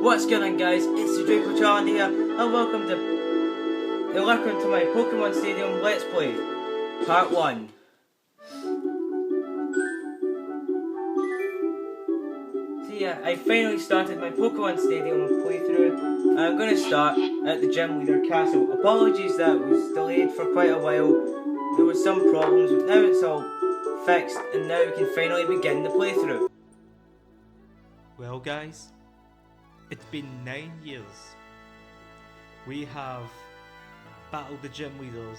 What's going on, guys? It's the Draco Challenge here, and welcome to my Pokemon Stadium Let's Play, Part 1. So yeah, I finally started my Pokemon Stadium playthrough, and I'm going to start at the Gym Leader Castle. Apologies that it was delayed for quite a while. There were some problems, but now it's all fixed, and now we can finally begin the playthrough. Well guys, it's been 9 years. We have battled the gym leaders,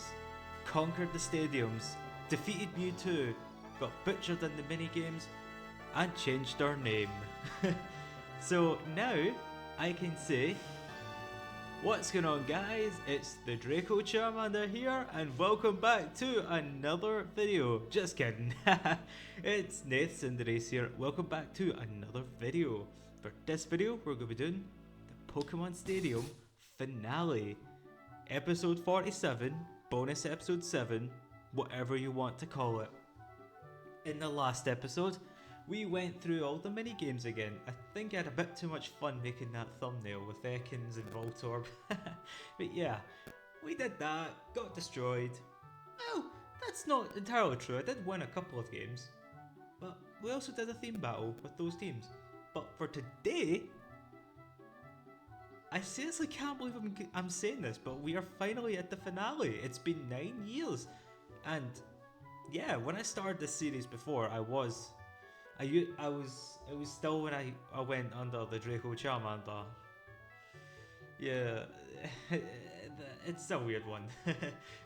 conquered the stadiums, defeated Mewtwo, got butchered in the minigames, and changed our name. So now I can say, what's going on guys? It's the Draco Charmander here, and welcome back to another video. Just kidding. It's Nath Cinderace here. Welcome back to another video. For this video, we're going to be doing the Pokemon Stadium finale. Episode 47, bonus episode 7, whatever you want to call it. In the last episode, we went through all the mini games again. I think I had a bit too much fun making that thumbnail with Ekans and Voltorb. But yeah, we did that, got destroyed. Well, that's not entirely true. I did win a couple of games. But we also did a theme battle with those teams. But for today, I seriously can't believe I'm saying this, but we are finally at the finale. It's been 9 years. And yeah, when I started this series before, it was still when I went under the Draco Charmander. Yeah, it's a weird one.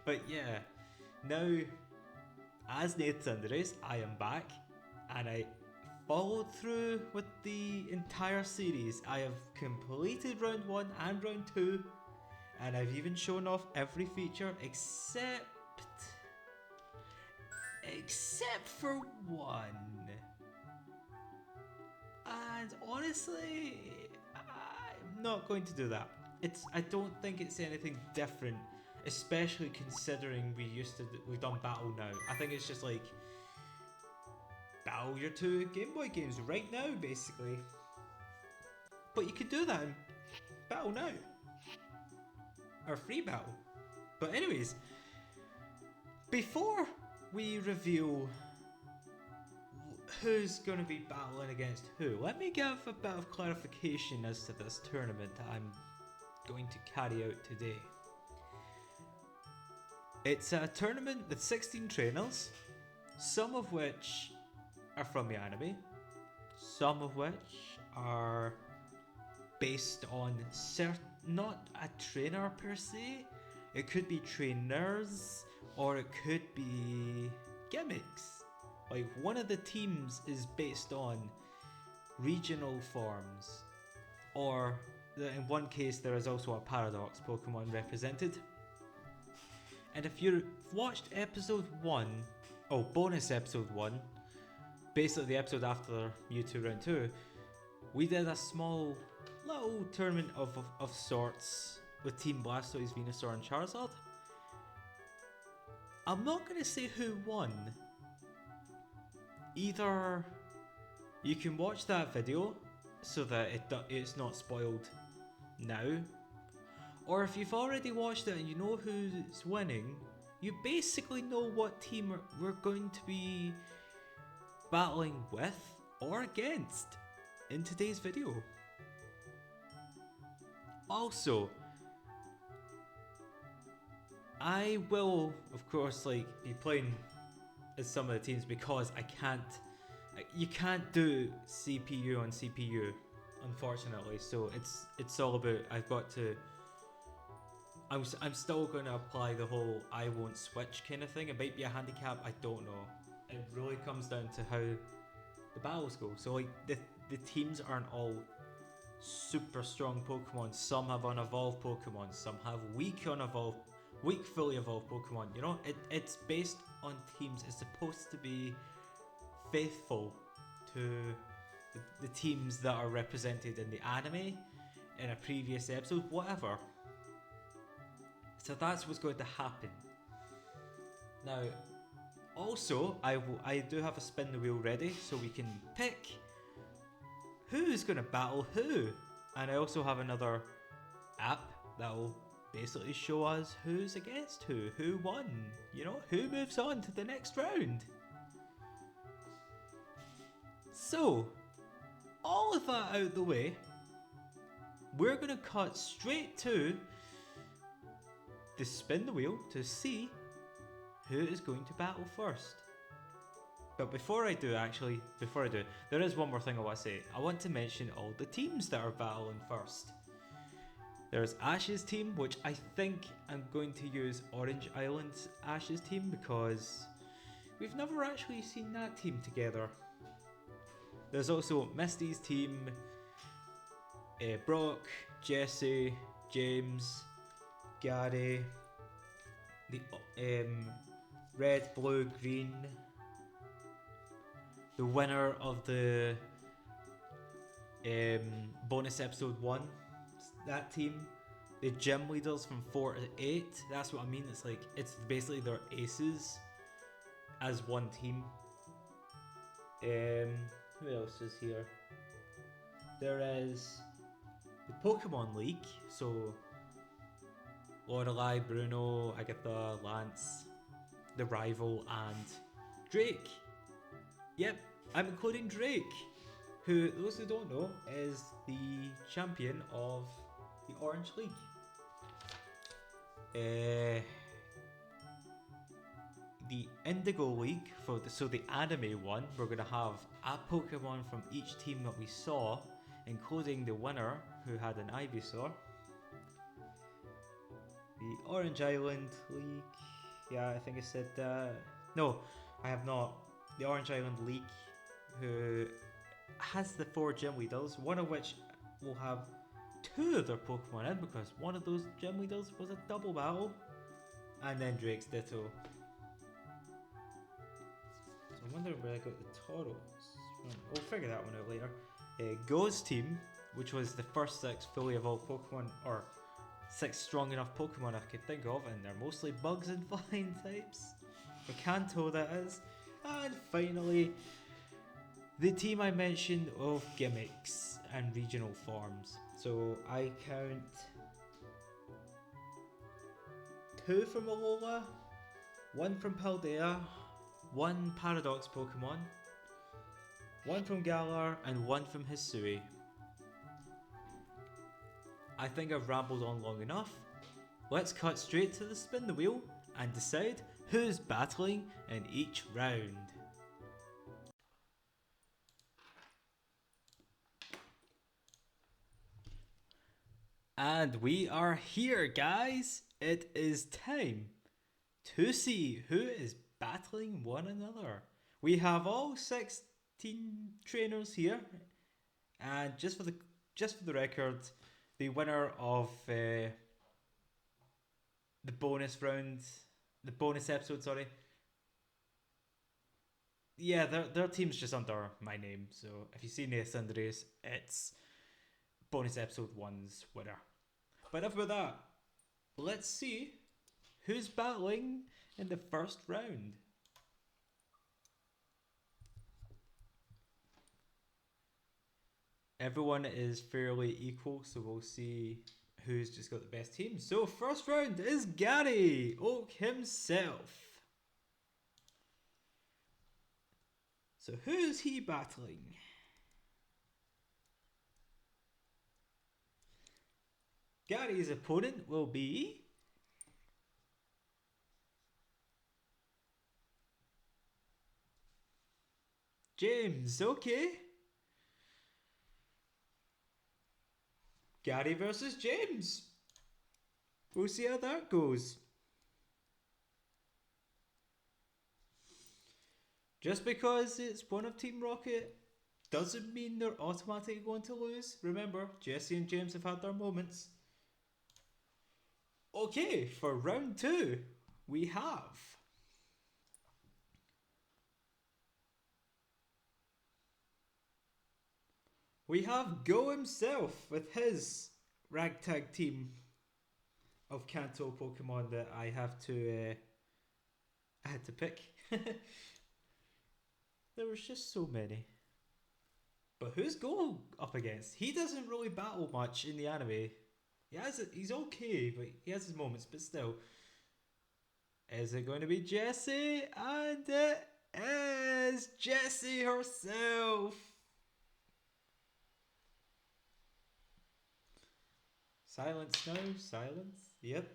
But yeah, now as Nath Cinderace, I am back, and I followed through with the entire series. I have completed round 1 and round 2, and I've even shown off every feature except for one. And honestly, I'm not going to do that. I don't think it's anything different, especially considering we've done Battle Now. I think it's just like battle your 2 Game Boy games right now, basically. But you could do that in Battle Now, or Free Battle. But anyways, before we reveal who's going to be battling against who, let me give a bit of clarification as to this tournament that I'm going to carry out today. It's a tournament with 16 trainers, some of which are from the anime, some of which are based on not a trainer per se. It could be trainers, or it could be gimmicks. Like, one of the teams is based on regional forms, or in one case there is also a Paradox Pokemon represented. And if you've watched episode 1, bonus episode 1, basically the episode after Mewtwo round 2, we did a small little tournament of sorts with Team Blastoise, Venusaur and Charizard. I'm not going to say who won. Either you can watch that video so that it's not spoiled now, or if you've already watched it and you know who's winning, you basically know what team we're going to be battling with or against in today's video. Also, I will, of course, be playing as some of the teams because you can't do CPU on CPU, unfortunately. So it's all about, I'm still going to apply the whole I won't switch kind of thing. It might be a handicap, I don't know. It really comes down to how the battles go. So the teams aren't all super strong Pokemon. Some have unevolved Pokemon, some have weak fully evolved Pokemon. You know, it's based on teams. It's supposed to be faithful to the teams that are represented in the anime, in a previous episode, whatever. So that's what's going to happen. Now, also, I do have a spin the wheel ready, so we can pick who's going to battle who And I also have another app that will basically show us who's against who won, you know, who moves on to the next round. So, all of that out the way, we're going to cut straight to the spin the wheel to see who is going to battle first. But before I do, there is one more thing I want to say. I want to mention all the teams that are battling first. There's Ash's team, which I think I'm going to use Orange Island's Ash's team because we've never actually seen that team together. There's also Misty's team, Brock, Jesse, James, Gary, the red, blue, green, the winner of the bonus episode 1, that team, the gym leaders from 4 to 8, that's what I mean, it's basically their aces as one team. Who else is here? There is the Pokemon League, so Lorelei, Bruno, Agatha, Lance, the rival, and Drake. Yep, I'm including Drake, who, those who don't know, is the champion of the Orange League. The Indigo League, so the anime one, we're going to have a Pokemon from each team that we saw, including the winner who had an Ivysaur. The Orange Island League, yeah, I think I said that. No, I have not. The Orange Island League, who has the 4 gym leaders, one of which will have 2 of their Pokemon in because one of those gym leaders was a double battle, and then Drake's Ditto. So I'm wondering where I got the Tauros. We'll figure that one out later. Go's team, which was the first 6 fully evolved Pokemon, or 6 strong enough Pokemon I could think of, and they're mostly bugs and flying types. For Kanto, that is. And finally, the team I mentioned of gimmicks and regional forms. So I count 2 from Alola, 1 from Paldea, 1 Paradox Pokemon, 1 from Galar, and 1 from Hisui. I think I've rambled on long enough. Let's cut straight to the spin the wheel and decide who's battling in each round. And we are here, guys. It is time to see who is battling one another. We have all 16 trainers here, and just for the record, the winner of the bonus episode, sorry. Yeah, their team's just under my name, so if you see Nathan Andres, it's bonus episode 1's winner. But enough about that. Let's see who's battling in the first round. Everyone is fairly equal, so we'll see who's just got the best team. So first round is Gary Oak himself. So who's he battling? Gary's opponent will be James. Okay. Gary versus James. We'll see how that goes. Just because it's one of Team Rocket doesn't mean they're automatically going to lose. Remember, Jesse and James have had their moments. Okay, for round 2, we have Go himself with his ragtag team of Kanto Pokemon that I had to pick. There was just so many. But who's Go up against? He doesn't really battle much in the anime. He's okay, but he has his moments, but still. Is it going to be Jessie? And it is Jessie herself! Silence now, silence. Yep.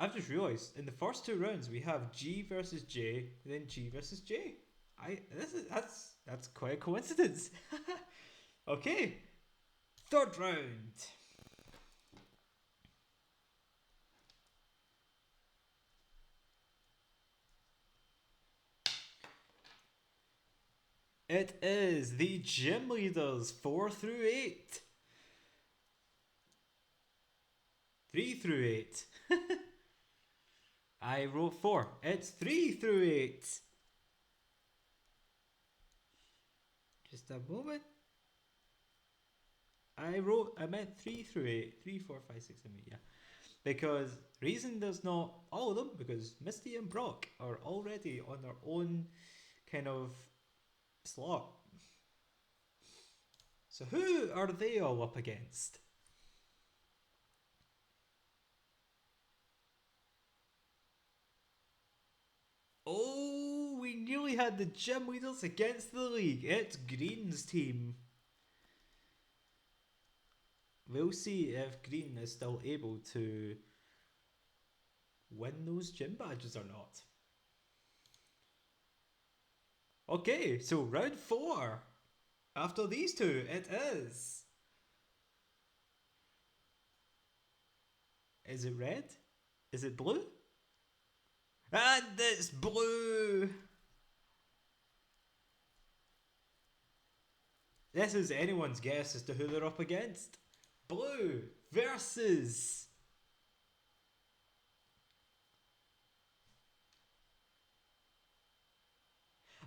I've just realised in the first two rounds we have G versus J, then G versus J. That's quite a coincidence. Okay, third round. It is the gym leaders 4 through 8. 3 through 8. I wrote 4. It's 3 through 8. Just a moment. I meant 3 through 8. 3, 4, 5, 6, 7, 8, yeah. Because reason there's not all of them, because Misty and Brock are already on their own kind of slot. So who are they all up against? Oh, we nearly had the gym leaders against the league. It's Green's team. We'll see if Green is still able to win those gym badges or not. Okay, so round 4. After these two, it is. Is it red? Is it blue? And it's blue! This is anyone's guess as to who they're up against. Blue versus...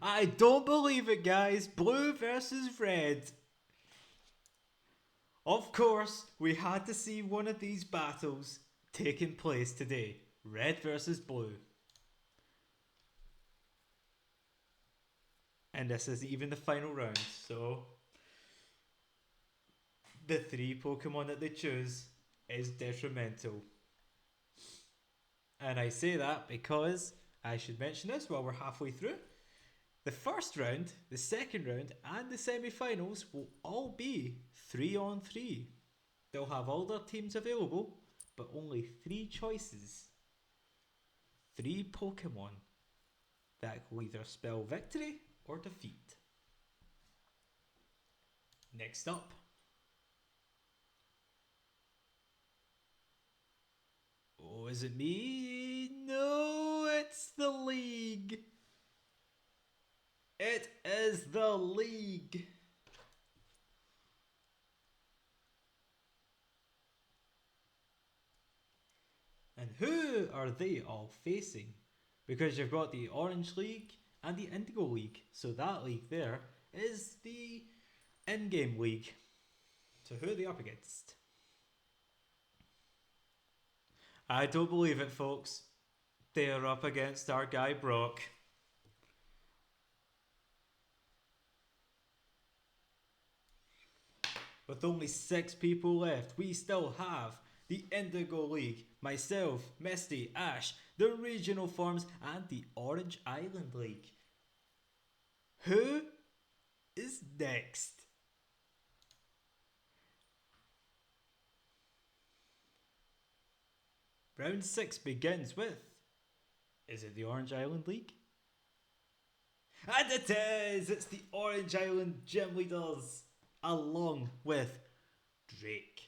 I don't believe it, guys. Blue versus red. Of course, we had to see one of these battles taking place today. Red versus blue. And this is even the final round, so... the 3 Pokemon that they choose is detrimental. And I say that because, I should mention this while we're halfway through, the first round, the second round, and the semi-finals will all be 3-on-3. They'll have all their teams available, but only 3 choices. 3 Pokemon that will either spell victory or defeat. Next up. Oh, is it me? No, it's the league. It is the league. And who are they all facing? Because you've got the Orange League and the Indigo League. So that league there is the in-game league. So who are they up against? I don't believe it, folks. They are up against our guy Brock. With only 6 people left, we still have the Indigo League, myself, Misty, Ash, the regional forms, and the Orange Island League. Who is next? Round 6 begins with... is it the Orange Island League? And it is! It's the Orange Island Gym Leaders, along with Drake.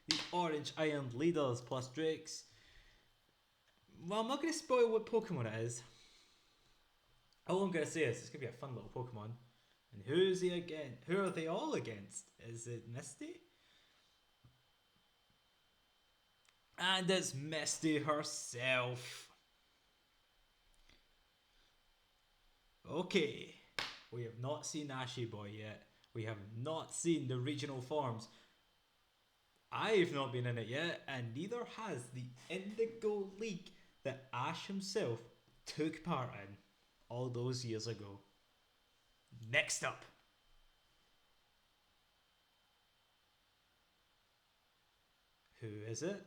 The Orange Island Leaders plus Drakes. Well, I'm not going to spoil what Pokemon it is. All I'm going to say is it's going to be a fun little Pokemon. And who's he again? Who are they all against? Is it Misty? And it's Misty herself. Okay, we have not seen Ashy Boy yet. We have not seen the regional forms. I've not been in it yet, and neither has the Indigo League that Ash himself took part in all those years ago. Next up. Who is it?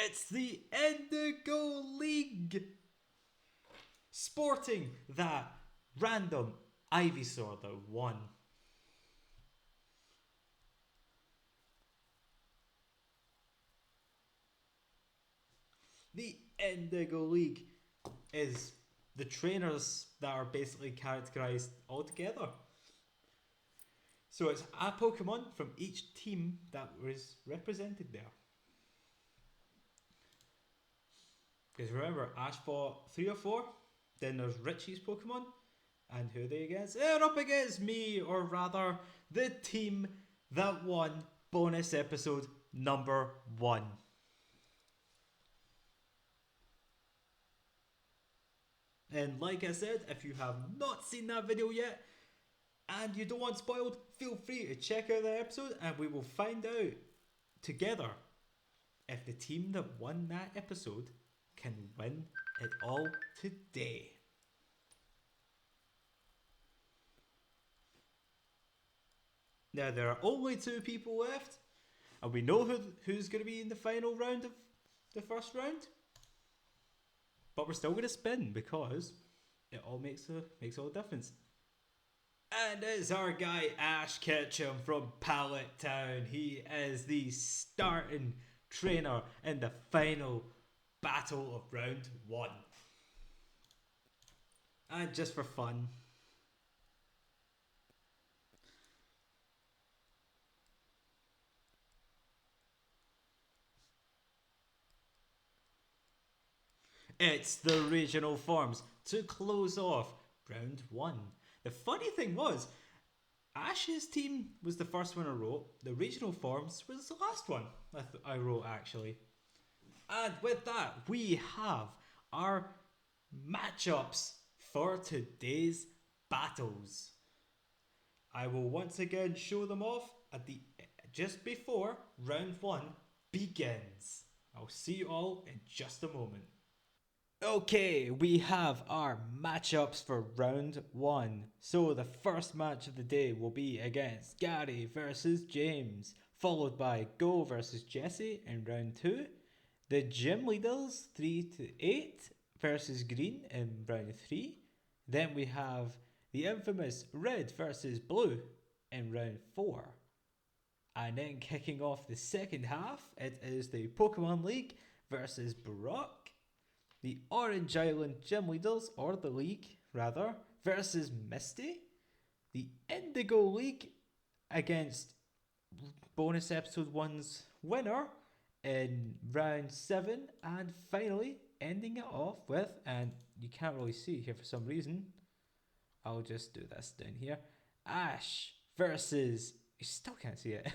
It's the Indigo League! Sporting that random Ivysaur that won. The Indigo League is the trainers that are basically characterized all together. So it's a Pokemon from each team that was represented there. Because remember, Ash fought 3 or 4. Then there's Richie's Pokemon. And who are they against? They're up against me, or rather, the team that won bonus episode number 1. And like I said, if you have not seen that video yet, and you don't want spoiled, feel free to check out the episode and we will find out together if the team that won that episode can win it all today. Now there are only 2 people left, and we know who's going to be in the final round of the first round. But we're still going to spin because it all makes all the difference. And it's our guy Ash Ketchum from Pallet Town. He is the starting trainer in the final battle of round 1. And just for fun, it's the regional forms to close off round 1. The funny thing was, Ash's team was the first one I wrote. The regional forms was the last one I wrote actually. And with that, we have our matchups for today's battles. I will once again show them off at the just before round 1 begins. I'll see you all in just a moment. Okay, we have our matchups for round 1. So the first match of the day will be against Gary versus James, followed by Go versus Jesse in round 2. The gym leaders 3 to 8 versus Green in round 3. Then we have the infamous Red versus Blue in round 4. And then kicking off the second half, it is the Pokemon League versus Brock. The Orange Island Gym Leaders, or the League rather, versus Misty. The Indigo League against bonus episode 1's winner in round 7. And finally, ending it off with, and you can't really see it here for some reason, I'll just do this down here, Ash versus, you still can't see it,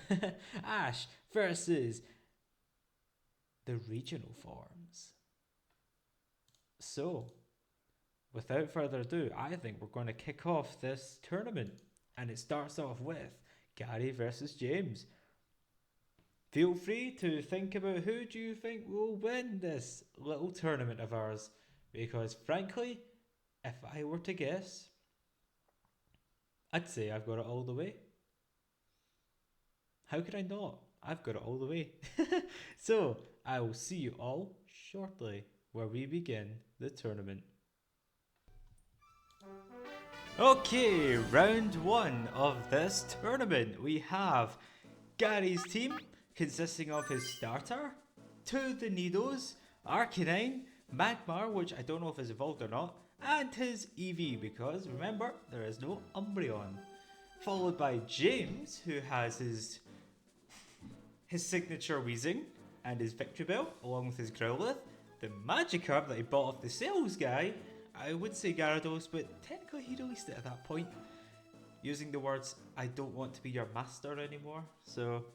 Ash versus the regional forms. So, without further ado, I think we're going to kick off this tournament. And it starts off with Gary versus James. Feel free to think about who do you think will win this little tournament of ours. Because frankly, if I were to guess, I'd say I've got it all the way. How could I not? I've got it all the way. So, I will see you all shortly, where we begin the tournament. Okay, round 1 of this tournament. We have Gary's team consisting of his starter, 2 Denidos, Arcanine, Magmar, which I don't know if is evolved or not, and his EV, because remember, there is no Umbreon. Followed by James, who has his signature Weezing and his Victory Belt, along with his Growlithe. The Magikarp that he bought off the sales guy, I would say Gyarados, but technically he released it at that point, using the words, "I don't want to be your master anymore." So,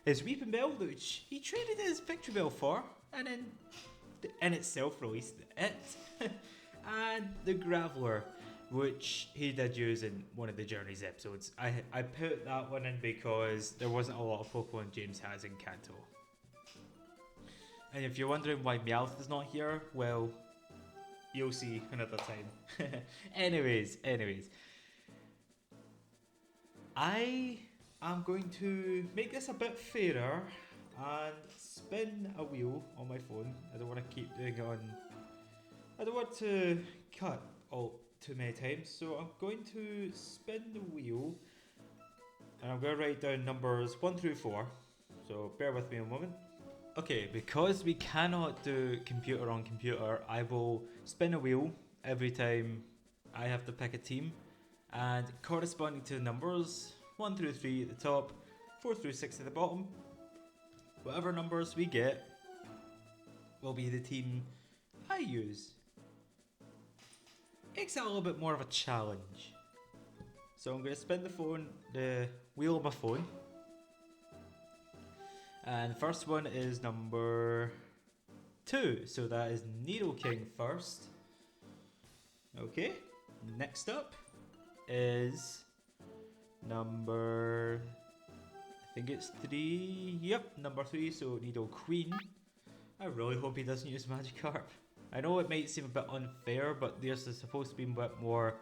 his Weeping Bell, which he traded his Victory Bell for, and then in itself released it. And the Graveler, which he did use in one of the Journeys episodes. I put that one in because there wasn't a lot of Pokemon James has in Kanto. And if you're wondering why Meowth is not here, well, you'll see another time. anyways. I am going to make this a bit fairer and spin a wheel on my phone. I don't want to keep doing it on... I don't want to cut all too many times, so I'm going to spin the wheel and I'm going to write down numbers 1 through 4, so bear with me a moment. Okay, because we cannot do computer on computer, I will spin a wheel every time I have to pick a team, and corresponding to the numbers 1 through 3 at the top, 4 through 6 at the bottom, whatever numbers we get will be the team I use. Makes it a little bit more of a challenge. So I'm going to spin the wheel of my phone. And the first one is number 2. So that is Nidoking first. Okay. Next up is number... I think it's 3. Yep, number 3. So Nidoqueen. I really hope he doesn't use Magikarp. I know it might seem a bit unfair, but theirs is supposed to be a bit more...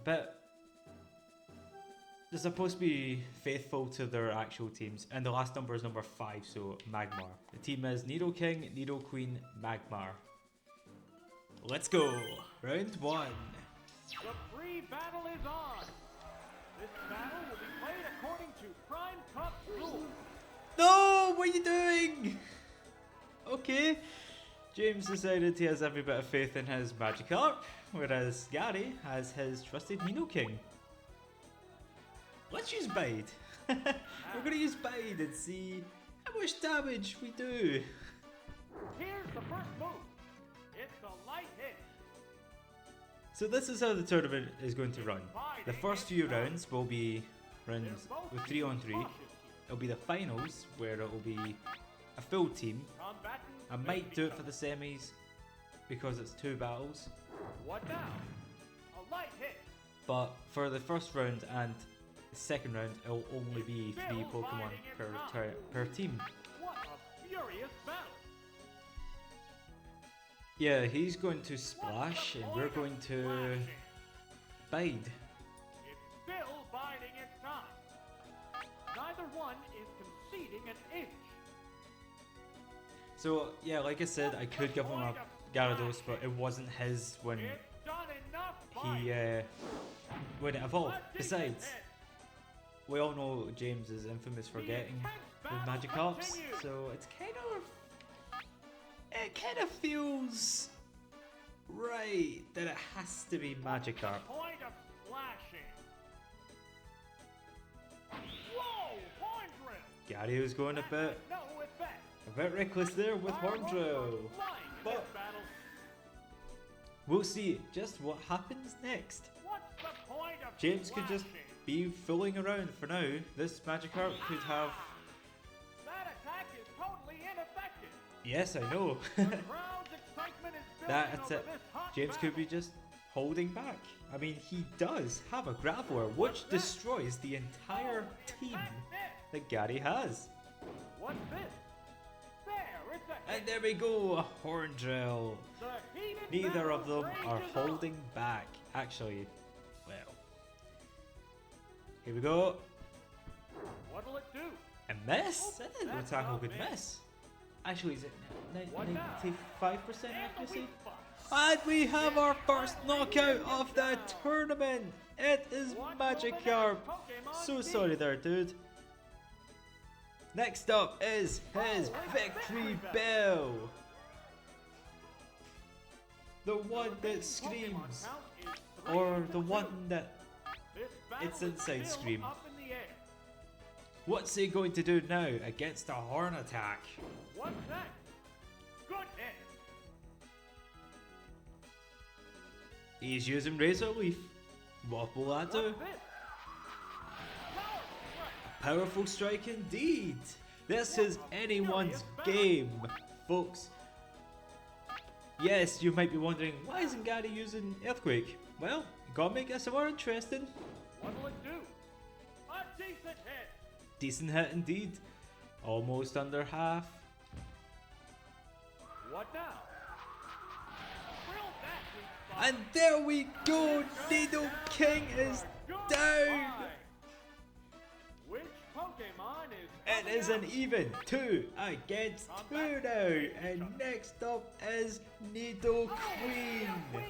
They're supposed to be faithful to their actual teams. And the last number is number 5, so Magmar. The team is Nidoking, Nidoqueen, Magmar. Let's go! Round 1. The free battle is on! This battle will be played according to Prime Cup rules. No! What are you doing? Okay. James decided he has every bit of faith in his Magikarp, whereas Gary has his trusted Nidoking. Let's use Bide. We're going to use Bide and see how much damage we do. Here's the first move. It's a light hit. So this is how the tournament is going to run. The first few rounds will be rounds with 3 on 3. It'll be the finals where it will be a full team. I might do it for the semis because it's 2 battles. What now? A light hit. But for the first round and the second round, it'll only be 3 Pokemon per team. What a furious battle. Yeah, he's going to Splash and we're going to Bide. It's still biding its time. Neither one is conceding an inch. So yeah, like I said, I could give him a Gyarados, but it wasn't his when when it evolved. Besides, we all know James is infamous for getting the Magikarps, so it kind of feels right that it has to be Magikarp. Point of splashing. Whoa, horn drill. Gary was going a bit reckless there with Horn Drill, but we'll see just what happens next. James could just be fooling around for now. This Magikarp could have... That attack is totally ineffective. Yes, I know. That's it. James could be just holding back. I mean, he does have a Graveler, which destroys the entire team that Gary has. What's this? And there we go, a Horn Drill. Neither of them are holding back. Actually, well, here we go. What'll it do? A miss? That didn't look like a good miss. Actually, is it 95% accuracy? And we have our first knockout of the tournament. It is Magikarp. So sorry there, dude. Next up is his Victory Bell. The one that screams. Or the one that it's inside scream. What's he going to do now against a horn attack? What's that? Good hit. He's using Razor Leaf. What will that do? Powerful strike indeed. This is anyone's game, folks. Yes, you might be wondering, why isn't Gary using Earthquake? Well, gotta make this more interesting. What'll it do? A decent hit! Decent hit indeed. Almost under half. What now? Will that be fun? And there we go! Needle King is down! Which Pokemon is It coming is an out? even 2 against 2 now. And next up is Needle Oh, Queen. the Queen!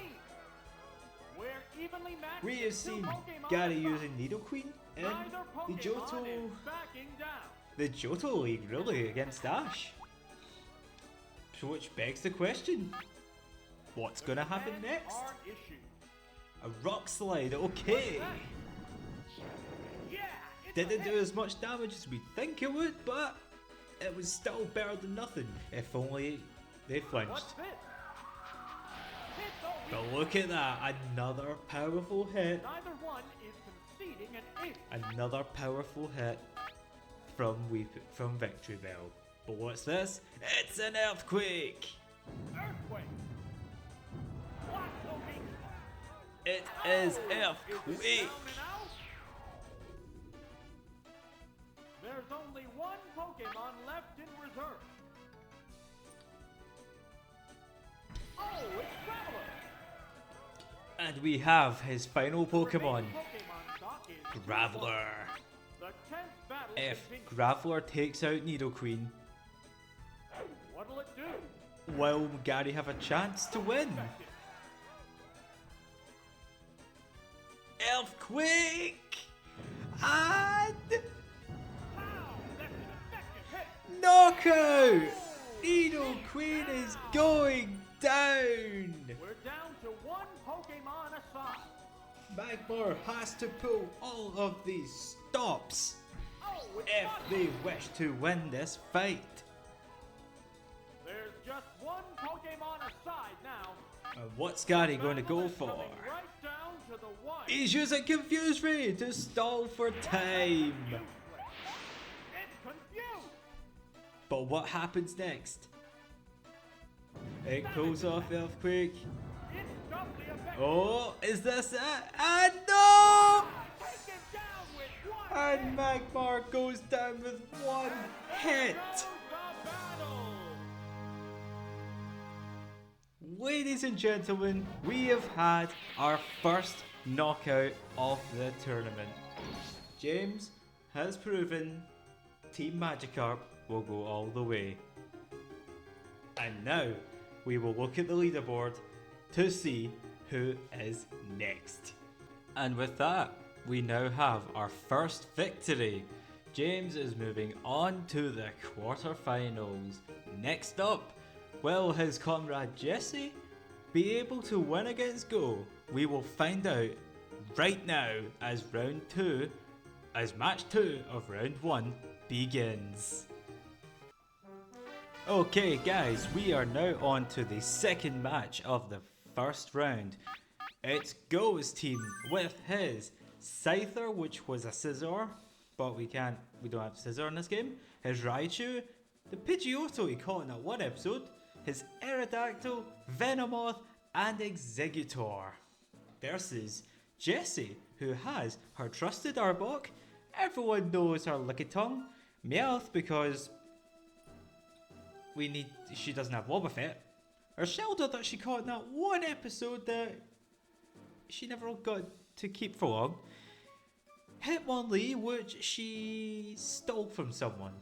We're evenly matched We have with two seen Pokemon Gary aside. using Needle Queen in Neither the Pokemon Johto, is backing down. the Johto League, really, against Ash. So which begs the question, what's gonna happen And next? our issue. A rock slide, okay. Yeah, it's Didn't a do hit. as much damage as we think it would, but it was still better than nothing. If only they What's flinched. this? Hit the But look at that, another powerful hit. Neither one is conceding an ace. Another powerful hit from Victory Bell. But what's this? It's an earthquake! Earthquake. What will be? It is Is it earthquake! down and out? There's only one Pokemon left in reserve. Oh, it's Traveler. And we have his final Pokemon, Remaining Pokemon stock is Graveler. The 10th battle If continues. Graveler takes out Needle Queen, What'll it do? will Gary have a chance to win? Effective. Earthquake! And Wow, that's an effective hit. knockout! Needle Queen is going down! We're down to one Pokemon aside. Magmar has to pull all of these stops Oh, it's if not- they wish to win this fight. There's just one Pokemon aside now. And what's Gary going to Battle go is for? coming right down to the wire. He's using Confuse Ray to stall for time. Useless. It's confused. But what happens next? It pulls off Earthquake. It's doubly effective. Oh, is this it? And no! Take it down with one And hit. Magmar goes down with one hit. Goes the battle. Ladies and gentlemen, we have had our first knockout of the tournament. James has proven Team Magikarp will go all the way. And now we will look at the leaderboard to see who is next. And with that, we now have our first victory. James is moving on to the quarterfinals. Next up, will his comrade Jesse be able to win against Go? We will find out right now as match 2 of round 1 begins. Okay guys, we are now on to the second match of the first round. It's Go's team with his Scyther, which was a Scizor, but we don't have Scizor in this game. His Raichu, the Pidgeotto he caught in that one episode, his Aerodactyl, Venomoth, and Exeggutor. Versus Jessie, who has her trusted Arbok, everyone knows her Lickitung, Meowth because she doesn't have Wobbuffet, her Shelter that she caught in that one episode that she never got to keep for long, Hitmonlee, which she stole from someone.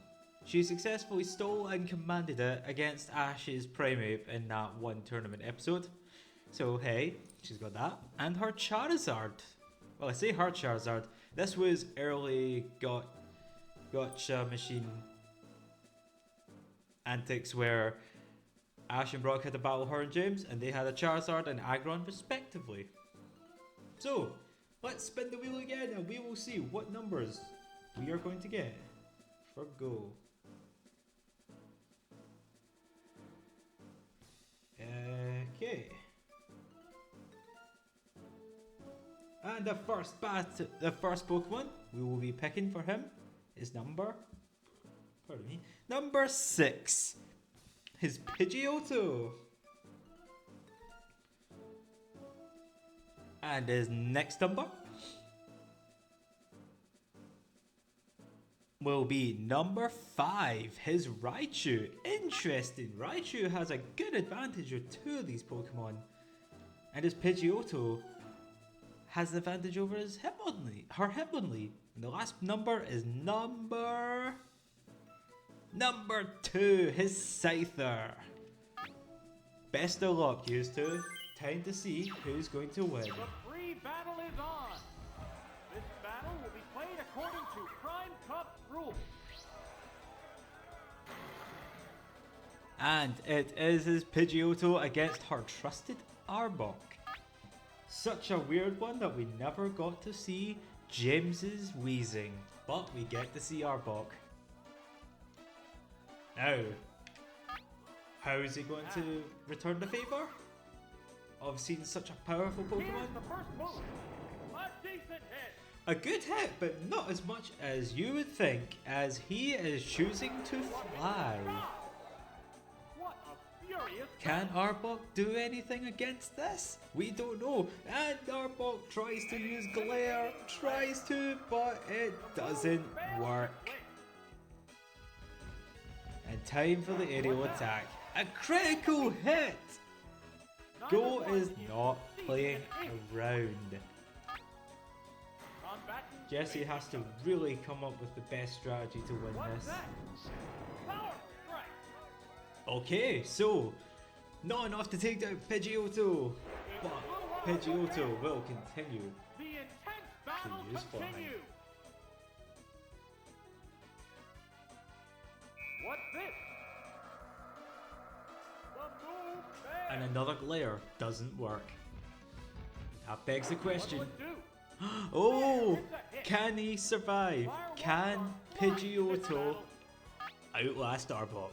She successfully stole and commanded it against Ash's Primeape in that one tournament episode. So hey, she's got that. And her Charizard. Well, I say her Charizard. This was early gotcha machine antics where Ash and Brock had to battle her and James, and they had a Charizard and Aggron respectively. So, let's spin the wheel again and we will see what numbers we are going to get for Go. Okay. And the first Pokemon we will be picking for him is number 6. His Pidgeotto. And his next number will be number 5, his Raichu. Interesting, Raichu has a good advantage with 2 of these Pokemon. And his Pidgeotto has the advantage over his Hitmonlee. And the last number is number 2, his Scyther. Best of luck, you two. Time to see who's going to win. The free battle is on. This battle will be played according to Prime Cup rules. And it is his Pidgeotto against her trusted Arbok. Such a weird one that we never got to see James's wheezing, but we get to see Arbok. Now, how is he going to return the favour of seeing such a powerful Here's Pokemon? the first move. A decent hit. A good hit, but not as much as you would think, as he is choosing to fly. What a furious Can Arbok do anything against this? We don't know. And Arbok tries to use Glare, but it doesn't work. And time for the aerial attack. A critical hit! Go is not playing around. Jesse has to really come up with the best strategy to win What's this. that? Power strike. Okay, so not enough to take down Pidgeotto, but Pidgeotto will continue. The intense battle use flying. continues. What's this? The move fails. And another Glare doesn't work. That begs the question. What would do? Oh, can he survive? Can Pidgeotto outlast Arbok?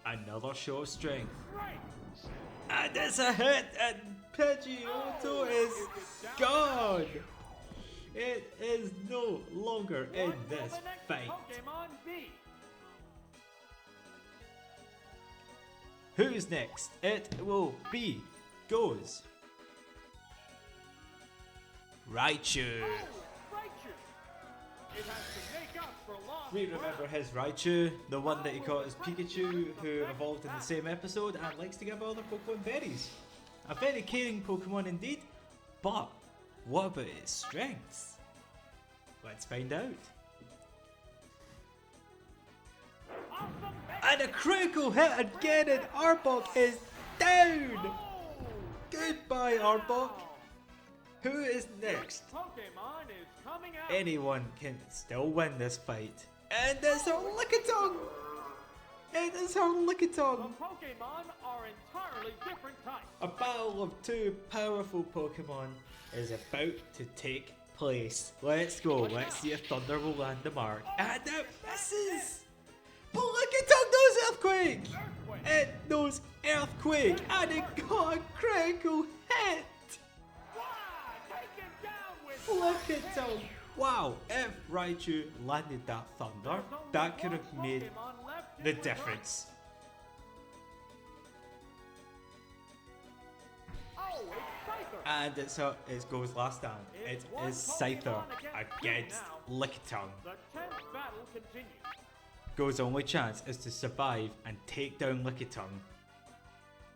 Another show of strength. Right. And it's a hit, and Pidgeotto is gone. It is no longer in What will this the next fight. Pokemon be? Who's next? It will be goes Raichu. Oh, Raichu. It has to make up for lost We ground. remember his Raichu, the one that he caught as Pikachu, who evolved in the same episode and likes to give other Pokemon berries. A very caring Pokemon indeed, but what about its strengths? Let's find out. Awesome And a critical hit again, and Arbok is down! Oh, Goodbye, Arbok. Who is next? Pokemon is coming out. Anyone can still win this fight. And it's her Lickitung! It is her The Lickitung! Pokemon are entirely different types. A battle of 2 powerful Pokemon is about to take place. Let's go. Let's see if Thunder will land the mark. And it misses! But Lickitung knows Earthquake! Earthquake. It knows Earthquake! And it got a critical hit! Wow, take him down with Lickitung! Wow, if Raichu landed that Thunder, that could have made Pokemon left the in difference. Oh, it's Scyther. And it goes last stand. It is Scyther against Lickitung. The 10th battle continues. Go's only chance is to survive and take down Lickitung.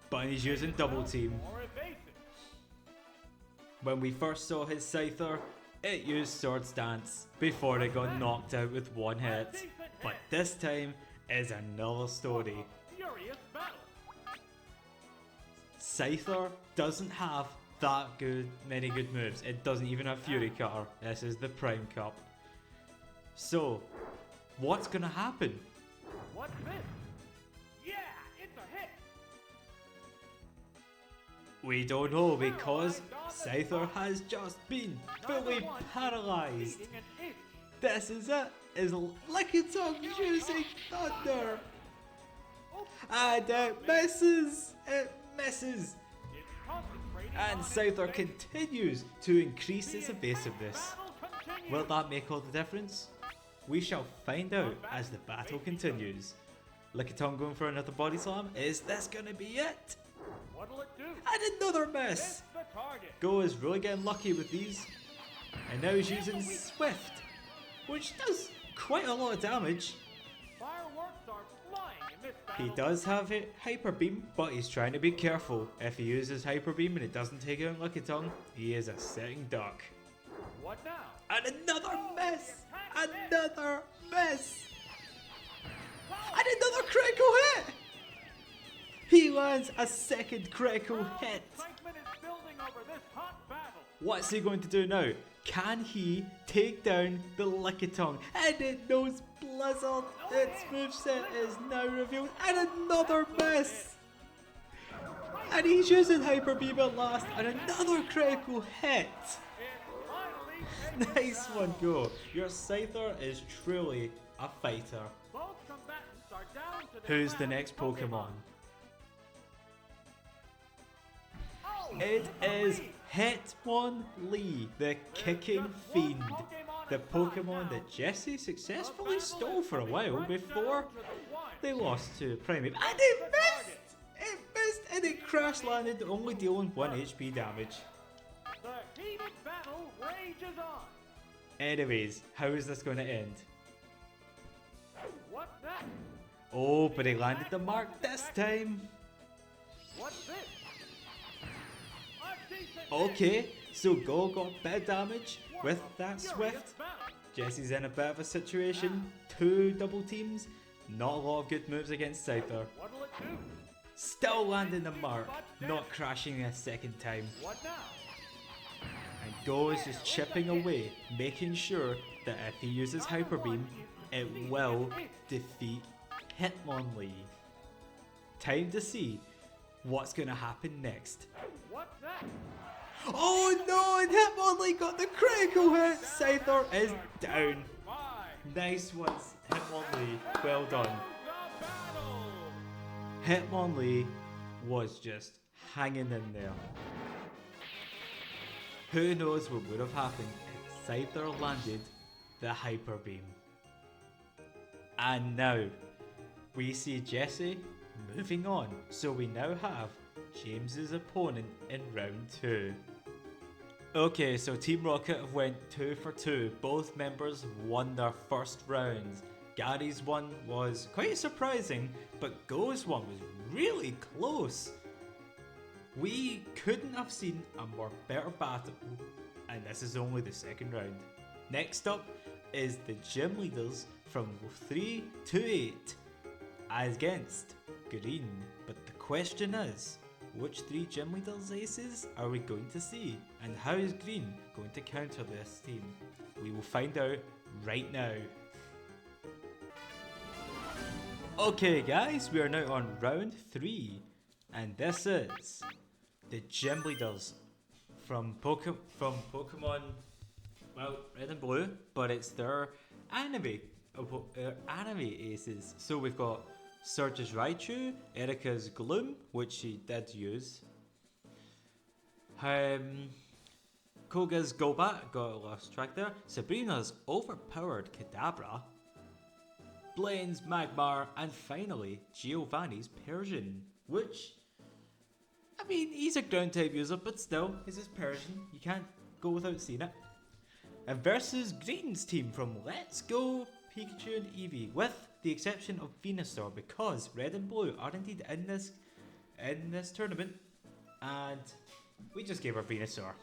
But he's using double team. More evasive. When we first saw his Scyther, it used Swords Dance before it got knocked out with one hit. But this time is another story. Furious battle. Scyther doesn't have that many good moves. It doesn't even have Fury Cutter. This is the Prime Cup. So, what's gonna happen? What's this? Yeah, it's a hit. We don't know because Scyther has just been fully Neither one paralyzed. beating an inch. This is it. Is Lickitung using Thunder? And it misses. It misses. It's concentrating And on its Scyther base. continues to increase its The evasiveness. battle continues. Will that make all the difference? We shall find out as the battle continues. Lickitung going for another body slam. Is this gonna be it? What'll it do? And another miss! Hits the target. Go is really getting lucky with these. And now he's using Swift, which does quite a lot of damage. Fireworks are flying in this He battle. does have it Hyper Beam, but he's trying to be careful. If he uses Hyper Beam and it doesn't take out Lucky Tongue, he is a sitting duck. What now? And another miss! Another miss! And another critical hit! He lands a second critical hit. Excitement is building over this hot battle. What's he going to do now? Can he take down the Lucky Tongue? And it knows Blizzard. Its moveset is now revealed. And another miss! And he's using Hyper Beam at last. And another critical hit. It finally Nice one, Go. Your Scyther is truly a fighter. both combatants are down to their Who's the last next Pokemon? Oh, It is Hitmonlee, the Kicking Fiend. The Pokemon that Jesse successfully stole for a while before they lost to Primeape. And it missed! It missed and it crash landed, only dealing 1 HP damage. The heated battle rages on. Anyways, how is this going to end? What's that? Oh, but he landed the mark this time. What's this? A decent Okay, so Go got a bit of damage hit. with What a that furious Swift. battle. Jesse's in a bit of a situation. 2 double teams. Not a lot of good moves against Scyther. What'll it do? Still landing the mark, not crashing a second time. What now? And Go is just chipping away, making sure that if he uses Hyper Beam, it will defeat Hitmonlee. Time to see what's going to happen next. What's that? Oh no, and Hitmonlee got the critical hit! Scyther is down. Fine. Nice ones, Hitmonlee. Well done. The battle. Hitmonlee was just hanging in there. Who knows what would have happened if Scyther landed the Hyper Beam. And now, we see Jesse moving on. So we now have James's opponent in round 2. Okay, so Team Rocket have went 2 for 2. Both members won their first rounds. Gary's one was quite surprising, but Go's one was really close. We couldn't have seen a more better battle, and this is only the second round. Next up is the gym leaders from 3 to 8 against Green. But the question is, which 3 gym leaders aces are we going to see? And how is Green going to counter this team? We will find out right now. Okay guys, we are now on round 3. And this is the gym leaders from Pokemon, well, Red and Blue, but it's their anime aces. So we've got Surge's Raichu, Erika's Gloom, which she did use. Koga's Golbat, got lost track there. Sabrina's overpowered Kadabra. Blaine's Magmar, and finally Giovanni's Persian, which, I mean, he's a ground type user, but still, he's his Persian. You can't go without seeing it. And versus Green's team from Let's Go Pikachu and Eevee, with the exception of Venusaur, because Red and Blue are indeed in this tournament, and we just gave her Venusaur.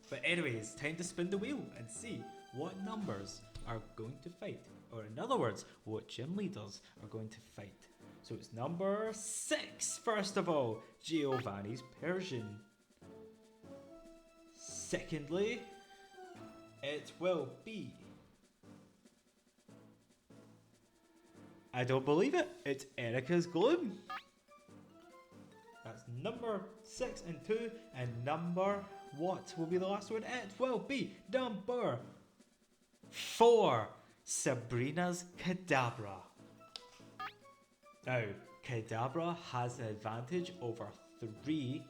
But anyways, time to spin the wheel and see what numbers are going to fight, or in other words, what gym leaders are going to fight. So it's number 6, first of all, Giovanni's Persian. Secondly, it will be, I don't believe it, it's Erika's Gloom. That's number 6 and 2, and number, what will be the last one? It will be number 4, Sabrina's Kadabra. Now, Kadabra has an advantage over 3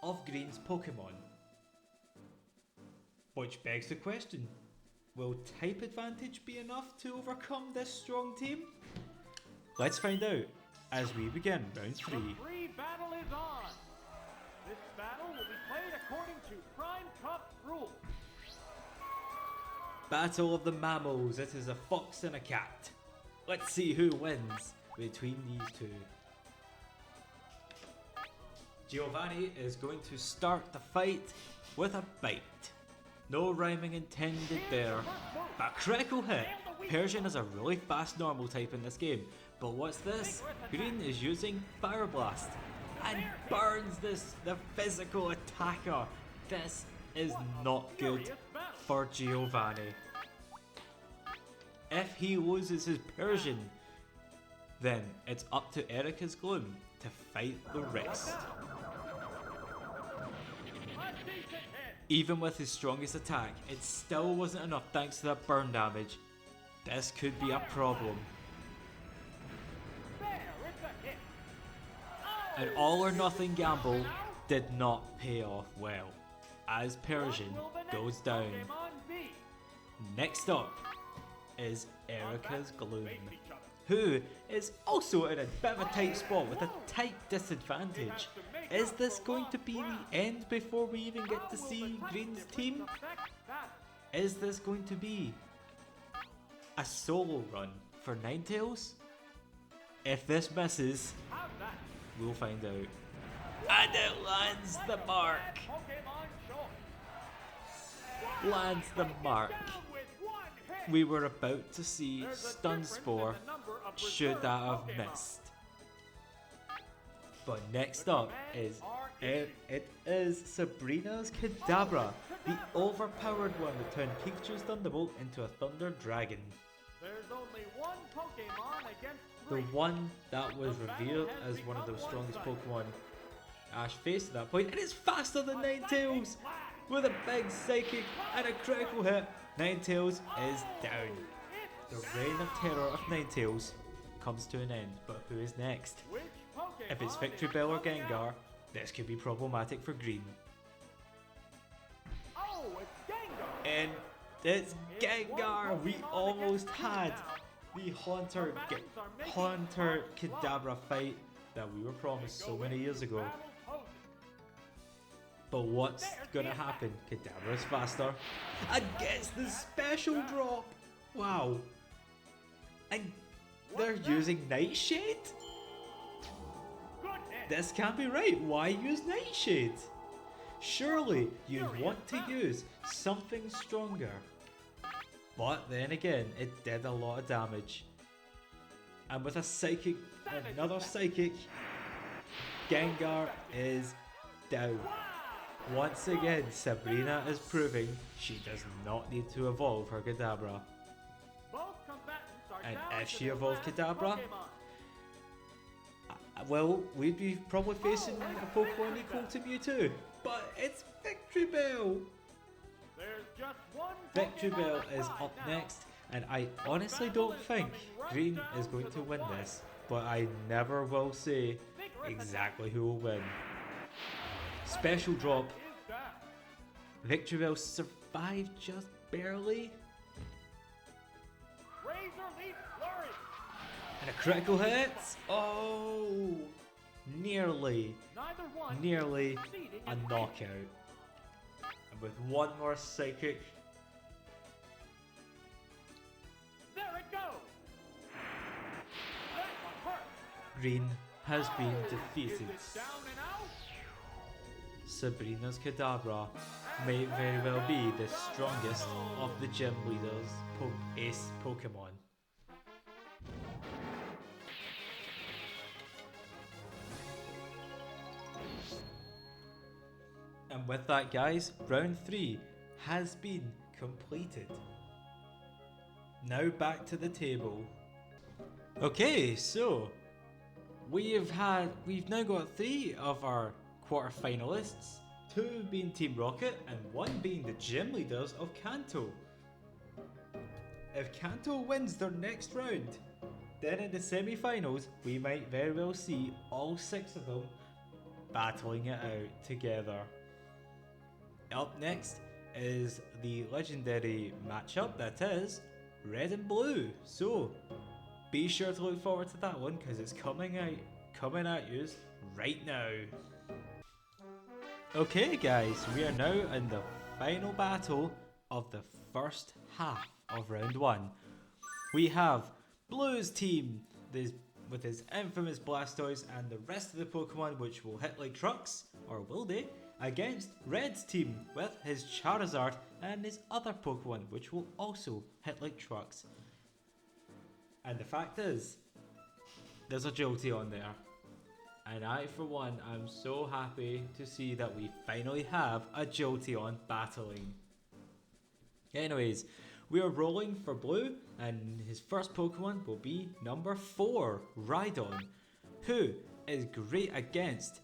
of Green's Pokemon. Which begs the question, will type advantage be enough to overcome this strong team? Let's find out as we begin round 3. The free battle is on. Battle of the mammals. It is a fox and a cat. Let's see who wins between these two. Giovanni is going to start the fight with a bite. No rhyming intended there. A critical hit. Persian is a really fast normal type in this game. But what's this? Green is using Fire Blast and burns the physical attacker. This is not good for Giovanni. If he loses his Persian, then it's up to Erica's Gloom to fight the rest. Even with his strongest attack, it still wasn't enough thanks to that burn damage. This could be a problem. An all or nothing gamble did not pay off well, as Persian goes down. Next up is Erica's Gloom, who is also in a bit of a tight spot with a tight disadvantage. Is this going to be the end before we even get to see Green's team? Is this going to be a solo run for Ninetales? If this misses, we'll find out. And it lands the mark! Lands the mark. We were about to see Stun Spore should that have missed. But next up is it is Sabrina's Kadabra, the overpowered one that turned Pikachu's Thunderbolt into a Thunder Dragon. There's only one Pokemon against The three. one that was revealed as one of the strongest Pokemon Ash faced at that point, and it's faster than Ninetales! With a big psychic and a critical hit, Ninetales is down. The reign of terror of Ninetales comes to an end, but who is next? If it's Victory Bell or Gengar, this could be problematic for Green. Oh, it's Gengar. And it's Gengar! We almost had the Haunter Kadabra fight that we were promised so many years ago. But what's gonna happen? Kadabra is faster and gets the special drop! Wow. And they're using Nightshade? This can't be right. Why use Nightshade? Surely you want to use something stronger. But then again, it did a lot of damage. And with a psychic, another psychic, Gengar is down. Once again, Sabrina is proving she does not need to evolve her Kadabra. And if she evolved Kadabra, well, we'd be probably facing a Pokemon equal to Mewtwo. But it's Victory Bell! Victory Bell is up next, and I honestly don't think Green is going to win this, but I never will say exactly who will win. Special drop. Victory Bell survived just barely. And a critical hit. Oh, nearly a knockout. And with one more psychic. There it goes. That one hurt. Green has been defeated. Is it down and out? Sabrina's Kadabra may very well be the strongest of the gym leaders' ace Pokemon. And with that, guys, round 3 has been completed. Now back to the table. Okay, so we've now got 3 of our quarter finalists, 2 being Team Rocket and 1 being the gym leaders of Kanto. If Kanto wins their next round, then in the semi-finals we might very well see all 6 of them battling it out together. Up next is the legendary matchup that is Red and Blue. So be sure to look forward to that one because it's coming at you right now. Okay guys, we are now in the final battle of the first half of round 1. We have Blue's team with his infamous Blastoise and the rest of the Pokemon which will hit like trucks, or will they, against Red's team with his Charizard and his other Pokemon which will also hit like trucks. And the fact is, there's agility on there. And I, for one, am so happy to see that we finally have agility on battling. Anyways, we are rolling for Blue, and his first Pokemon will be number 4, Rhydon, who is great against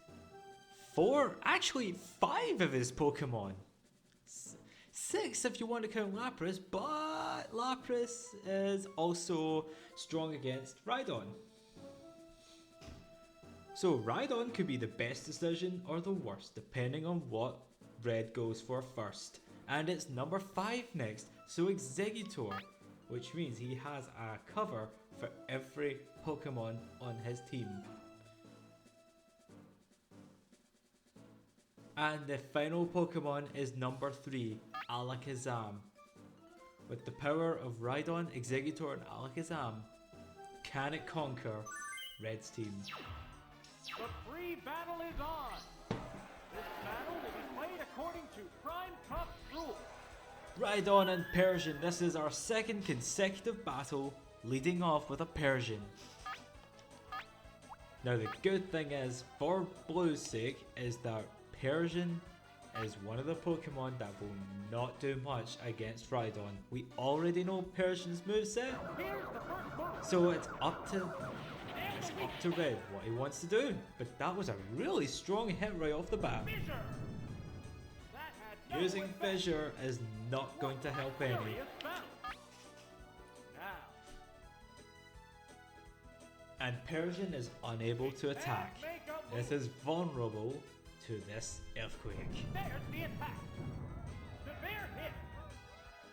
5 of his Pokemon. 6 if you want to count Lapras, but Lapras is also strong against Rhydon. So Rhydon could be the best decision or the worst, depending on what Red goes for first. And it's number 5 next, so Exeggutor, which means he has a cover for every Pokemon on his team. And the final Pokemon is number 3, Alakazam. With the power of Rhydon, Exeggutor and Alakazam, can it conquer Red's team? The free battle is on. This battle will be played according to Prime Cup rules. Rhydon and Persian, this is our second consecutive battle, leading off with a Persian. Now the good thing is, for Blue's sake, is that Persian is one of the Pokemon that will not do much against Rhydon. We already know Persian's moveset, Here's the first move. so it's up to Red what he wants to do. But that was a really strong hit right off the bat. Fissure. That had no Using effect. Fissure is not going to help any. Furious bounce. Now, And Persian is unable to attack. It is vulnerable to this Earthquake. there's the attack. Severe hit.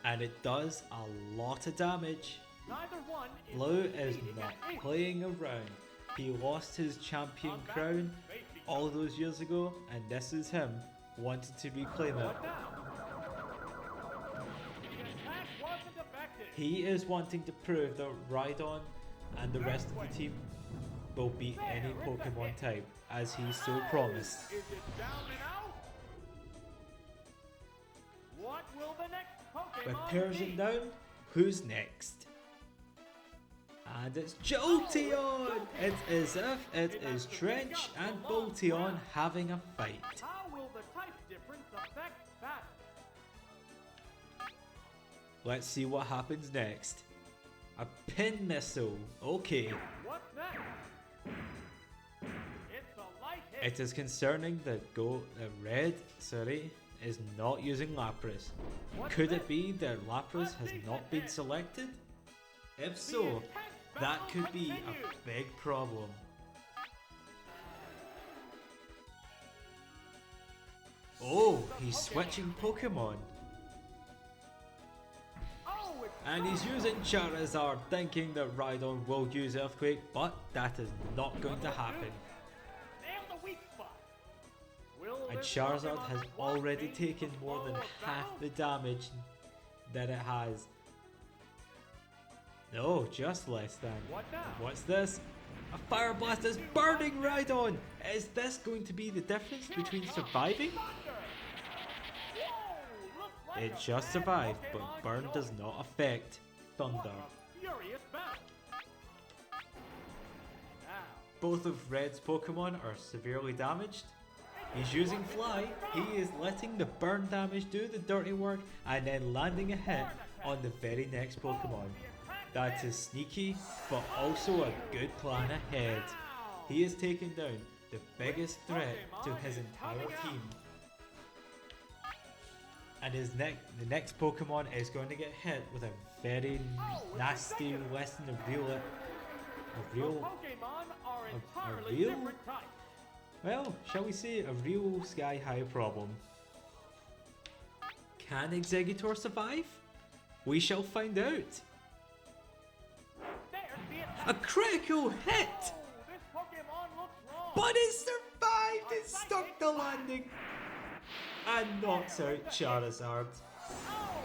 And it does a lot of damage. Neither one is Blue is succeeding not at aiming. playing around. He lost his champion On back, crown face each all those years ago, and this is him wanting to reclaim it. What now? The attack wasn't effective. He is wanting to prove that Rhydon and the rest of the team will beat any Pokemon type, as he so promised. Is it down and out? What will the next Pokemon With Persian be? down, who's next? And it's Jolteon! It is if it is Trench and Jolteon having a fight. How will the type difference affect battle? Let's see what happens next. A pin missile. Okay. What's next? It's a light hit. It is concerning that Red, is not using Lapras. Could it be that Lapras has not been selected? If so, that could be a big problem. Oh, he's switching Pokemon. Oh, it's And he's using Charizard, thinking that Rhydon will use Earthquake, but that is not going to happen. nail the weak spot. Will And this Charizard Pokemon has swap already mates taken to more than follow a half battle? the damage that it has. No, just less than. What now? What's this? A Fire Blast is burning Rhydon! Is this going to be the difference between surviving? Thunder. Whoa, looks like It a just bad survived, Pokemon but burn choice. does not affect Thunder. What a furious bounce. Now, Both of Red's Pokemon are severely damaged. He's using Fly, he is letting the burn damage do the dirty work and then landing a hit on the very next Pokemon. That is sneaky, but also a good plan ahead. He is taking down the biggest threat to his entire team. And the next Pokemon is going to get hit with a very nasty lesson of the real. Pokemon are entirely real? different types. Well, shall we say a real sky-high problem? Can Exeggutor survive? We shall find out. There's the attack. A critical hit! Oh, this Pokemon looks wrong. But it survived! It stuck the landing! And knocks out Charizard. Oh,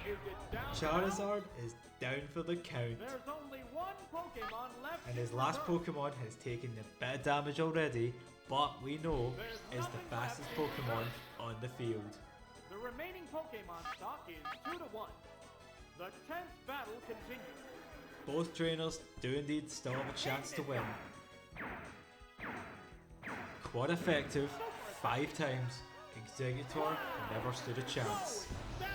Is it down? Charizard is down for the count. There's only one Pokemon left. And his in last reverse. Pokemon has taken a bit of damage already, but we know is the fastest Pokemon on the field. The remaining Pokemon stock is 2-1. The 10th battle continues. Both trainers do indeed still have a chance to win. Quad effective, 5 times. Executor never stood a chance. Down.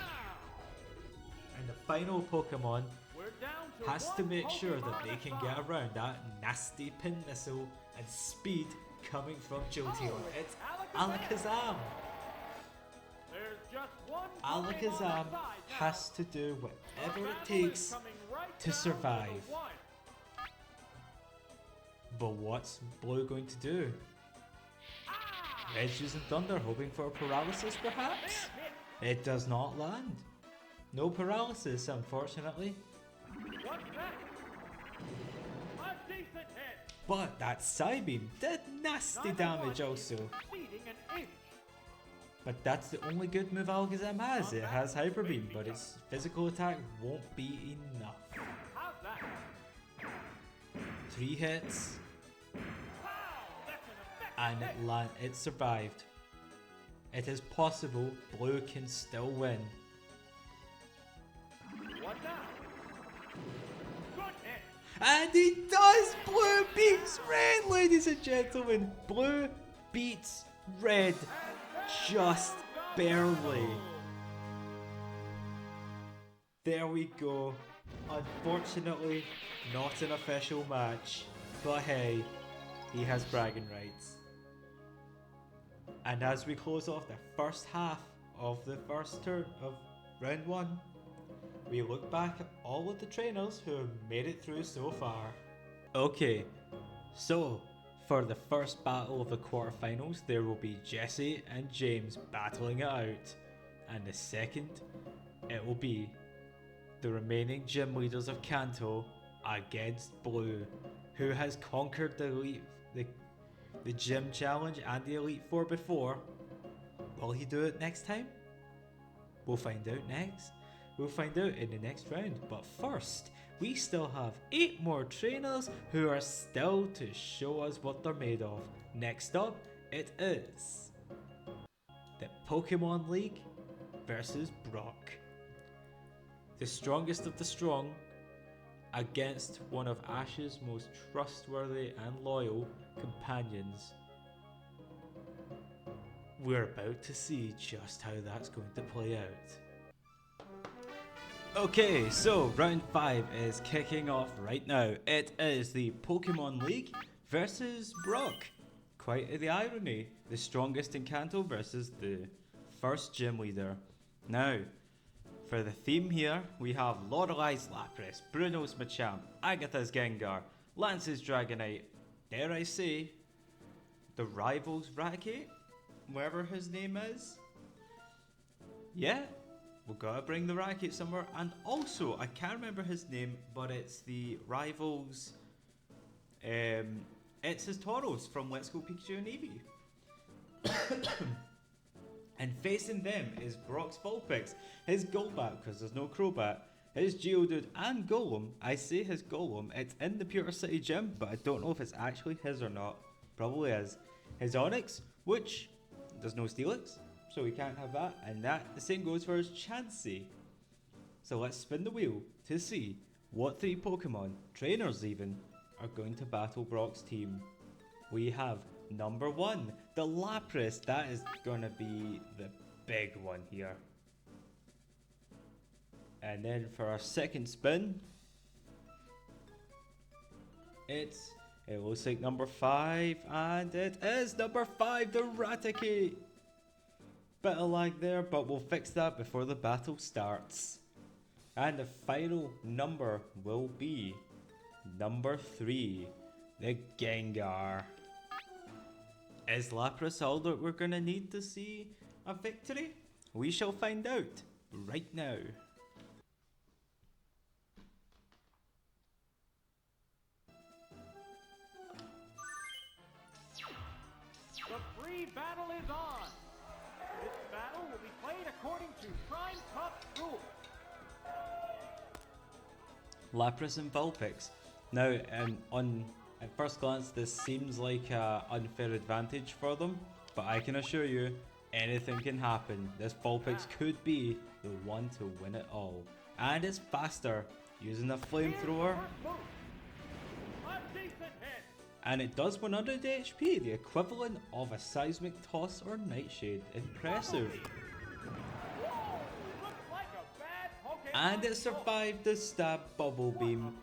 And the final Pokemon We're down to has to one make sure that they Pokemon can aside. get around that nasty pin missile and speed coming from Jolteon. It's Alakazam! There's just one Alakazam Pokemon aside now. has to do whatever The it battle is takes coming right to down the survive. wire. But what's Blue going to do? Red's using Thunder, hoping for a paralysis perhaps? It does not land. No paralysis, unfortunately. What's that? A decent hit. But that Psybeam did nasty Neither damage one also. is succeeding an inch. But that's the only good move Alakazam has. It has Hyper Beam, but its physical attack won't be enough. How's that? 3 hits, Wow, that's an effective and hit. it survived. It is possible Blue can still win. What now? Good hit. And he does! Blue beats Red, ladies and gentlemen! Blue beats Red. Just barely. There we go. Unfortunately, not an official match. But hey, he has bragging rights. And as we close off the first half of the first turn of round 1, we look back at all of the trainers who have made it through so far. Okay, so for the first battle of the quarterfinals, there will be Jesse and James battling it out. And the second, it will be the remaining gym leaders of Kanto against Blue, who has conquered the gym challenge and the Elite Four before. Will he do it next time? We'll find out next. We'll find out in the next round. But first, we still have 8 more trainers who are still to show us what they're made of. Next up, it is the Pokemon League versus Brock. The strongest of the strong against one of Ash's most trustworthy and loyal companions. We're about to see just how that's going to play out. Okay, so round 5 is kicking off right now. It is the Pokemon League versus Brock. Quite the irony. The strongest in Kanto versus the first gym leader. Now, for the theme here, we have Lorelai's Lapras, Bruno's Machamp, Agatha's Gengar, Lance's Dragonite, dare I say, the rival's Raticate, whatever his name is. Yeah, we've got to bring the Raticate somewhere. And also, I can't remember his name, but it's the rival's, it's his Tauros from Let's Go Pikachu and Eevee. And facing them is Brock's Vulpix, his Golbat, because there's no Crobat, his Geodude and Golem. I say his Golem, it's in the Pewter City gym, but I don't know if it's actually his or not. Probably is. His Onix, which there's no Steelix, so we can't have that. And that the same goes for his Chansey. So let's spin the wheel to see what 3 Pokemon, trainers even, are going to battle Brock's team. We have number 1, the Lapras. That is gonna be the big one here. And then for our second spin, it looks like number 5, and it is number 5, the Raticate. Bit of lag there, but we'll fix that before the battle starts. And the final number will be number 3, the Gengar. Is Lapras all that we're gonna need to see a victory? We shall find out right now. The free battle is on. This battle will be played according to Prime Cup rules. Lapras and Vulpix. Now, at first glance, this seems like an unfair advantage for them, but I can assure you, anything can happen. This Vulpix could be the one to win it all. And it's faster, using a flamethrower. And it does 100 HP, the equivalent of a seismic toss or nightshade. Impressive. And it survived the stab bubble beam.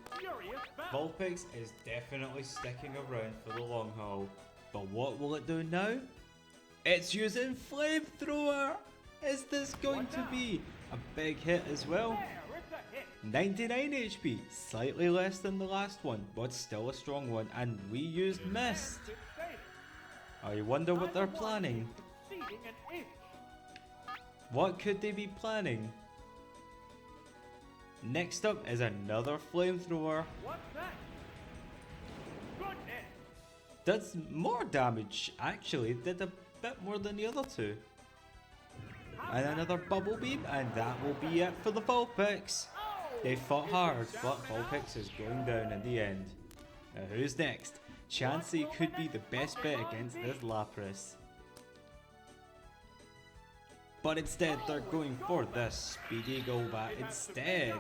Vulpix is definitely sticking around for the long haul. But what will it do now? It's using flamethrower! Is this going to be a big hit as well? 99 HP, slightly less than the last one, but still a strong one, and we used Mist. I wonder what they're planning. What could they be planning? Next up is another flamethrower. Does more damage, actually, did a bit more than the other two. And another bubble beam, and that will be it for the Vulpix. They fought hard, but Vulpix is going down in the end. Now who's next? Chansey could be the best bet against this Lapras. But instead they're going for this speedy Golbat instead.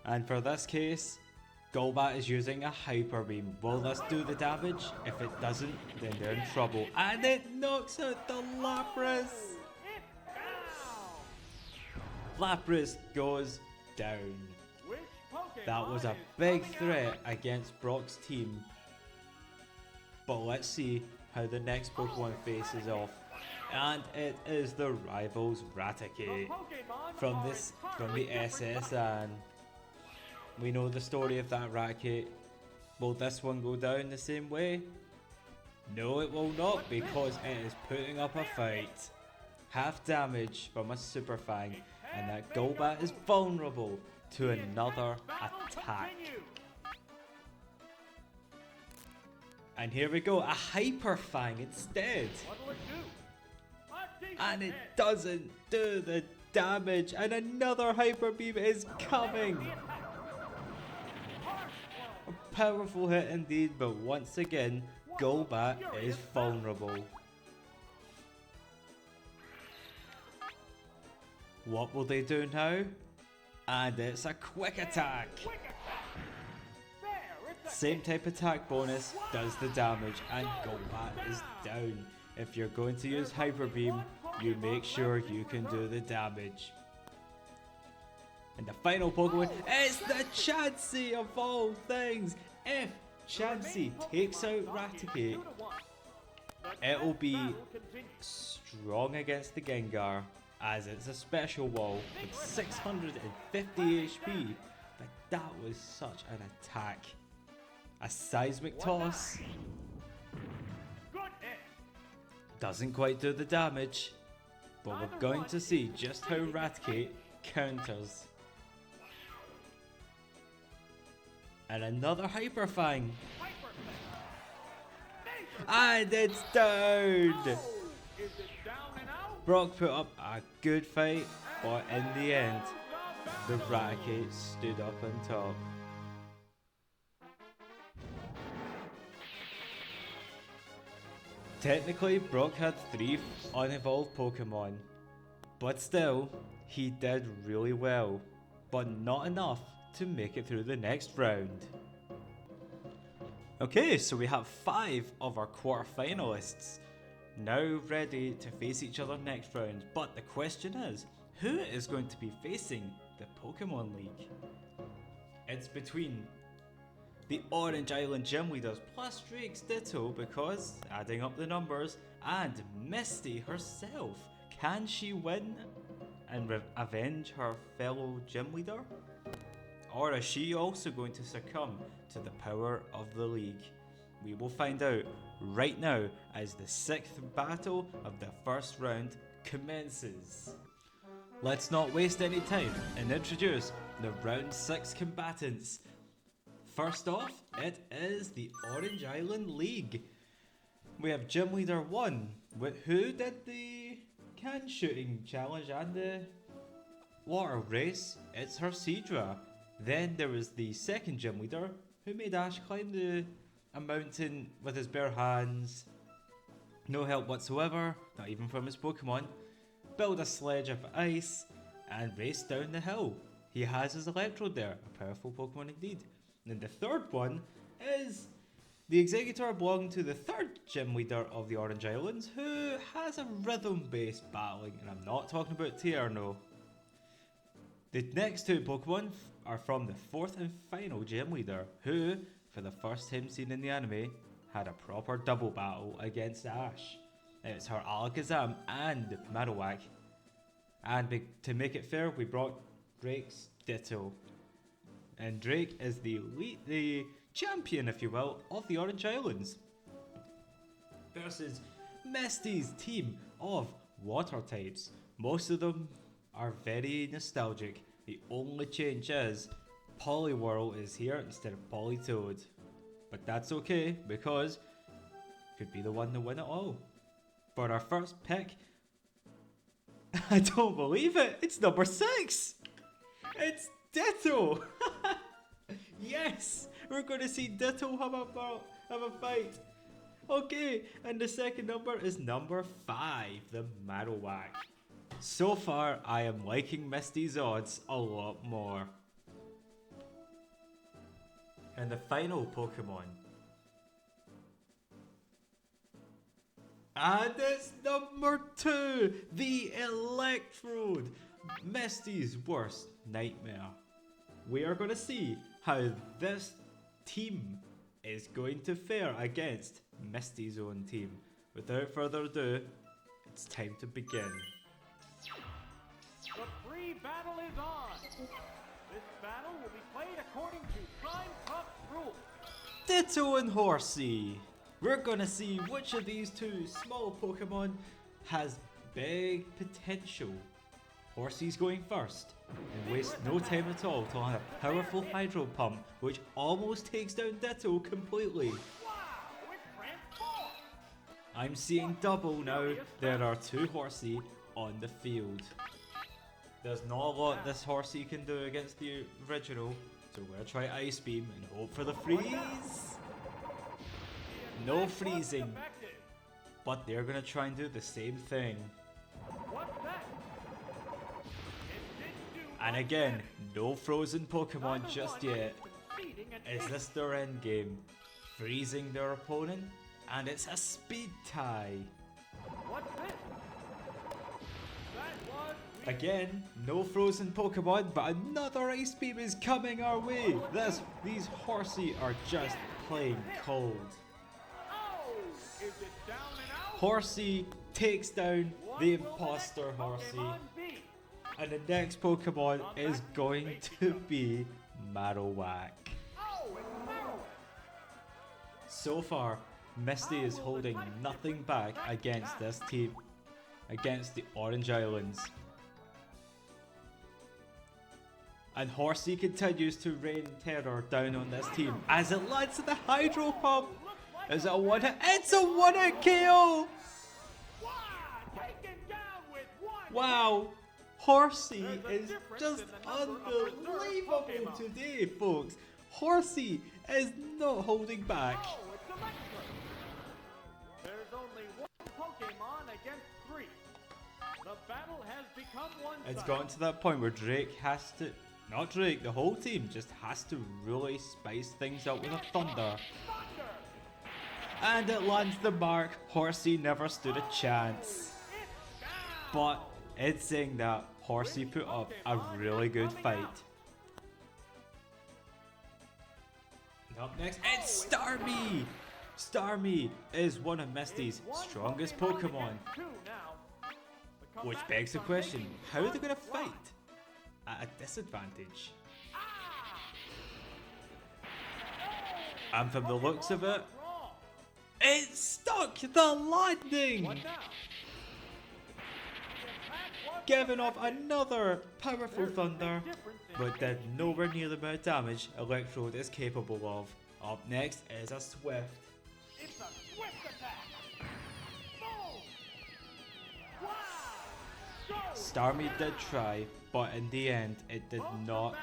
And for this case, Golbat is using a Hyper Beam. Will this do the damage? If it doesn't, then they're in trouble. And it knocks out the Lapras! Lapras goes down. That was a big threat against Brock's team. But let's see how the next Pokemon faces off. And it is the rivals Raticate from the SSN. We know the story of that Raticate. Will this one go down the same way? No, it will not, because it is putting up a fight. Half damage from a Super Fang, and that Golbat is vulnerable to another attack. And here we go, a Hyper Fang instead. And it doesn't do the damage, and another Hyper Beam is coming. A powerful hit indeed, but once again, Golbat is vulnerable. What will they do now? And it's a quick attack. Same type attack bonus does the damage, and Golbat is down. If you're going to use Hyper Beam, you make sure you can do the damage. And the final Pokemon is the Chansey of all things. If Chansey takes out Raticate, it will be strong against the Gengar, as it's a special wall with 650 HP. But that was such an attack. A seismic toss doesn't quite do the damage, but we're going to see just how Raticate counters. And another Hyper Fang. And it's down! Brock put up a good fight, but in the end, the Raticate stood up on top. Technically, Brock had 3 unevolved Pokemon, but still, he did really well, but not enough to make it through the next round. Okay, so we have 5 of our quarterfinalists now ready to face each other next round, but the question is, who is going to be facing the Pokemon League? It's between the Orange Island Gym Leaders plus Drake's Ditto, because adding up the numbers, and Misty herself. Can she win and avenge her fellow gym leader? Or is she also going to succumb to the power of the league? We will find out right now as the 6th battle of the first round commences. Let's not waste any time and introduce the round 6 combatants. First off, it is the Orange Island League. We have Gym Leader 1. Who did the can shooting challenge and the water race. It's her Seadra. Then there was the second gym leader who made Ash climb a mountain with his bare hands. No help whatsoever, not even from his Pokemon. Build a sledge of ice and race down the hill. He has his Electrode there, a powerful Pokemon indeed. And the third one is the Executor belonging to the third gym leader of the Orange Islands, who has a rhythm-based battling, and I'm not talking about Tierno. The next two Pokemon are from the fourth and final gym leader, who, for the first time seen in the anime, had a proper double battle against Ash. It's her Alakazam and Marowak. And to make it fair, we brought Drake's Ditto. And Drake is the champion, if you will, of the Orange Islands. Versus Misty's team of water types. Most of them are very nostalgic. The only change is Poliwhirl is here instead of Politoed. But that's okay, because could be the one to win it all. For our first pick, I don't believe it, it's number 6! It's Ditto! Yes! We're going to see Ditto have a fight. Okay, and the second number is number 5, the Marowak. So far, I am liking Misty's odds a lot more. And the final Pokemon. And it's number 2, the Electrode, Misty's worst nightmare. We are going to see how this team is going to fare against Misty's own team. Without further ado, it's time to begin. The free battle is on. This battle will be played according to Prime Cup rules. Ditto and Horsey. We're gonna see which of these two small Pokemon has big potential. Horsey's going first, and waste no time at all to land a powerful Hydro Pump, which almost takes down Ditto completely. Wow, it transformed. I'm seeing double now. There are 2 Horsey on the field. There's not a lot this Horsey can do against the original, so we're gonna try Ice Beam and hope for the freeze. No freezing, but they're gonna try and do the same thing. What's that? And again, no frozen Pokemon just yet. Is this their end game? Freezing their opponent? And it's a speed tie. What's this? That was Again, no frozen Pokemon, but another Ice Beam is coming our way. These Horsey are just plain cold. Oh! Is it down and out? Horsey takes down the imposter Horsey. And the next Pokemon is going to be Marowak. Oh, it's Marowak. So far, Misty is holding nothing back against this team, against the Orange Islands. And Horsey continues to rain terror down on this team as it lands in the Hydro Pump. Is it a one hit? It's a one hit KO! Taken down with one. Wow! Horsey is just unbelievable today, folks. Horsey is not holding back. Oh, it's electric. There's only one Pokemon against 3. The battle has become one-sided. It's gotten to that point where Drake has to, not Drake, the whole team just has to really spice things up with a Thunder. Thunder. And it lands the mark. Horsey never stood a chance. It's down. But it's saying that Horsey put up a really good fight. And up next, it's Starmie! Starmie is one of Misty's strongest Pokemon. Which begs the question, how are they going to fight at a disadvantage? And from the looks of it, it stuck the landing! Giving off another powerful Thunder, but did nowhere near the amount of damage Electrode is capable of. Up next is a Swift. It's a swift attack. Boom. Wow. Starmie did try, but in the end it did not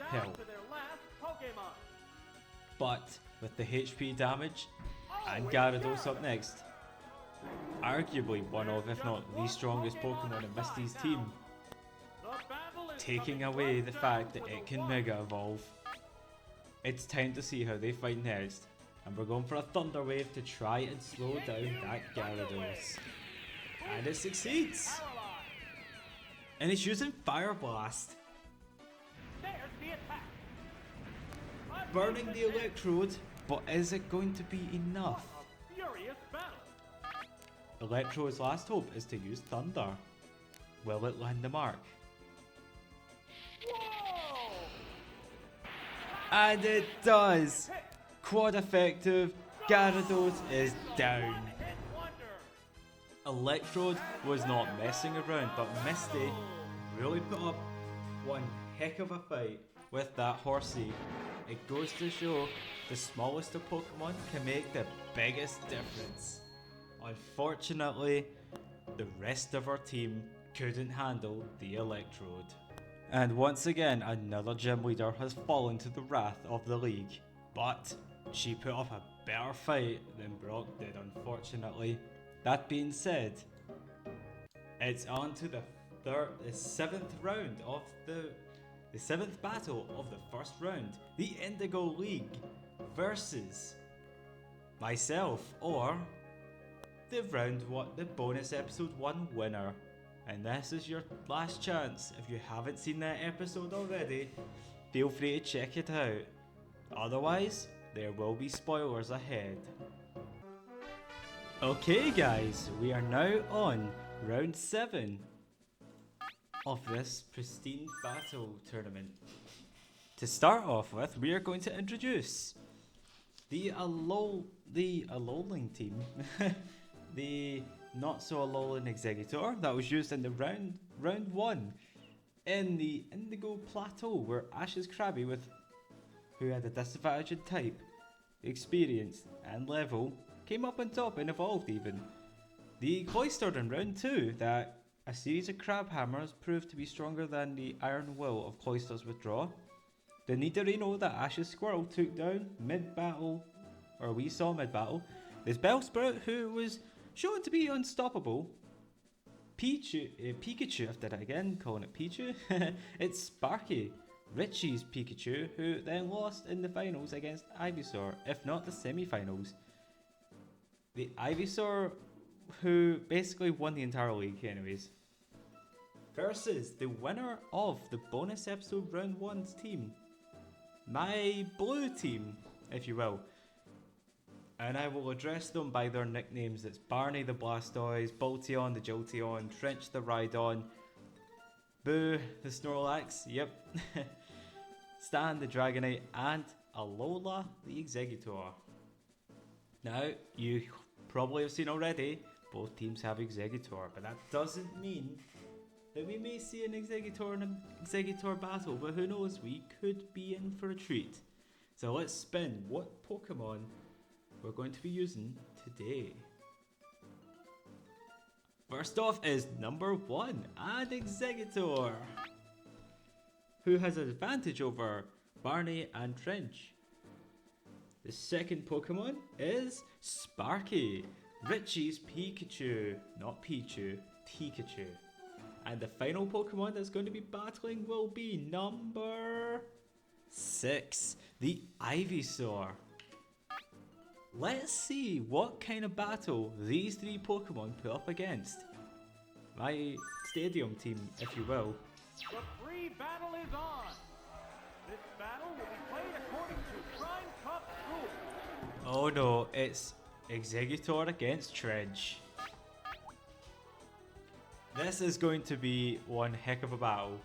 help. But with the HP damage and Gyarados up next, arguably one of, if not the strongest Pokemon in Misty's team, taking away the fact that it can Mega Evolve. It's time to see how they fight next, and we're going for a Thunder Wave to try and slow down that Gyarados. And it succeeds! And it's using Fire Blast. Burning the Electrode, but is it going to be enough? Electrode's last hope is to use Thunder. Will it land the mark? And it does! Quad effective, Gyarados is down. Electrode was not messing around, but Misty really put up one heck of a fight with that Horsey. It goes to show the smallest of Pokemon can make the biggest difference. Unfortunately, the rest of our team couldn't handle the Electrode. And once again, another gym leader has fallen to the wrath of the league. But she put up a better fight than Brock did, unfortunately. That being said, it's on to the seventh round of the seventh battle of the first round. The Indigo League versus myself, or the bonus episode 1 winner. And this is your last chance. If you haven't seen that episode already, feel free to check it out. Otherwise, there will be spoilers ahead. Okay guys, we are now on round 7 of this pristine battle tournament. To start off with, we are going to introduce the Alolan team. The not so Alolan Exeggutor that was used in the round 1 in the Indigo Plateau, where Ash's Krabby, who had a disadvantaged type, experience and level, came up on top and evolved even. The Cloyster in round 2, that a series of Crab Hammers proved to be stronger than the Iron Will of Cloyster's withdraw. The Nidorino that Ash's Squirrel took down mid-battle, or we saw mid-battle. This Bellsprout, who was shown to be unstoppable. Pikachu, I've did it again, calling it Pichu. It's Sparky, Richie's Pikachu, who then lost in the finals against Ivysaur, if not the semi-finals. The Ivysaur, who basically won the entire league anyways. Versus the winner of the bonus episode round 1's team. My blue team, if you will. And I will address them by their nicknames. It's Barney the Blastoise, Bolteon the Jolteon, Trench the Rhydon, Boo the Snorlax, yep, Stan the Dragonite, and Alola the Exeggutor. Now, you probably have seen already, both teams have Exeggutor, but that doesn't mean that we may see an Exeggutor and an Exeggutor battle, but who knows, we could be in for a treat. So let's spin what Pokemon we're going to be using today. First off is number 1, and Exeggutor, who has an advantage over Barney and Trench. The second Pokemon is Sparky, Richie's Pikachu, not Pichu, Pikachu. And the final Pokemon that's going to be battling will be number 6, the Ivysaur. Let's see what kind of battle these 3 Pokemon put up against. My stadium team, if you will. The free battle is on. This battle will be played according to Prime Cup rules. Oh no, it's Exeggutor against Trench. This is going to be one heck of a battle.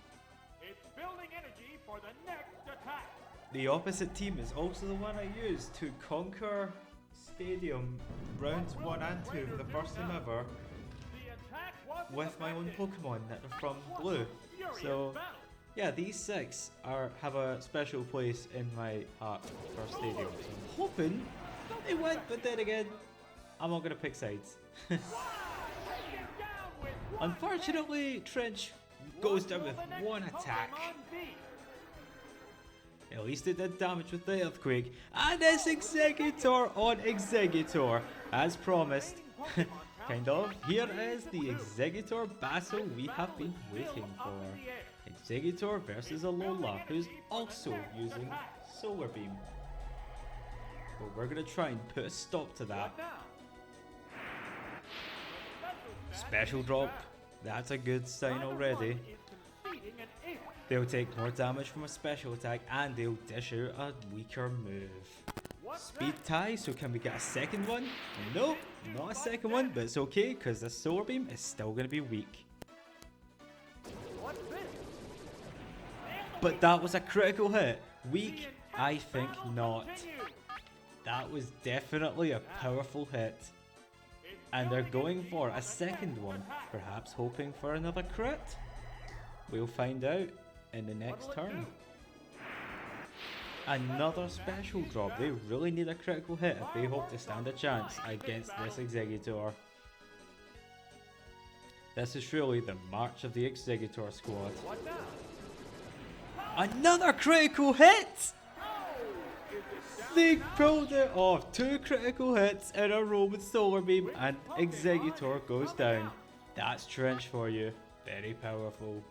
It's building energy for the next attack. The opposite team is also the one I used to conquer Stadium rounds 1 and 2 for the first time ever with my own Pokemon that are from Blue. So yeah, these 6 have a special place in my heart for Stadium. So I'm hoping they win, but then again, I'm not going to pick sides. Unfortunately, Trench goes down with one attack. At least it did damage with the earthquake. And it's Executor on Executor, as promised. Kind of. Here is the Executor battle we have been waiting for. Executor versus Alola, who's also using Solar Beam. But we're going to try and put a stop to that. Special drop. That's a good sign already. They'll take more damage from a special attack and they'll dish out a weaker move. Speed tie, so can we get a second one? Nope, not a second one, but it's okay because the Solar Beam is still going to be weak. But that was a critical hit. Weak? I think not. That was definitely a powerful hit. And they're going for a second one, perhaps hoping for another crit? We'll find out in the next turn. Another special drop. They really need a critical hit if they hope to stand a chance against this Executor. This is truly the march of the Executor squad. Another critical hit! They pulled it off. 2 critical hits in a row with Solar Beam and Executor goes down. That's Trench for you. Very powerful.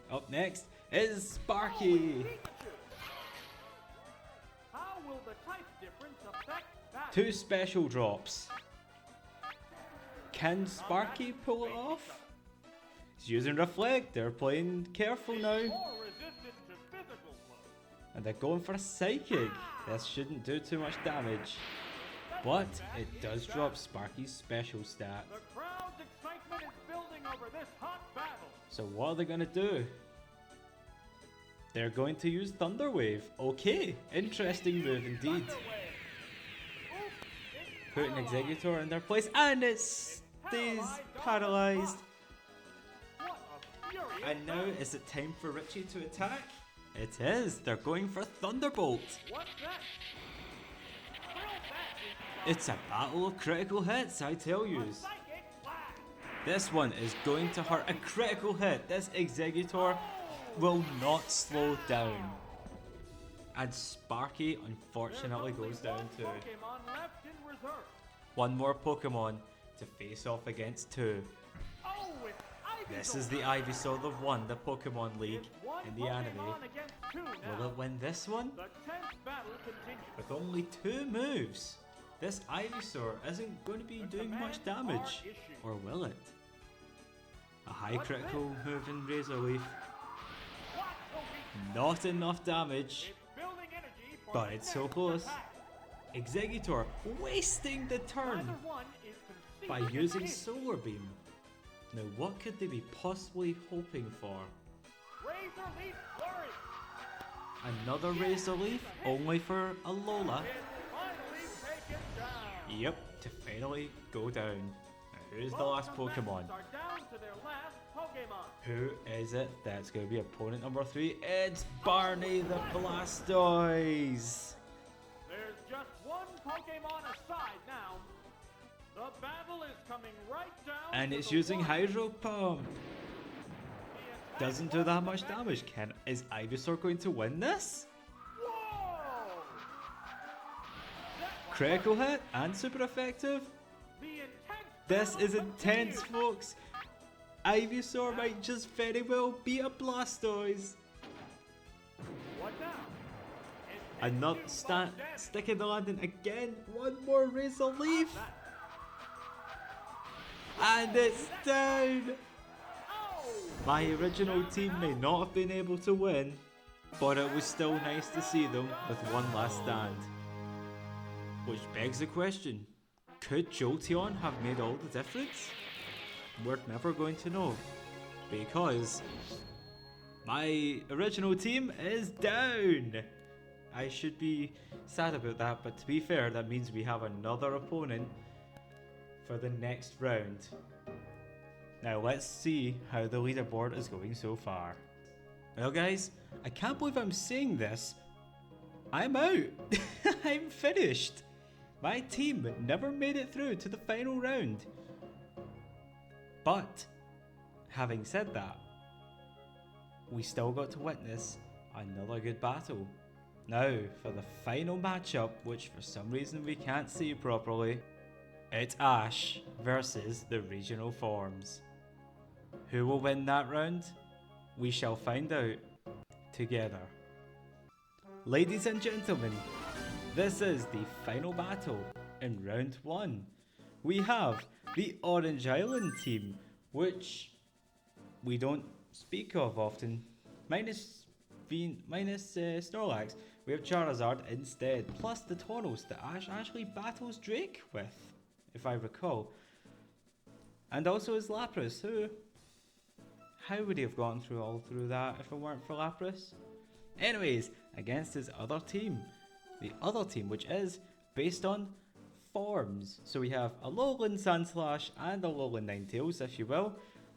Up next is Sparky. 2 special drops. Can Sparky pull it off? He's using Reflect. They're playing careful now. And they're going for a Psychic. This shouldn't do too much damage. But it does drop Sparky's special stat. So what are they going to do? They're going to use Thunder Wave. Okay, interesting move indeed. Put an Executor in their place and it stays paralyzed. And now is it time for Richie to attack? It is. They're going for Thunderbolt. It's a battle of critical hits, I tell yous. This one is going to hurt. A critical hit. This Executor will not slow down. And Sparky unfortunately goes down too. One more Pokemon to face off against 2. This is the Ivysaur that won the Pokemon League in the anime. Will it win this one? With only 2 moves, this Ivysaur isn't going to be doing much damage. Or will it? A high critical move in Razor Leaf. Not enough damage. But it's so close. Executor wasting the turn by using Solar Beam. Now what could they be possibly hoping for? Another Razor Leaf, only for Alola. Yep, to finally go down. Now who's the last Pokemon? Who is it that's going to be opponent number 3? It's Barney the Blastoise! There's just one Pokemon aside now. The battle is coming right down. And it's using Hydro Pump. Doesn't do that much damage. Is Ivysaur going to win this? Critical hit and super effective. This is intense, folks. Ivysaur might just very well beat a Blastoise. Another stick in the landing again. One more Razor Leaf. And it's down. My original team may not have been able to win, but it was still nice to see them with one last stand. Which begs the question, could Jolteon have made all the difference? We're never going to know, because my original team is down. I should be sad about that, but to be fair, that means we have another opponent for the next round. Now let's see how the leaderboard is going so far. Well guys, I can't believe I'm saying this. I'm out. I'm finished. My team never made it through to the final round. But, having said that, we still got to witness another good battle. Now, for the final matchup, which for some reason we can't see properly, it's Ash versus the regional forms. Who will win that round? We shall find out together. Ladies and gentlemen, this is the final battle in round 1. We have the Orange Island team, which we don't speak of often, minus Snorlax. We have Charizard instead, plus the Tauros that Ash actually battles Drake with, if I recall. And also his Lapras, who... how would he have gone through that if it weren't for Lapras? Anyways, against his other team. The other team, which is based on forms. So we have a Alolan Sandslash and a Alolan Ninetales, if you will.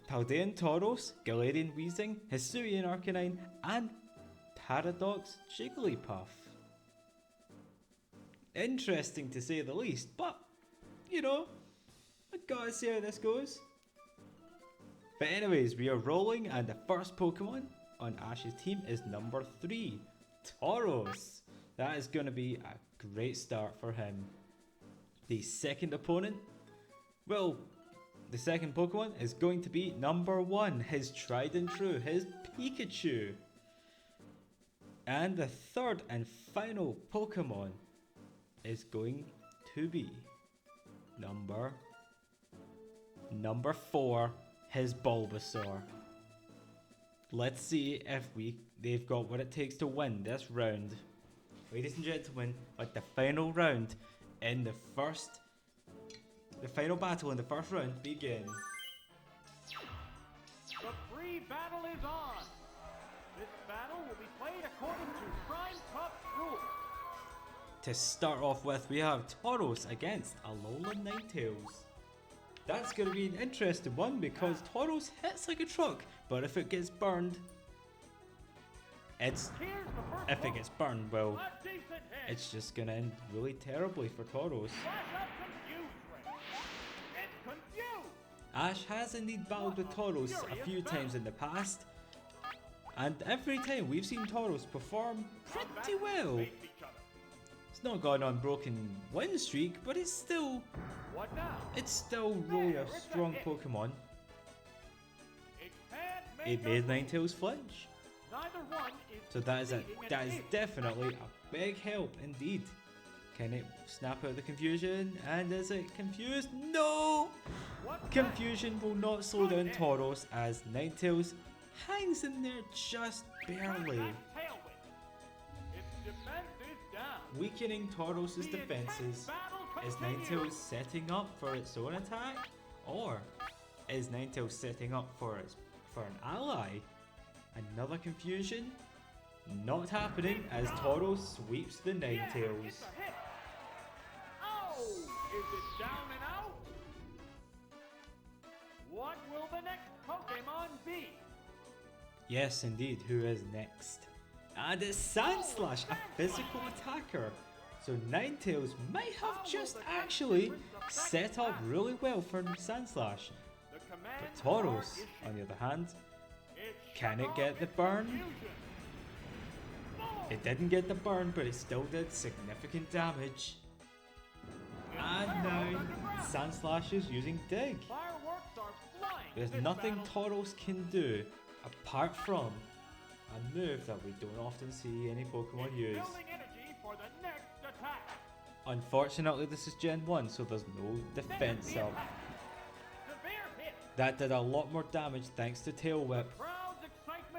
Paldean Tauros, Galarian Weezing, Hisuian Arcanine, and Paradox Jigglypuff. Interesting to say the least, but, you know, I gotta see how this goes. But anyways, we are rolling, and the first Pokemon on Ash's team is number 3, Tauros. That is going to be a great start for him. The second opponent, well, the second Pokemon is going to be number 1, his tried and true, his Pikachu. And the third and final Pokemon is going to be number 4, his Bulbasaur. Let's see if they've got what it takes to win this round. Ladies and gentlemen, at the final round in the final battle in the first round begins. The free battle is on. This battle will be played according to Prime Cup rules. To start off with, we have Tauros against Alolan Ninetales. That's going to be an interesting one because Tauros hits like a truck, but if it gets burned, if it gets burned, well, it's just going to end really terribly for Tauros. Ash has indeed battled with Tauros a few times in the past, and every time we've seen Tauros perform pretty well. It's not gone on broken win streak, but it's still really a strong Pokemon. It made Ninetales flinch. So that is definitely a big help indeed. Can it snap out the confusion? And is it confused? No! Confusion will not slow down Tauros as Ninetales hangs in there just barely. Weakening Tauros' defenses. Is Ninetales setting up for its own attack? Or is Ninetales setting up for an ally? Another confusion? Not happening as Tauros sweeps the Ninetales. Oh! Is it down and out? What will the next Pokemon be? Yes, indeed. Who is next? And it's Sandslash, a physical attacker. So Ninetales might have just actually set up really well for Sandslash. But Tauros, on the other hand, can it get the burn? It didn't get the burn, but it still did significant damage. And now Sandslash is using Dig. There's nothing Tauros can do apart from a move that we don't often see any Pokemon use. Unfortunately, this is Gen 1, so there's no defense up. That did a lot more damage thanks to Tail Whip.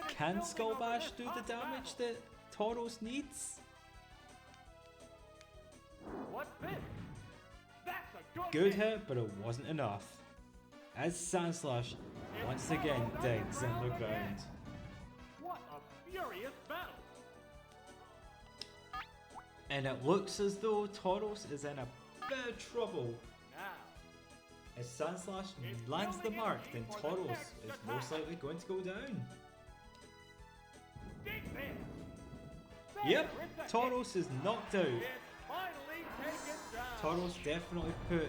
Can Skull Bash do the damage that Tauros needs? Good hit, but it wasn't enough. As Sandslash once again digs in the ground. What a furious battle! And it looks as though Tauros is in a bit of trouble. As Sandslash lands the mark, then Tauros is most likely going to go down. Yep, Tauros is knocked out. Tauros definitely put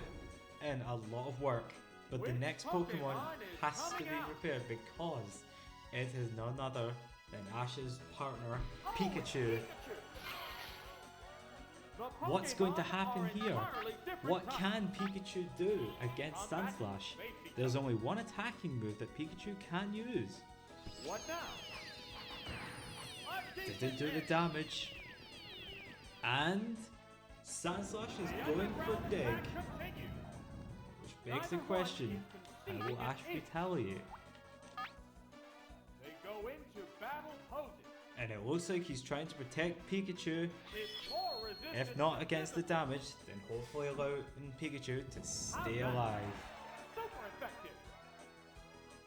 in a lot of work But the next Pokemon has to be prepared because it is none other than Ash's partner, Pikachu. What's going to happen here? What can Pikachu do against Sandslash? There's only one attacking move that Pikachu can use. What now? Didn't do the damage. And Sandslash is going for Dig. Which begs the question, how will Ash retaliate? They go into battle posing. And it looks like he's trying to protect Pikachu. It's more resistance If not than against the damage, then hopefully allow Pikachu to stay alive. super effective.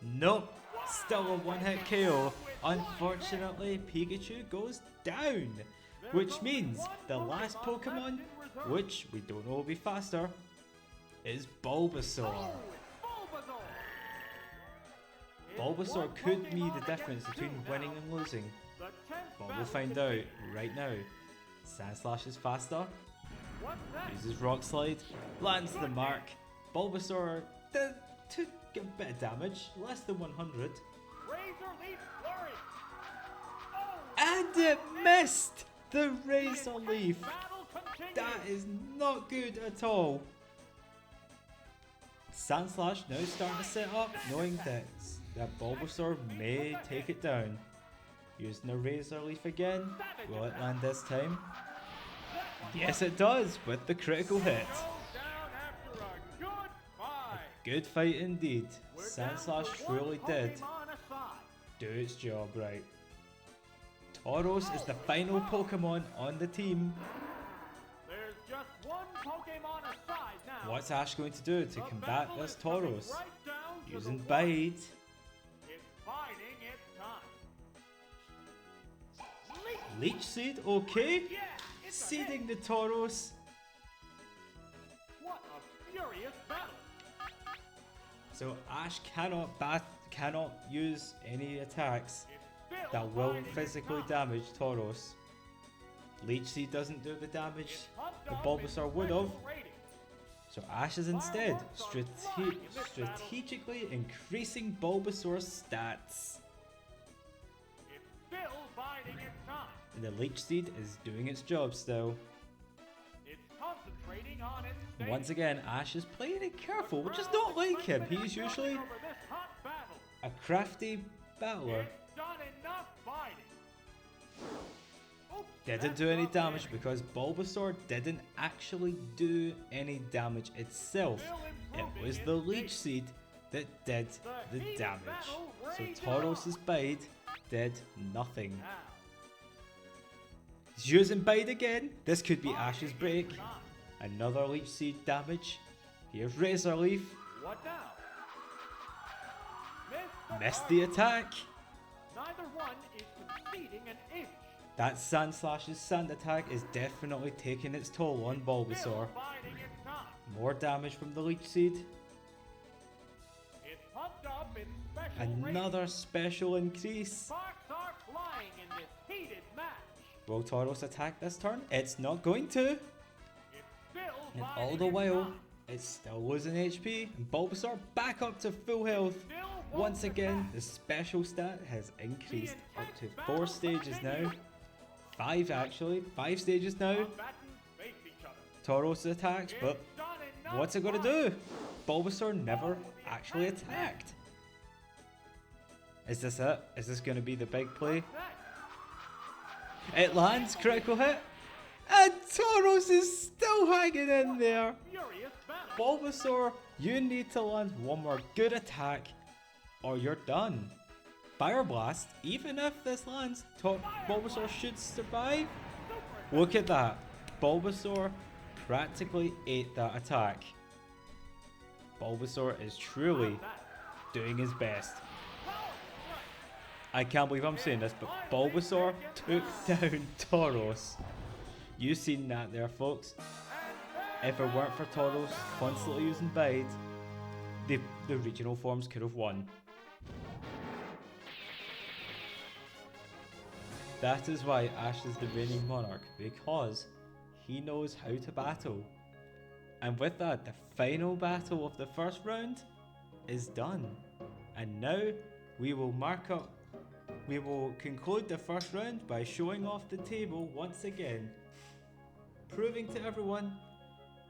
Nope, still a one-hit KO. Unfortunately, Pikachu goes down. Which means the last Pokemon, which we don't know will be faster, is Bulbasaur. Oh, it's Bulbasaur. Bulbasaur could be the difference between winning and losing, The 10th but we'll battle find out continues. right now. Sandslash is faster, What's that? uses Rock Slide, lands the mark. Bulbasaur took a bit of damage, less than 100, Razor Leaf Flurry. Oh, and it missed the Razor Leaf. battle continues. That is not good at all. Sandslash now starting to set up, knowing that Bulbasaur may take it down. Using the Razor Leaf again. Will it land this time? Yes, it does, with the critical hit. Goes down after a good fight. Good fight indeed. We're down Sandslash to one truly did Pokemon aside. do its job right. Tauros is the final Pokemon on the team. There's just one Pokemon aside now. What's Ash going to do to The combat battle this is coming Tauros? right down to Using the Bite. wire. It's biding its time. Leech Seed, okay. Yeah, it's a hit. Seeding the Tauros. What a furious battle. So Ash cannot use any attacks It's still that will biding its physically time. damage Tauros. Leech Seed doesn't do the damage It's pumped the up Bulbasaur its would have. special rating. So Ash is instead Fireworks are flying in this battle. strategically increasing Bulbasaur's stats. It's still biding its time. And the Leech Seed is doing its job still. It's concentrating on its state. Once again, Ash is playing it careful, which is not like him. He's usually Over this hot battle. a crafty battler. It's done enough fighting. Oops, Didn't that's do any not damage it. because Bulbasaur didn't actually do any damage itself. It was the Leech Seed that did the damage. So Tauros's Bite did nothing. Now, He's using Bite again. This could be Ash's biding break. its time. Another Leech Seed damage. Here's Razor Leaf. What now? Missed the attack. Neither one is conceding an inch. That Sandslash's sand attack is definitely taking its toll on Bulbasaur. Still biding its time. More damage from the Leech Seed. It's pumped up its special rating. Another special increase. Sparks are flying in this heated match. Will Tauros attack this turn? It's not going to. It's still And biding all the its while, time. it's still losing HP. And Bulbasaur back up to full health. Still won't Once again, attack. the special stat has increased The up to intense 4 battle stages now. continues. 5 actually. 5 stages now. Combatants face each other. Tauros attacks, but It's done enough what's it going to fighting. do? Bulbasaur never actually attacked. Is this it? Is this going to be the big play? Next, It lands, critical hit. And Tauros is still hanging in there. furious battle. Bulbasaur, you need to land one more good attack or you're done. Fire Blast, even if this lands, Bulbasaur should survive. Super Look at that. Bulbasaur practically ate that attack. Bulbasaur is truly doing his best. I can't believe I'm saying this, but Bulbasaur took down Tauros. You seen that there, folks. If it weren't for Tauros constantly using Bite, the regional forms could have won. That is why Ash is the reigning monarch, because he knows how to battle. And with that, the final battle of the first round is done. And now we will conclude the first round by showing off the table once again, proving to everyone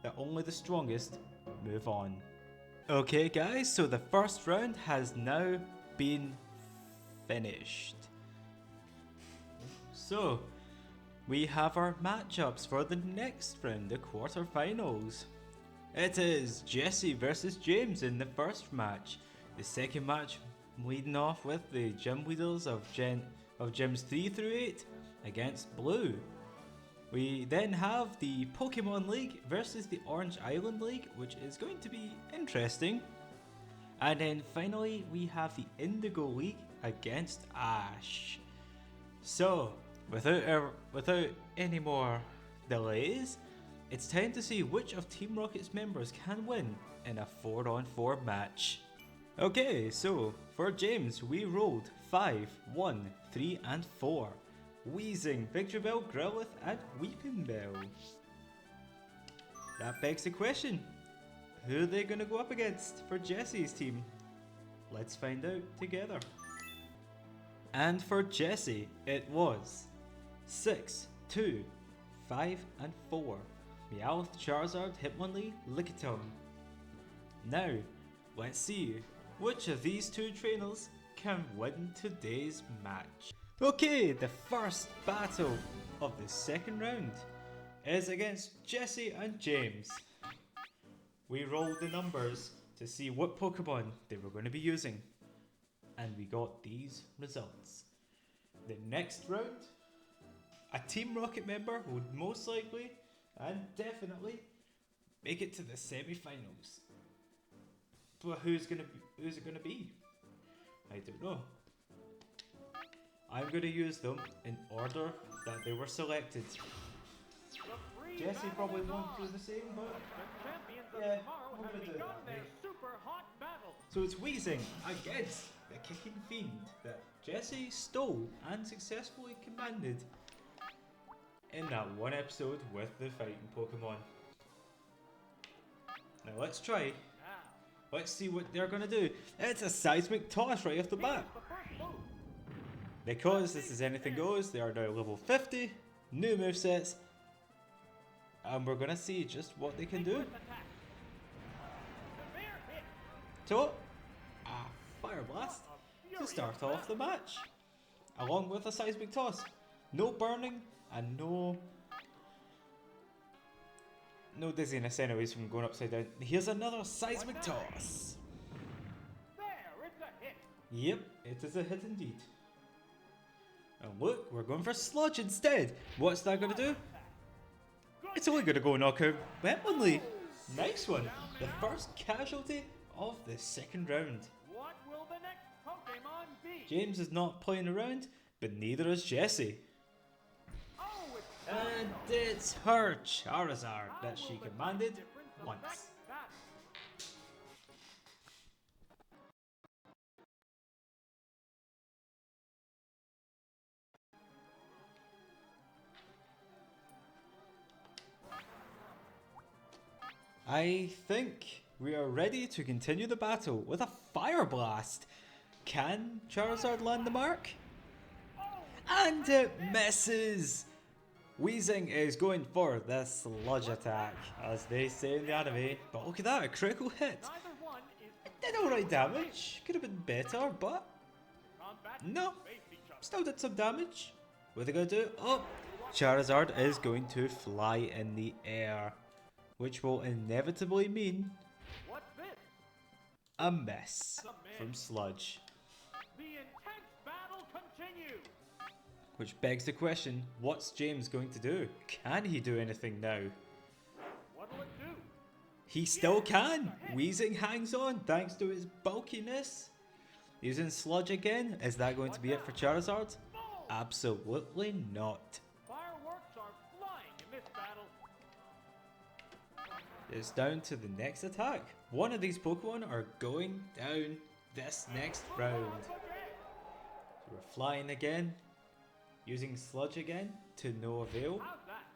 that only the strongest move on. Okay guys, so the first round has now been finished. So, we have our matchups for the next round, the quarterfinals. It is Jesse versus James in the first match. The second match leading off with the gym leaders of gyms 3 through 8 against Blue. We then have the Pokemon League versus the Orange Island League, which is going to be interesting. And then finally we have the Indigo League against Ash. So, without any more delays, it's time to see which of Team Rocket's members can win in a 4-on-4 match. Okay, so for James we rolled 5, 1, 3 and 4. Wheezing, Victreebel, Growlithe and Weepinbell. That begs the question, who are they going to go up against for Jesse's team? Let's find out together. And for Jesse, it was 6, 2, 5 and 4. Meowth, Charizard, Hitmonlee, Lickitung. Now, let's see which of these two trainers can win today's match. Okay, the first battle of the second round is against Jesse and James. We rolled the numbers to see what Pokemon they were going to be using, and we got these results. The next round, a Team Rocket member would most likely and definitely make it to the semi-finals. But who's it gonna be? I don't know. I'm gonna use them in order that they were selected. Jesse probably won't do the same, but yeah, I'm gonna do it that way. So it's Wheezing against the Kicking Fiend that Jesse stole and successfully commanded in that one episode with the fighting Pokemon. Now let's try. Let's see what they're gonna do. It's a seismic toss right off the bat. Because this is anything goes, they are now level 50, new movesets, and we're gonna see just what they can do. So, a Fire Blast to start off the match, along with a seismic toss. No burning and no dizziness anyways from going upside down. Here's another seismic toss. Yep, it is a hit indeed. And look, we're going for Sludge instead. What's that going to do? It's only going to go knock out Hitmonlee. Nice one. The first casualty of the second round. What will the next Pokemon be? James is not playing around, but neither is Jesse. And it's her Charizard that she commanded once. I think we are ready to continue the battle with a Fire Blast. Can Charizard land the mark? And it misses! Wheezing is going for the Sludge attack, as they say in the anime, but look at that, a critical hit. It did alright damage, could have been better, but no, still did some damage. What are they going to do? Oh, Charizard is going to fly in the air, which will inevitably mean a miss from Sludge. The intense battle continues. Which begs the question, what's James going to do? Can he do anything now? What'll it do? He still can! Wheezing hangs on thanks to his bulkiness. Using Sludge again, is that going to be it for Charizard? Absolutely not. Fireworks are flying in this battle. It's down to the next attack. One of these Pokemon are going down this next round. So we're flying again. Using Sludge again to no avail. How's that?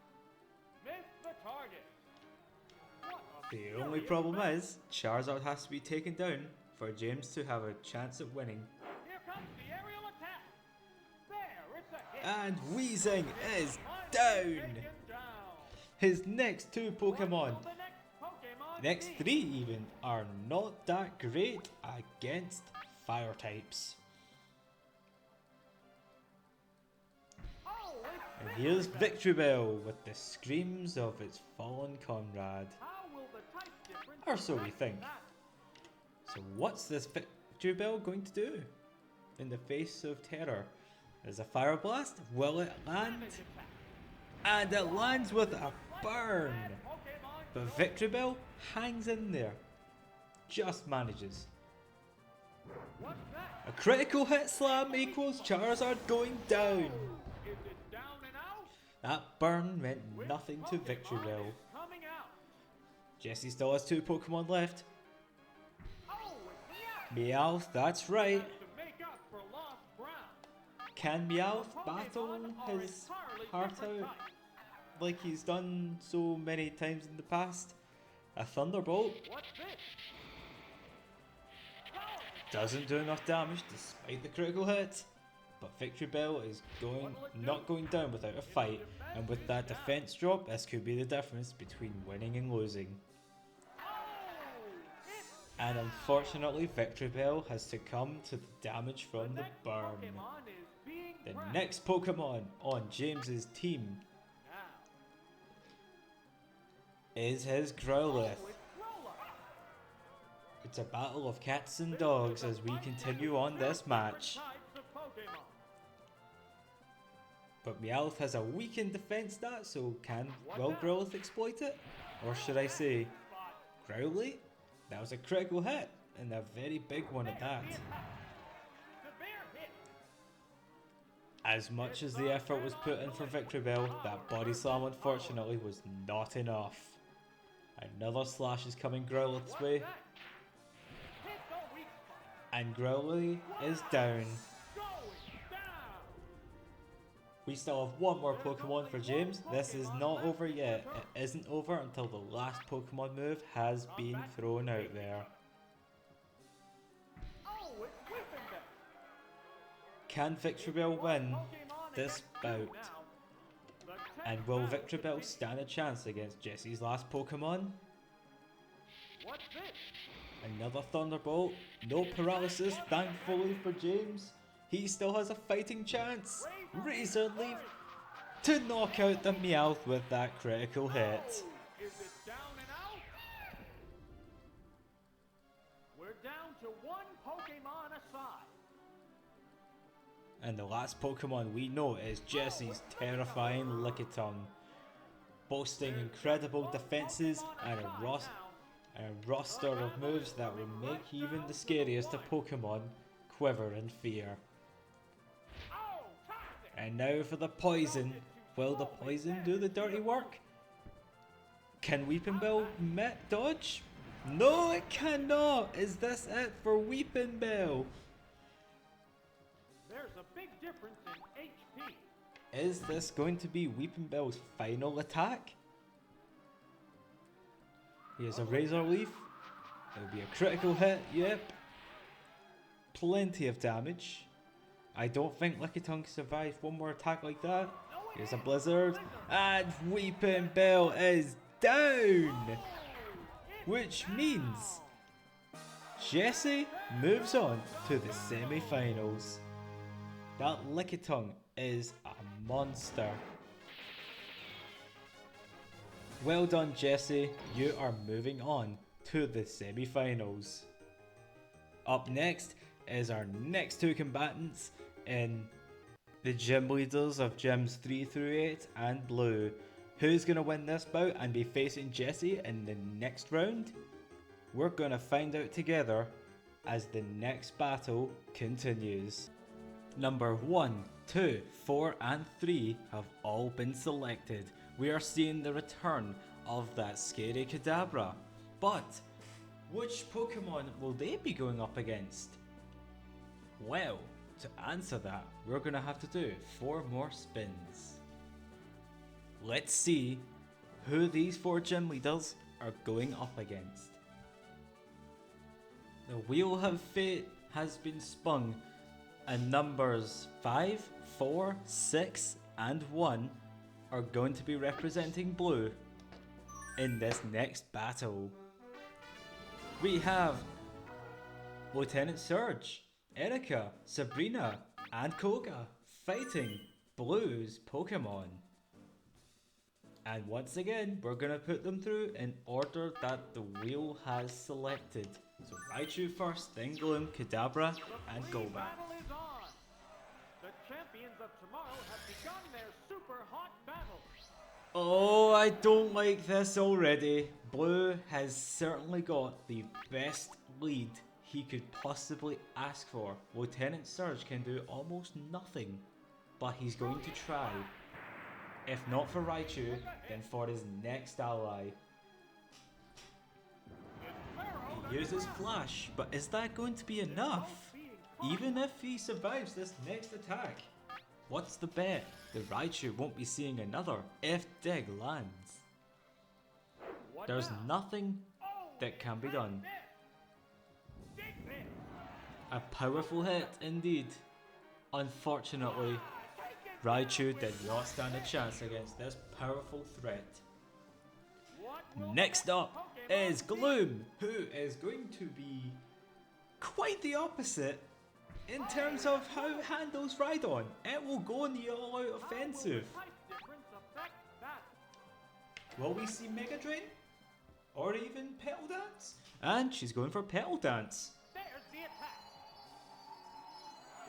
Missed the target. What a The furious only problem battle. is Charizard has to be taken down for James to have a chance at winning. Here comes the aerial attack. There, it's a hit. And Weezing is Must be down! taken down. His next two What Pokemon, will the next Pokemon next be? 3 even, are not that great against fire types. Oh, it's And here's Victory Victreebel with the screams of its fallen comrade. How will the type difference Or so we affect think. that? So what's this Victreebel going to do? In the face of terror. There's a Fire Blast, will it land? Savage attack. And it lands with a burn! Bad Pokemon But go. Victreebel hangs in there. Just manages. What's that? A critical hit slam equals Charizard going down. Is it down and out? That burn meant Which nothing to Pokemon Victreebel. is coming out? Jesse still has 2 Pokemon left. Oh, it's Meowth. Meowth, that's right. Has to make up for lost ground. Can Meowth battle Pokemon are his entirely heart different out types. like he's done so many times in the past? A Thunderbolt What's this? Oh, doesn't do enough damage despite the critical hit. But Victreebel is not going down without a fight, and with that defense drop, this could be the difference between winning and losing. oh, it's And unfortunately, Victreebel has succumbed to the damage from the next burn. Pokemon is being The pressed. next Pokemon on James's team Now. is his Oh, Growlithe. it's Growlithe. It's a battle of cats and dogs as we continue on this match. Types of Pokemon. But Meowth has a weakened defense stat, so will Growlithe exploit it? Or should I say, Growlithe? That was a critical hit, and a very big one at that. Severe hit. As much as the effort was put in for Victreebel, that body slam unfortunately was not enough. Another slash is coming Growlithe's What's way, that? Hit the weak spot. and Growlithe is down. Going down. We still have one more Pokemon for James. This is not over yet. It isn't over until the last Pokemon move has been thrown out there. Oh, it's Whippet. Can Victreebel win this bout? And will Victreebel stand a chance against Jesse's last Pokemon? What's this? Another Thunderbolt. No paralysis, thankfully for James. He still has a fighting chance. Razor Leaf to knock out the Meowth with that critical hit. Is it down and out? We're down to one Pokemon aside. And the last Pokemon we know is Jesse's terrifying Lickitung, boasting incredible defenses and a roster of moves that will make even the scariest of Pokemon quiver in fear. Oh, toxic. And now for the poison. Will the poison do the dirty work? Can Weepinbell dodge? No, it cannot! Is this it for Weepinbell? There's a big difference in HP. Is this going to be Weepinbell's final attack? He has a Razor Leaf. It'll be a critical hit, yep. Plenty of damage. I don't think Lickitung can survive one more attack like that. Here's a Blizzard. And Weepinbell is down! Which means Jesse moves on to the semi-finals. That Lickitung is a monster. Well done, Jesse. You are moving on to the semi-finals. Up next is our next 2 combatants in the gym leaders of gyms 3 through 8 and blue. Who's going to win this bout and be facing Jesse in the next round? We're going to find out together as the next battle continues. Number 1, 2, 4 and 3 have all been selected. We are seeing the return of that scary Kadabra. But which Pokemon will they be going up against? Well, to answer that, we're going to have to do 4 more spins. Let's see who these 4 gym leaders are going up against. The wheel of fate has been spun, and numbers 5, 4, 6, and 1 are going to be representing blue in this next battle. We have Lieutenant Surge, Erika, Sabrina, and Koga fighting Blue's Pokemon. And once again, we're gonna put them through in order that the wheel has selected. So Raichu first, then Gloom, Kadabra, and Golbat. Battle is on. The champions of tomorrow have begun their super hot battle. Oh, I don't like this already. Blue has certainly got the best lead he could possibly ask for. Lieutenant Surge can do almost nothing, but he's going to try. If not for Raichu, then for his next ally. He uses Flash, but is that going to be enough? Even if he survives this next attack, what's the bet that Raichu won't be seeing another if Dig lands? There's nothing that can be done. A powerful hit indeed. Unfortunately, Raichu did not stand a chance against this powerful threat. Next up is Gloom, who is going to be quite the opposite in terms of how it handles Rhydon. It will go on the all-out offensive. Will we see Mega Drain? Or even Petal Dance? And she's going for Petal Dance.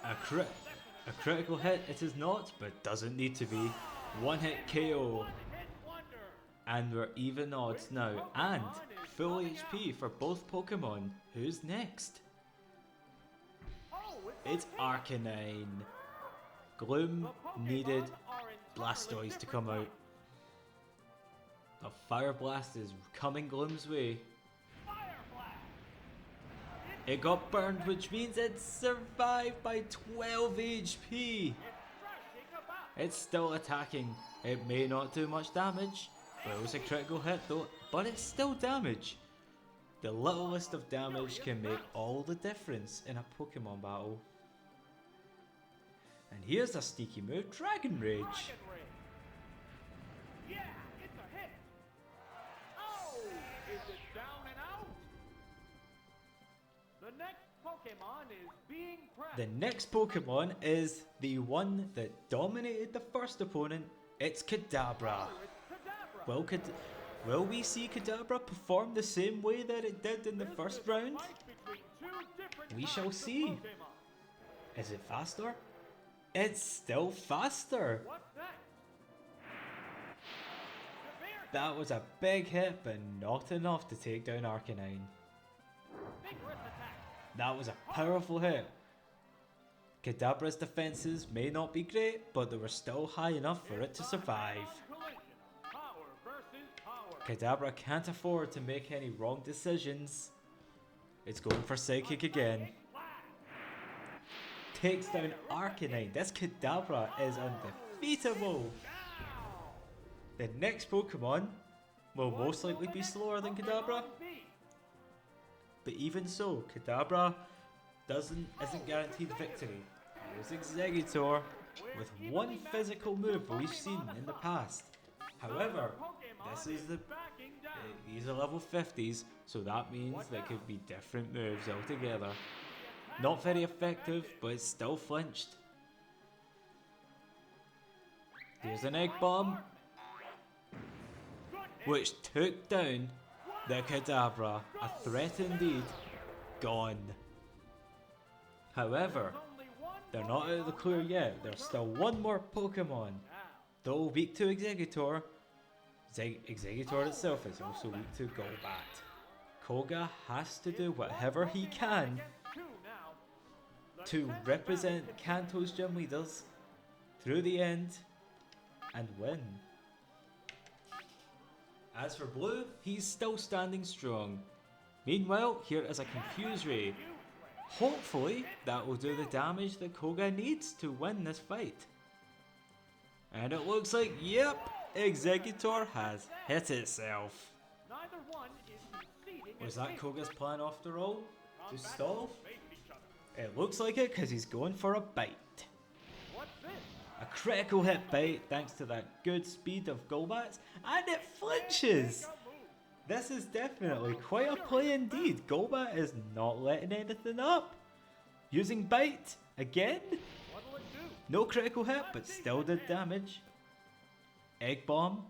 A critical hit it is not, but doesn't need to be. One hit KO. And we're even odds now. And full HP for both Pokemon. Who's next? It's Arcanine. Gloom needed Blastoise to come out. A Fire Blast is coming Gloom's way. It got burned, which means it survived by 12 HP. It's still attacking. It may not do much damage, but it was a critical hit though, but it's still damage. The littlest of damage can make all the difference in a Pokemon battle. And here's a sneaky move, Dragon Rage. Yeah, it's a hit. Oh, is it down and out? The next Pokemon is being pressed. The next Pokemon is the one that dominated the first opponent. It's Kadabra. Will we see Kadabra perform the same way that it did in the first round? We shall see. Is it faster? It's still faster. That was a big hit, but not enough to take down Arcanine. That was a powerful hit. Kadabra's defenses may not be great, but they were still high enough for it to survive. Kadabra can't afford to make any wrong decisions. It's going for Psychic again. Takes down Arcanine. This Kadabra is undefeatable. The next Pokemon will most likely be slower than Kadabra. But even so, Kadabra isn't guaranteed victory. Here's Exeggutor with one physical move we've seen in the past. However, these are level 50s, so that means there could be different moves altogether. Not very effective, but it's still flinched. Here's an Egg Bomb, which took down the Kadabra. A threat indeed. Gone. However, they're not out of the clear yet. There's still one more Pokemon. Though weak to Exeggutor, Exeggutor itself is also weak to Golbat. Koga has to do whatever he can to represent Kanto's gym leaders through the end and win. As for Blue, he's still standing strong. Meanwhile, here is a Confuse Ray. Hopefully, that will do the damage that Koga needs to win this fight. And it looks like, yep, Exeggutor has hit itself. Was that Koga's plan after all? To stall? It looks like it because he's going for a bite. What's this? A critical hit bite thanks to that good speed of Golbat's, and it flinches! This is definitely quite a play indeed. Golbat is not letting anything up. Using bite again. What'll it do? No critical hit, but still did damage. Egg bomb.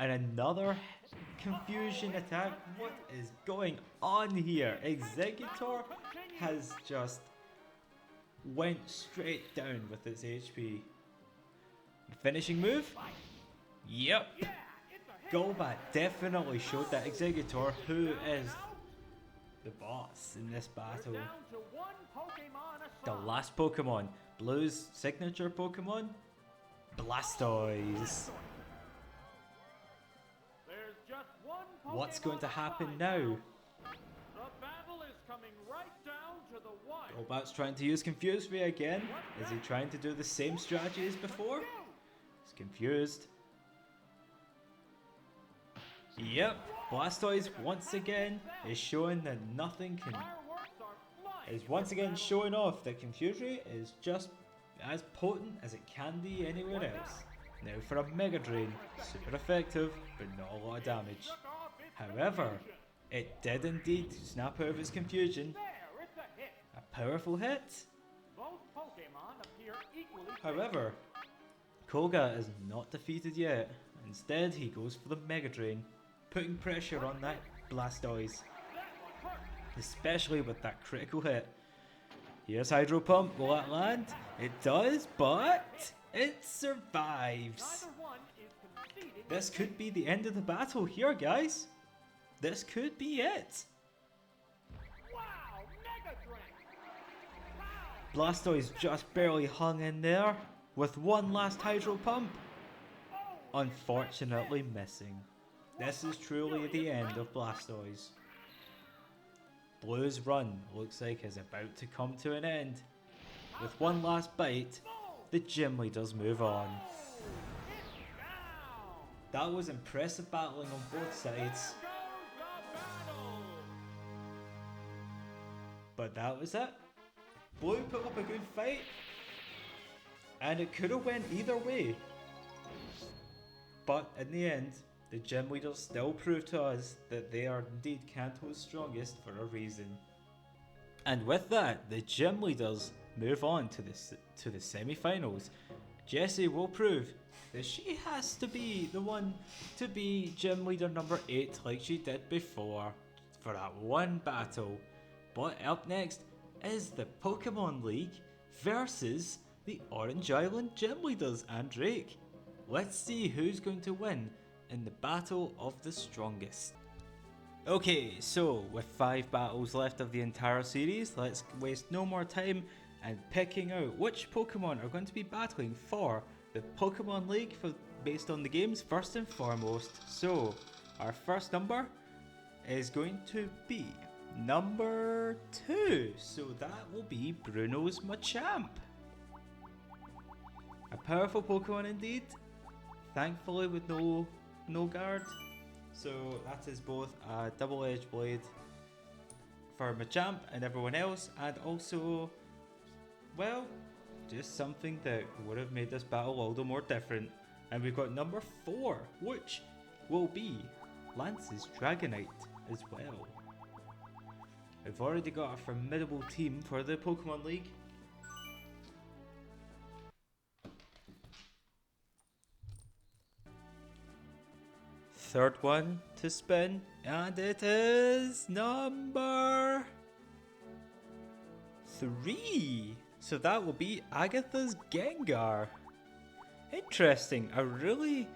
And another confusion attack. What is going on here? Executor has just went straight down with its HP. Finishing move? Yep. Golbat definitely showed that Executor who is the boss in this battle. Down to one Pokemon The aside. last Pokemon, Blue's signature Pokemon, Blastoise. There's just one Pokemon What's going to happen aside now? The battle is coming right down to the wire. Golbat's trying to use Confuse Ray again. Is he trying to do the same strategy as before? He's confused. Yep, Blastoise once again is showing that nothing can. Fireworks are flying. Is once again showing off that Confuse Ray is just as potent as it can be anywhere else. Now for a Mega Drain, super effective, but not a lot of damage. Took off its However, confusion. it did indeed snap out of its confusion. There, it's a hit. A powerful hit. Both Pokemon appear equally. However, Koga is not defeated yet. Instead, he goes for the Mega Drain, putting pressure on that Blastoise, That one hurt. especially with that critical hit. Here's Hydro Pump. Will it land? It does, but it survives. Neither one is conceding. This could be the end of the battle here, guys. This could be it. Wow, Mega Drain. Wow. Blastoise just barely hung in there with one last Hydro Pump. Unfortunately missing. This is truly the end of Blastoise. Blue's run looks like is about to come to an end. With one last bite, the gym leaders move on. That was impressive battling on both sides, but that was it. Blue put up a good fight, and it could have went either way. But in the end, the gym leaders still proved to us that they are indeed Kanto's strongest for a reason. And with that, the gym leaders move on to the semi-finals. Jessie will prove that she has to be the one to be gym leader number 8 like she did before for that one battle. But up next is the Pokemon League versus the Orange Island gym leaders and Drake. Let's see who's going to win in the battle of the strongest. Okay, so with 5 battles left of the entire series, let's waste no more time and picking out which Pokemon are going to be battling for the Pokemon League based on the games first and foremost. So, our first number is going to be number 2. So that will be Bruno's Machamp. A powerful Pokemon indeed. Thankfully with no guard. So that is both a double-edged blade for Machamp and everyone else, and also, well, just something that would have made this battle a little more different. And we've got number 4, which will be Lance's Dragonite as well. We've already got a formidable team for the Pokemon League. Third one to spin, and it is number 3. So that will be Agatha's Gengar. Interesting, a really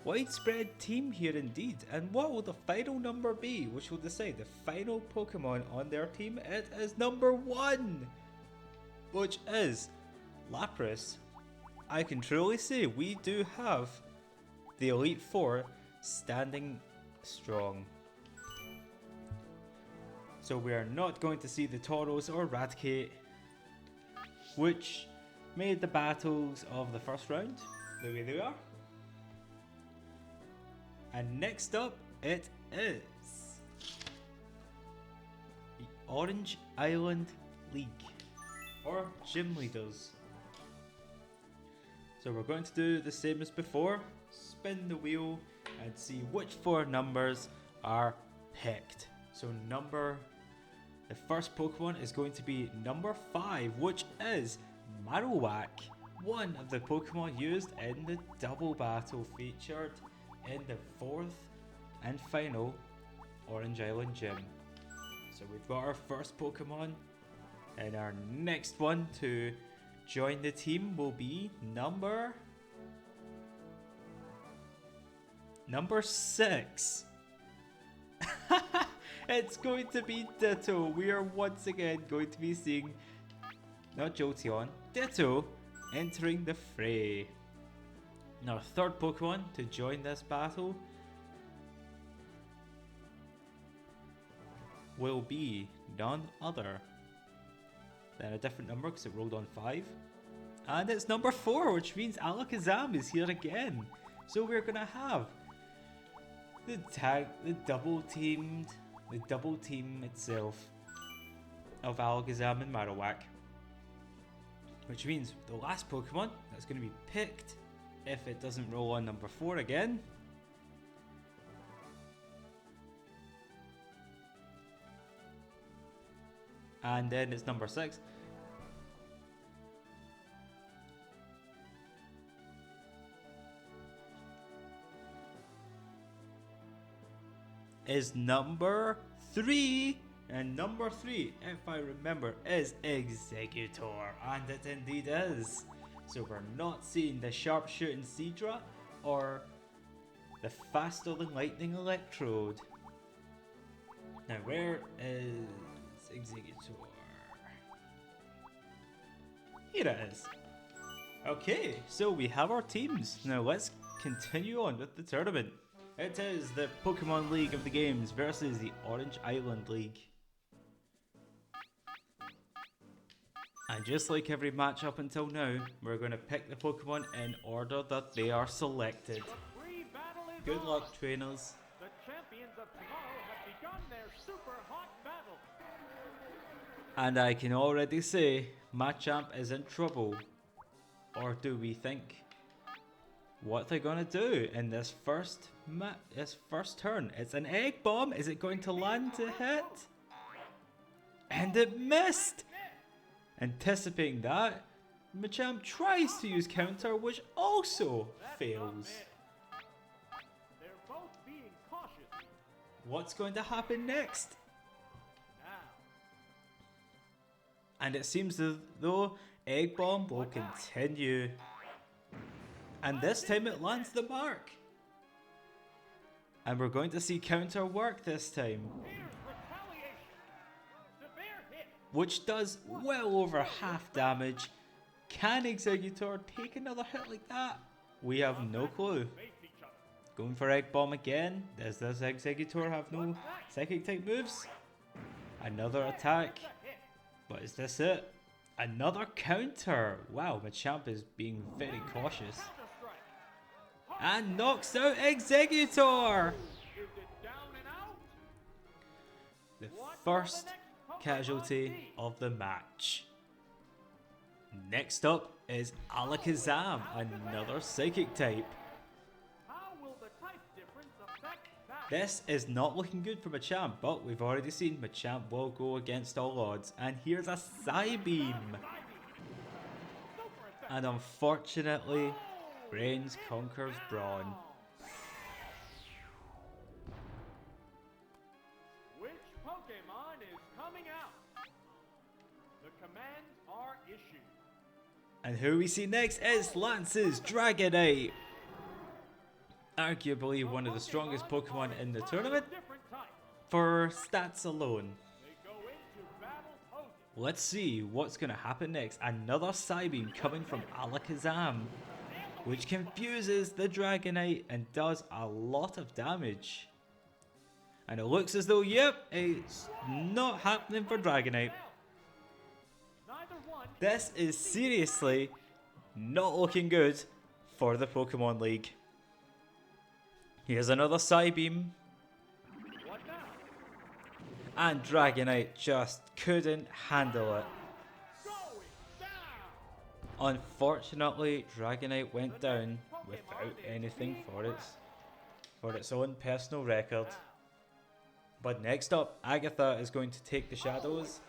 widespread team here indeed. And what will the final number be, which will decide the final Pokemon on their team? It is number 1, which is Lapras. I can truly say we do have the Elite Four standing strong. So we are not going to see the Tauros or Raticate, which made the battles of the first round the way they are. And next up it is Orange Island League, or Gym Leaders. So we're going to do the same as before, spin the wheel and see which 4 numbers are picked. So the first Pokemon is going to be number 5, which is Marowak, one of the Pokemon used in the double battle featured in the 4th and final Orange Island Gym. So we've got our first Pokemon, and our next one to join the team will be number 6. It's going to be Ditto. We are once again going to be seeing, not Jolteon, Ditto entering the fray. And our third Pokemon to join this battle will be none other than a different number because it rolled on 5. And it's number 4, which means Alakazam is here again. So we're gonna have the double team itself of Alakazam and Marowak. Which means the last Pokemon that's gonna be picked, if it doesn't roll on number 4 again, and then it's number 6. Is number 3, and number 3, if I remember, is Exeggutor, and it indeed is. So we're not seeing the sharpshooting Seadra or the faster than lightning Electrode. Now where is Exeggutor? Here it is. Okay, so we have our teams. Now let's continue on with the tournament. It is the Pokemon League of the games versus the Orange Island League. And just like every match up until now, we're going to pick the Pokemon in order that they are selected. Good luck, trainers. The champions of tomorrow have begun their super hot battle. And I can already say, Machamp is in trouble. Or do we think? What they're gonna do in this first turn? It's an Egg Bomb. Is it going to land to hit? And it missed. Anticipating that, Machamp tries to use counter, which also fails. They're both being cautious. What's going to happen next? Now, And it seems as though Egg Bomb will continue. And this time it lands the mark. And we're going to see counter work this time, here's retaliation. Severe hit. which does well over half damage. Can Exeggutor take another hit like that? We have no clue. Face each other. Going for Egg Bomb again. Does this Exeggutor have no psychic type moves? Another attack. But is this it? Another counter. Wow, Machamp is being very cautious. Counter-strike. And knocks out Exeggutor! Is it down and out? The What will first the next Pokemon casualty be? of the match. Next up is Alakazam, another psychic type. How will the type difference affect that? This is not looking good for Machamp, but we've already seen Machamp will go against all odds. And here's a Psybeam. Super effect. And unfortunately, Brains conquers Brawn. Which Pokemon is coming out? The commands are issued. And who we see next is Lance's Dragonite. Arguably one of the strongest Pokemon in the tournament Different type. for stats alone. They go into battle posing. Let's see what's going to happen next. Another Psybeam coming from Alakazam, which confuses the Dragonite and does a lot of damage. And it looks as though, yep, it's not happening for Dragonite. Neither one. This is seriously not looking good for the Pokemon League. Here's another Psybeam. What now? and Dragonite just couldn't handle it. Going down. Unfortunately, Dragonite went down without anything for its own personal record. But next up, Agatha is going to take the shadows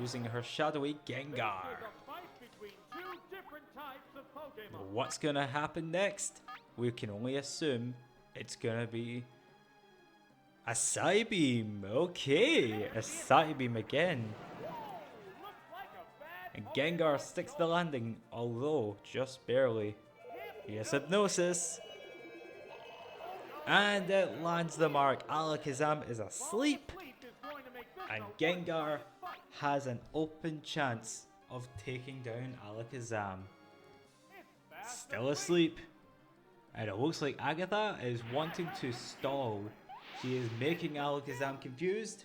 using her shadowy Gengar. There's a fight between two different types of Pokemon. What's gonna happen next? We can only assume it's gonna be a Psybeam. Okay, a Psybeam again. Looks like a bad And Gengar sticks the landing, although just barely. Here's Hypnosis. And it lands the mark. Alakazam is asleep. sleep is going to make this And a Gengar one-sided fight. has an open chance of taking down Alakazam. It's fast Still asleep. And it looks like Agatha is wanting to stall. She is making Alakazam confused.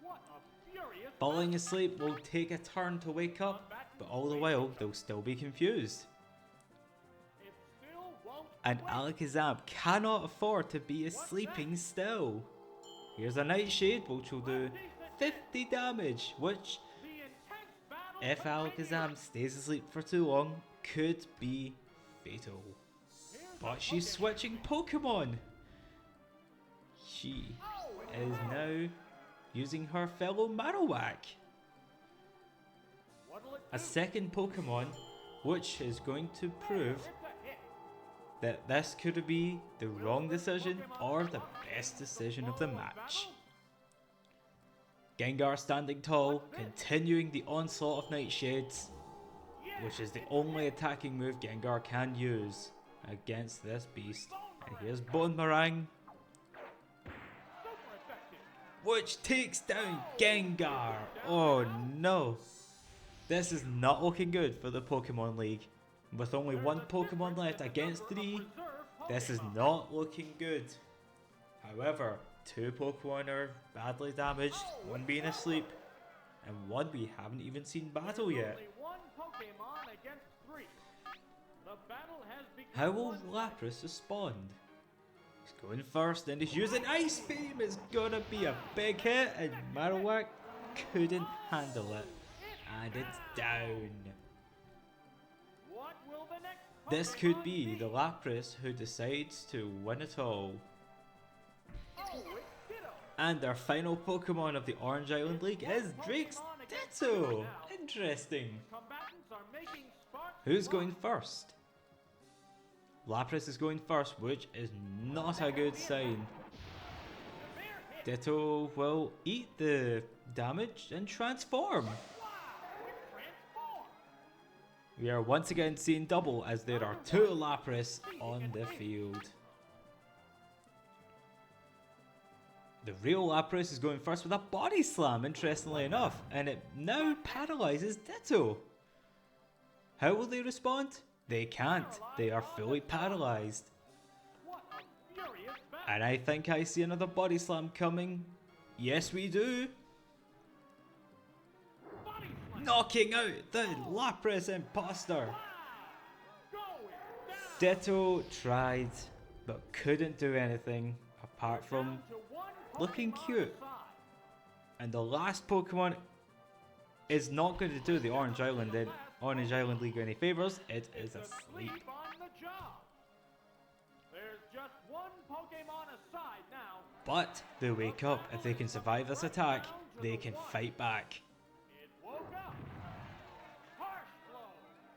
What a furious Falling asleep will take a turn to wake up, but all the while they'll still be confused. It still won't And wait. Alakazam cannot afford to be sleeping still. Here's a Nightshade which will do 50 damage, which, The intense battle if Alakazam stays asleep for too long, could be fatal. But she's switching Pokemon. She is now using her fellow Marowak. What'll it A do? second Pokemon which is going to prove It's a hit. that this could be the wrong decision or the best decision of the match. Gengar standing tall, continuing the onslaught of Nightshades, which is the only attacking move Gengar can use against this beast. And here's Boomerang, Super effective. which takes down Gengar. Oh no. This is not looking good for the Pokemon League. With only one Pokemon left against 3, this is not looking good. However, 2 Pokemon are badly damaged, one being asleep, and one we haven't even seen battle yet. Only one Pokemon against 3. The battle has begun. How will Lapras respond? He's going first and he's using Ice Beam. It's gonna be a big hit and Marowak couldn't handle it. And it's down. What will the next This could Pokemon be the Lapras who decides to win it all. Oh, it's Ditto. And our final Pokemon of the Orange Island League is Drake's Ditto. Interesting. Combatants are making sparks Who's fly. going first? Lapras is going first, which is not a good sign. Severe hit. Ditto will eat the damage and transform. Wow, it transformed. We are once again seeing double as there are 2 Lapras on the field. The real Lapras is going first with a body slam, interestingly enough, and it now paralyzes Ditto. How will they respond? They can't. They are fully paralyzed. What a furious battle. And I think I see another body slam coming. Yes, we do. Body slam. Knocking out the Lapras imposter. Wow. Going down. Ditto tried, but couldn't do anything apart from Down to one looking Pokemon cute. aside. And the last Pokemon is not going to do the Orange Island League any favors. It is asleep. Asleep on the job. There's just one Pokemon aside now. But they wake up. If they can survive this attack, they can fight back. It woke up. Harsh blow.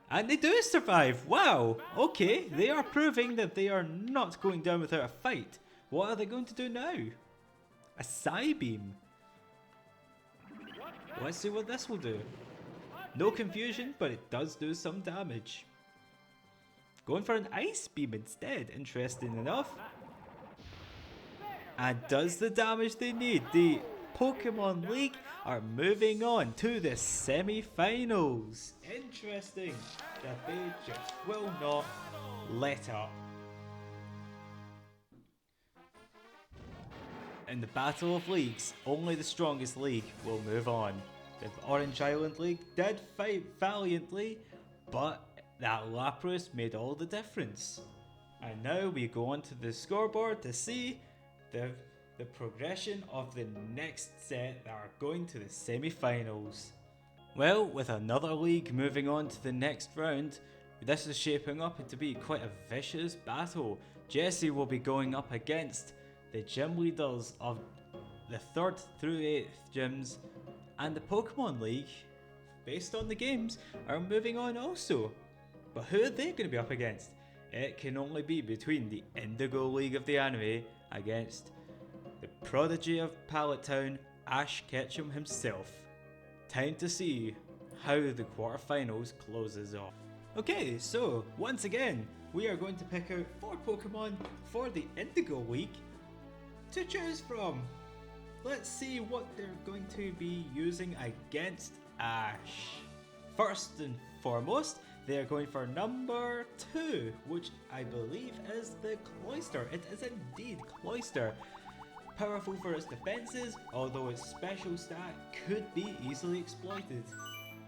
And they do survive. Wow. Okay, they are proving that they are not going down without a fight. What are they going to do now? A Psybeam. Let's see what this will do. No confusion, but it does do some damage. Going for an Ice Beam instead, interesting enough. And does the damage they need. The Pokemon League are moving on to the semi-finals. Interesting that they just will not let up. In the Battle of Leagues, only the strongest league will move on. The Orange Island League did fight valiantly, but that Lapras made all the difference. And now we go on to the scoreboard to see the the progression of the next set that are going to the semi-finals. Well, with another league moving on to the next round, this is shaping up to be quite a vicious battle. Jesse will be going up against the gym leaders of the 3rd through 8th gyms, and the Pokemon League, based on the games, are moving on also. But who are they going to be up against? It can only be between the Indigo League of the anime against the prodigy of Pallet Town, Ash Ketchum himself. Time to see how the quarterfinals closes off. Okay, so once again, we are going to pick out 4 Pokemon for the Indigo League to choose from. Let's see what they're going to be using against Ash. First and foremost, they are going for number 2, which I believe is the Cloyster. It is indeed Cloyster. Powerful for its defenses, although its special stat could be easily exploited.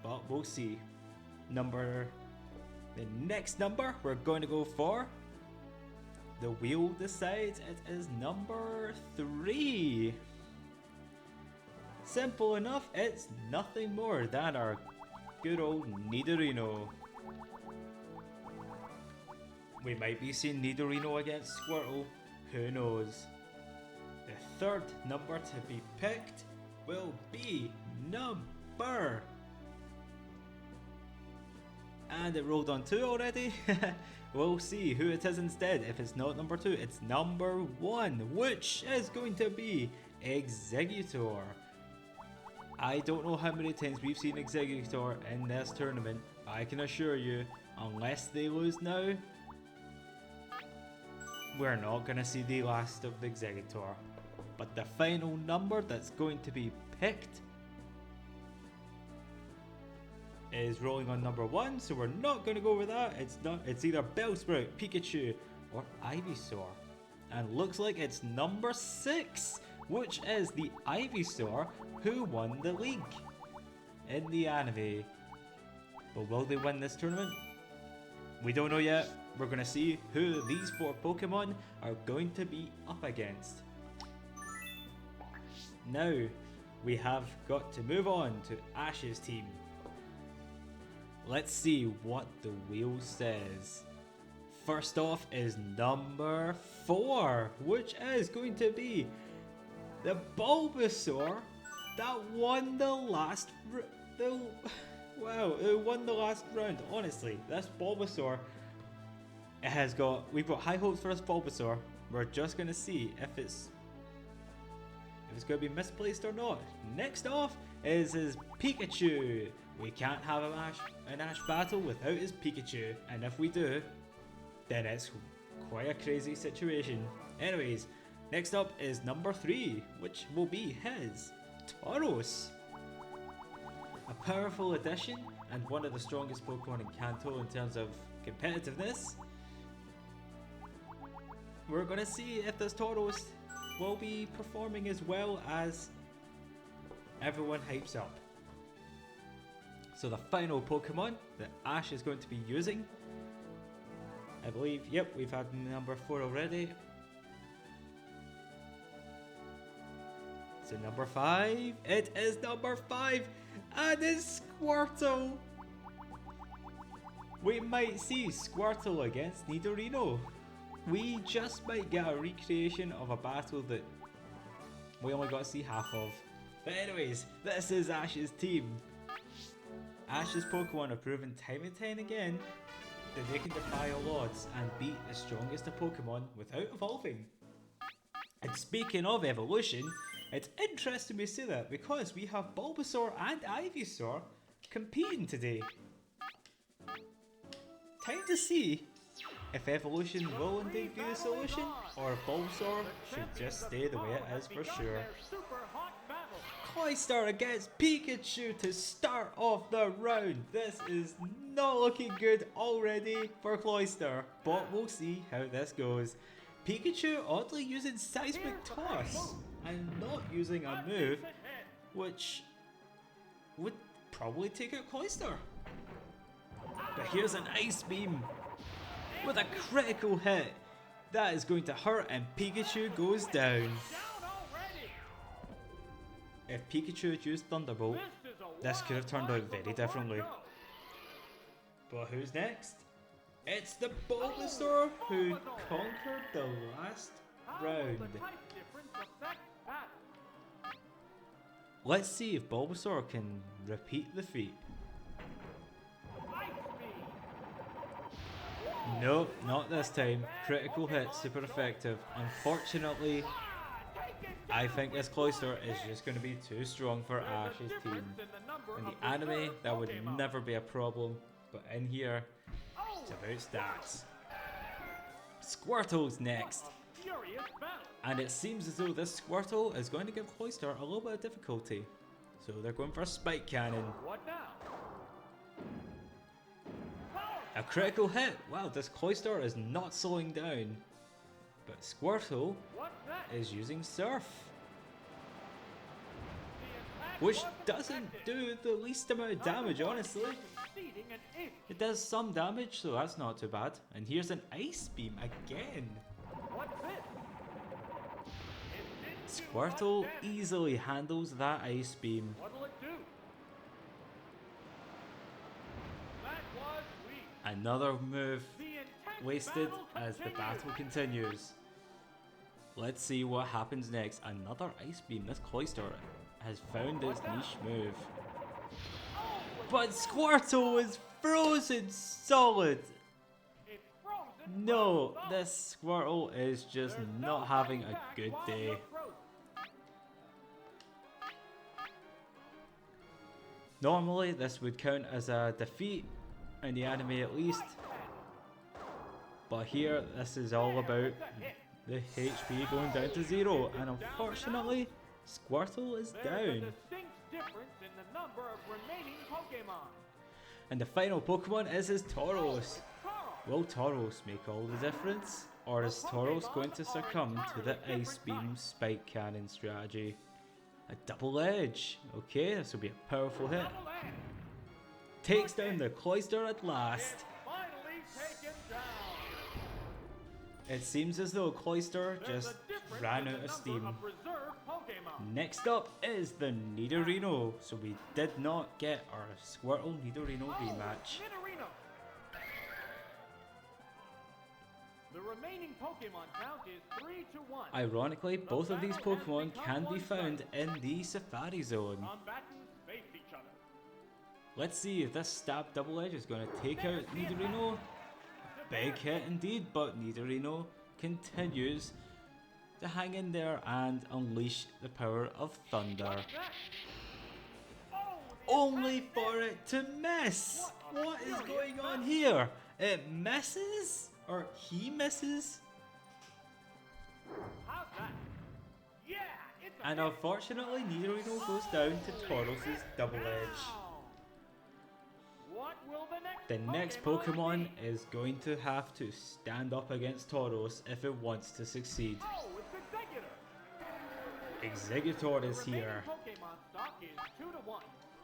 But we'll see. The next number we're going to go for, the wheel decides it is number 3. Simple enough, it's nothing more than our good old Nidorino. We might be seeing Nidorino against Squirtle, who knows. The 3rd number to be picked will be number... And it rolled on 2 already. We'll see who it is instead. If it's not number 2, it's number 1, which is going to be Exeggutor. I don't know how many times we've seen Exeggutor in this tournament, but I can assure you, unless they lose now, we're not going to see the last of the Exeggutor. But the final number that's going to be picked is rolling on number 1, so we're not going to go over that. It's either Bellsprout, Pikachu, or Ivysaur. And looks like it's number 6, which is the Ivysaur who won the league in the anime. But will they win this tournament? We don't know yet. We're going to see who these 4 Pokemon are going to be up against. Now, we have got to move on to Ash's team. Let's see what the wheel says. First off is number 4, which is going to be the Bulbasaur that won the last it won the last round. Honestly, this Bulbasaur, we've got high hopes for this Bulbasaur. We're just gonna see if it's gonna be misplaced or not. Next off is his Pikachu. We can't have an Ash battle without his Pikachu, and if we do, then it's quite a crazy situation. Anyways, next up is number 3, which will be his Tauros. A powerful addition and one of the strongest Pokemon in Kanto in terms of competitiveness. We're gonna see if this Tauros will be performing as well as everyone hypes up. So the final Pokemon that Ash is going to be using, I believe, yep, we've had number 4 already. So number 5, it is number 5, and it's Squirtle. We might see Squirtle against Nidorino. We just might get a recreation of a battle that we only got to see half of. But anyways, this is Ash's team. Ash's Pokemon have proven time and time again that they can defy all odds and beat the strongest of Pokemon without evolving. And speaking of evolution, it's interesting we say that because we have Bulbasaur and Ivysaur competing today. Time to see if evolution will indeed be the solution, or if Bulbasaur should just stay the way it is for sure. Cloyster against Pikachu to start off the round. This is not looking good already for Cloyster, but we'll see how this goes. Pikachu oddly using Seismic Toss and not using a move which would probably take out Cloyster. But here's an Ice Beam with a critical hit. That is going to hurt and Pikachu goes down. If Pikachu had used Thunderbolt, This is a this could have turned out wild very ride differently. from the But who's next? It's the Bulbasaur who conquered the last How will round. the type difference affect that? Let's see if Bulbasaur can repeat the feat. Ice Beam. Nope, not this time. Critical hit, super effective. Unfortunately, I think this Cloyster is just going to be too strong for Ash's team. In the anime, that would never be a problem, but in here, it's about stats. Squirtle's next, Furious battle. and it seems as though this Squirtle is going to give Cloyster a little bit of difficulty. So they're going for a Spike Cannon. What now? A critical hit! Wow, this Cloyster is not slowing down. But Squirtle What's that? is using Surf, The attack which wasn't doesn't effective. do the least amount of damage, Number one, honestly. you're conceding an inch. It does some damage, so that's not too bad. And here's an Ice Beam again. What's this? It didn't do Squirtle much damage. easily handles that Ice Beam. What'll it do? That was weak. Another move The intense wasted battle as the continues. battle continues. Let's see what happens next. Another Ice Beam. This Cloyster has found its niche move. But Squirtle is frozen solid. It's frozen. No, frozen. this Squirtle is just There's no not having fighting a back good while day. you're frozen. Normally, this would count as a defeat, in the anime at least. But here, this is all about the HP going down to 0. And unfortunately, Squirtle is There's a down. distinct difference in the number of remaining Pokemon. And the final Pokemon is his Tauros. Carl, Will Tauros make all the difference? Or is Tauros going to succumb to the Ice Beam Spike Cannon strategy? A double edge. Okay, this will be a powerful hit. double edge. Takes down the Cloyster at last. Finally taken down. It seems as though Cloyster There's just a difference ran in out the of number steam. of reserve Pokemon. Next up is the Nidorino. So we did not get our Squirtle Nidorino rematch. Nidorino. The remaining Pokemon count is 3-1. Ironically, both of these Pokemon can be found in the Safari Zone. Combatants face each other. Let's see if this stab double edge is going to take out Nidorino. Big hit indeed, but Nidorino continues to hang in there and unleash the power of Thunder. What's that? Oh, the Only attack for missed. it to miss! What is going on here? It misses? Or he misses? How's that? Yeah, it's a And hit. unfortunately, Nidorino goes down to Tauros' double edge. Now, what will the next The next Pokemon be? is going to have to stand up against Tauros if it wants to succeed. Oh, it's Executor. Executor The is remaining here. Pokemon stock is 2-1.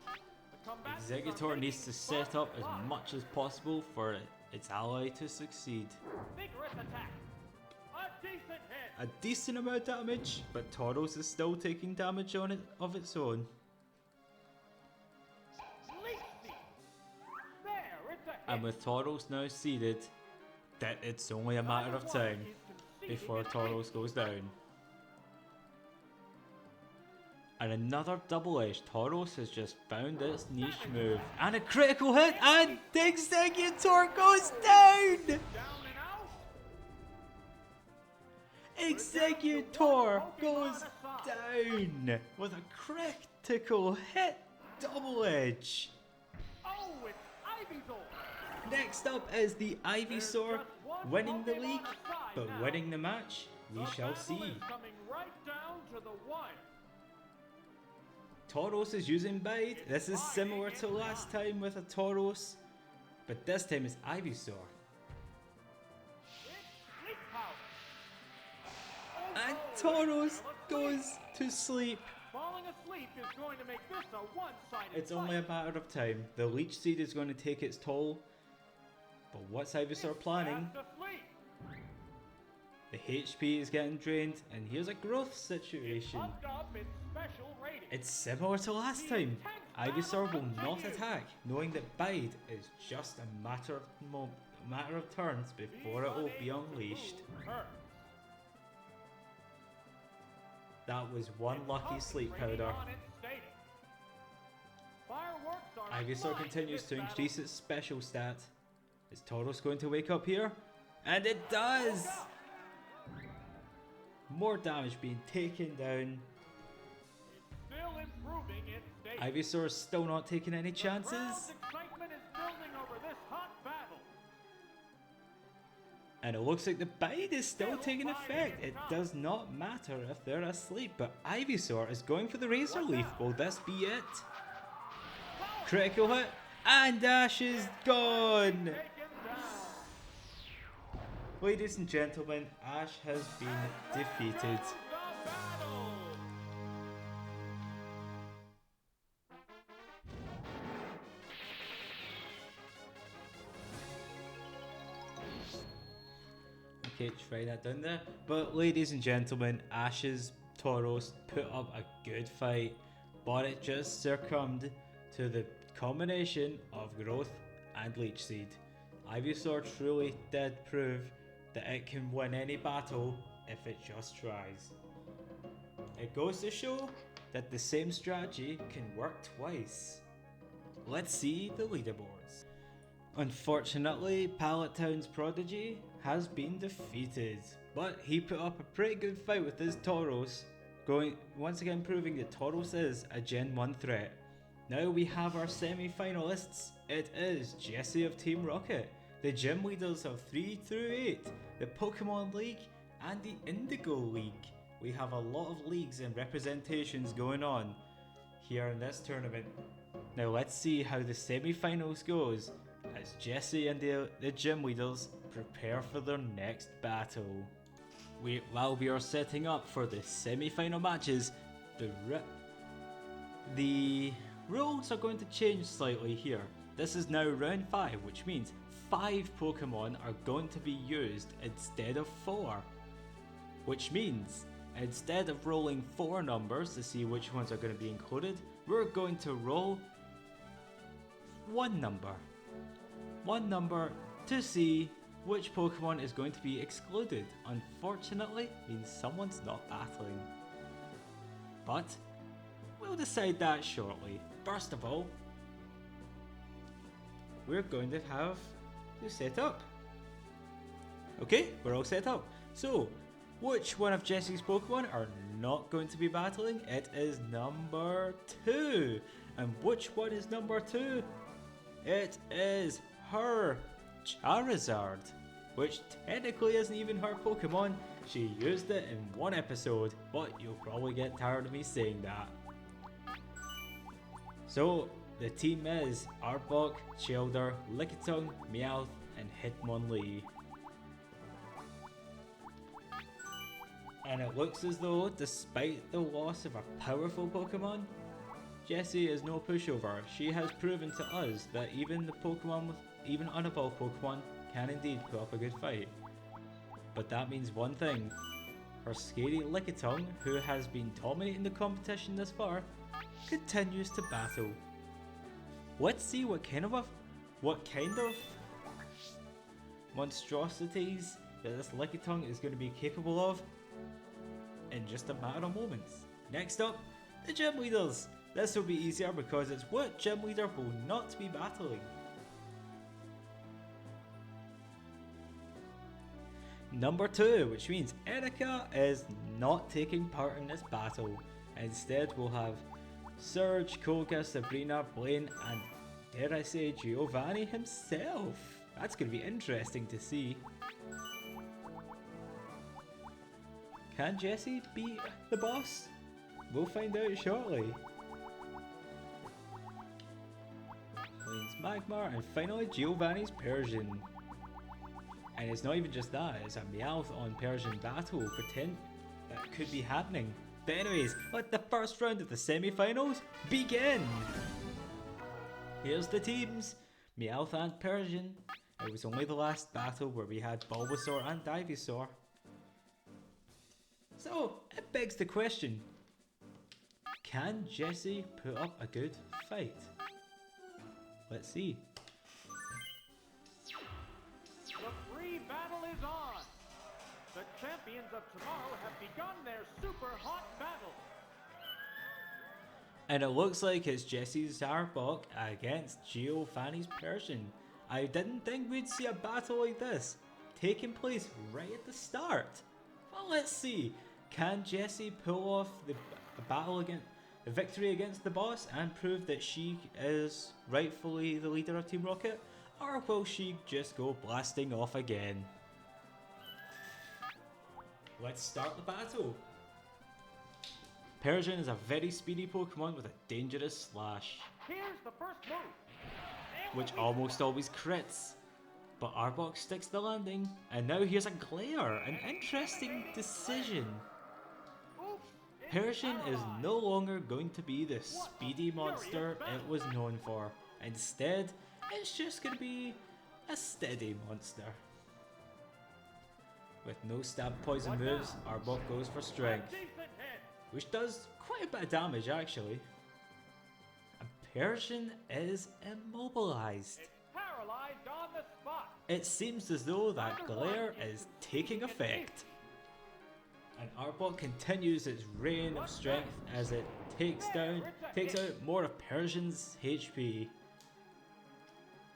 The combatants are Executor making needs to set up as +5. much as possible for its ally to succeed. Vigorous attack. A decent hit. A decent amount of damage, but Tauros is still taking damage on it of its own. Leaf Seed. There, it's a hit. And with Tauros now seeded, that it's only a matter of time before Tauros goes down. And another double edge. Tauros has just found its niche move. And a critical hit, and the Executor goes down! Down and out. Executor goes down with a critical hit double edge. Oh, it's Ivysaur. Next up is the Ivysaur, winning the league, but winning the match, we shall see. Coming right down to the wire. Tauros is using Bide. This is similar to last time with a Tauros, but this time it's Ivysaur. It's Sleep Power. And Tauros goes to sleep. Falling asleep is going to make this a one-sided It's only a matter of time. The Leech Seed is going to take its toll. But what's Ivysaur planning? Fast asleep. The HP is getting drained, and here's a growth situation. Bumped up its special rating. It's similar to last time. Ivysaur will not attack, knowing that Bide is just a matter of turns before it will be unleashed. That was one lucky sleep powder. Ivysaur continues to increase its special stat. Is Tauros going to wake up here? And it does! More damage being taken down. Still improving its state. Ivysaur is still not taking any chances. Crowd's excitement is building over this hot battle. And it looks like the bite is still taking effect. It does not matter if they're asleep, but Ivysaur is going for the Razor Leaf. Will this be it? Critical hit, and Ash is gone! Ladies and gentlemen, Ash has been defeated. Okay, try that down there. But ladies and gentlemen, Ash's Tauros put up a good fight, but it just succumbed to the combination of growth and leech seed. Ivysaur truly did prove that it can win any battle if it just tries. It goes to show that the same strategy can work twice. Let's see the leaderboards. Unfortunately, Pallet Town's Prodigy has been defeated, but he put up a pretty good fight with his Tauros, once again proving that Tauros is a Gen 1 threat. Now we have our semi-finalists. It is Jesse of Team Rocket, the gym leaders of 3 through 8, the Pokemon League, and the Indigo League. We have a lot of leagues and representations going on here in this tournament. Now let's see how the semi-finals goes as Jesse and the gym leaders prepare for their next battle. While we are setting up for the semi-final matches, the rules are going to change slightly here. This is now round 5, which means 5 Pokemon are going to be used instead of 4. Which means, instead of rolling 4 numbers to see which ones are going to be included, we're going to roll 1 number. 1 number to see which Pokemon is going to be excluded. Unfortunately, means someone's not battling. But we'll decide that shortly. First of all, we're going to have to set up. Okay, we're all set up. So, which one of Jesse's Pokemon are not going to be battling? It is number 2. And which one is number 2? It is her Charizard, which technically isn't even her Pokemon. She used it in one episode, but you'll probably get tired of me saying that. So, the team is Arbok, Shelder, Lickitung, Meowth, and Hitmonlee. And it looks as though, despite the loss of a powerful Pokemon, Jessie is no pushover. She has proven to us that even unevolved Pokemon can indeed put up a good fight. But that means one thing. Her scary Lickitung, who has been dominating the competition thus far, continues to battle. Let's see what kind of monstrosities that this Lickitung is going to be capable of in just a matter of moments. Next up, the gym leaders. This will be easier because it's what gym leader will not be battling. Number 2, which means Erika is not taking part in this battle. Instead, we'll have Surge, Koga, Sabrina, Blaine, and dare I say Giovanni himself. That's going to be interesting to see. Can Jessie beat the boss? We'll find out shortly. Blaine's Magmar, and finally Giovanni's Persian. And it's not even just that, it's a Meowth on Persian battle. Pretend that could be happening. But anyways, let the first round of the semi-finals begin! Here's the teams, Meowth and Persian. It was only the last battle where we had Bulbasaur and Ivysaur. So, it begs the question, can Jessie put up a good fight? Let's see. The free battle is on. The champions of tomorrow have begun their super hot battle. And it looks like it's Jessie Zarbok against Giovanni's Persian. I didn't think we'd see a battle like this taking place right at the start. Well, let's see. Can Jessie pull off the victory against the boss and prove that she is rightfully the leader of Team Rocket? Or will she just go blasting off again? Let's start the battle. Persian is a very speedy Pokemon with a dangerous slash, Here's the first move. which almost always crits. But Arbok sticks the landing, and now here's a glare, an interesting decision. Persian is no longer going to be the speedy monster it was known for. Instead, it's just going to be a steady monster. With no stab poison moves, Arbok goes for strength, Decent hit. which does quite a bit of damage actually. And Persian is immobilized. It's paralyzed on the spot. It seems as though that glare is taking effect. And Arbok continues its reign of strength as it takes out more of Persian's HP.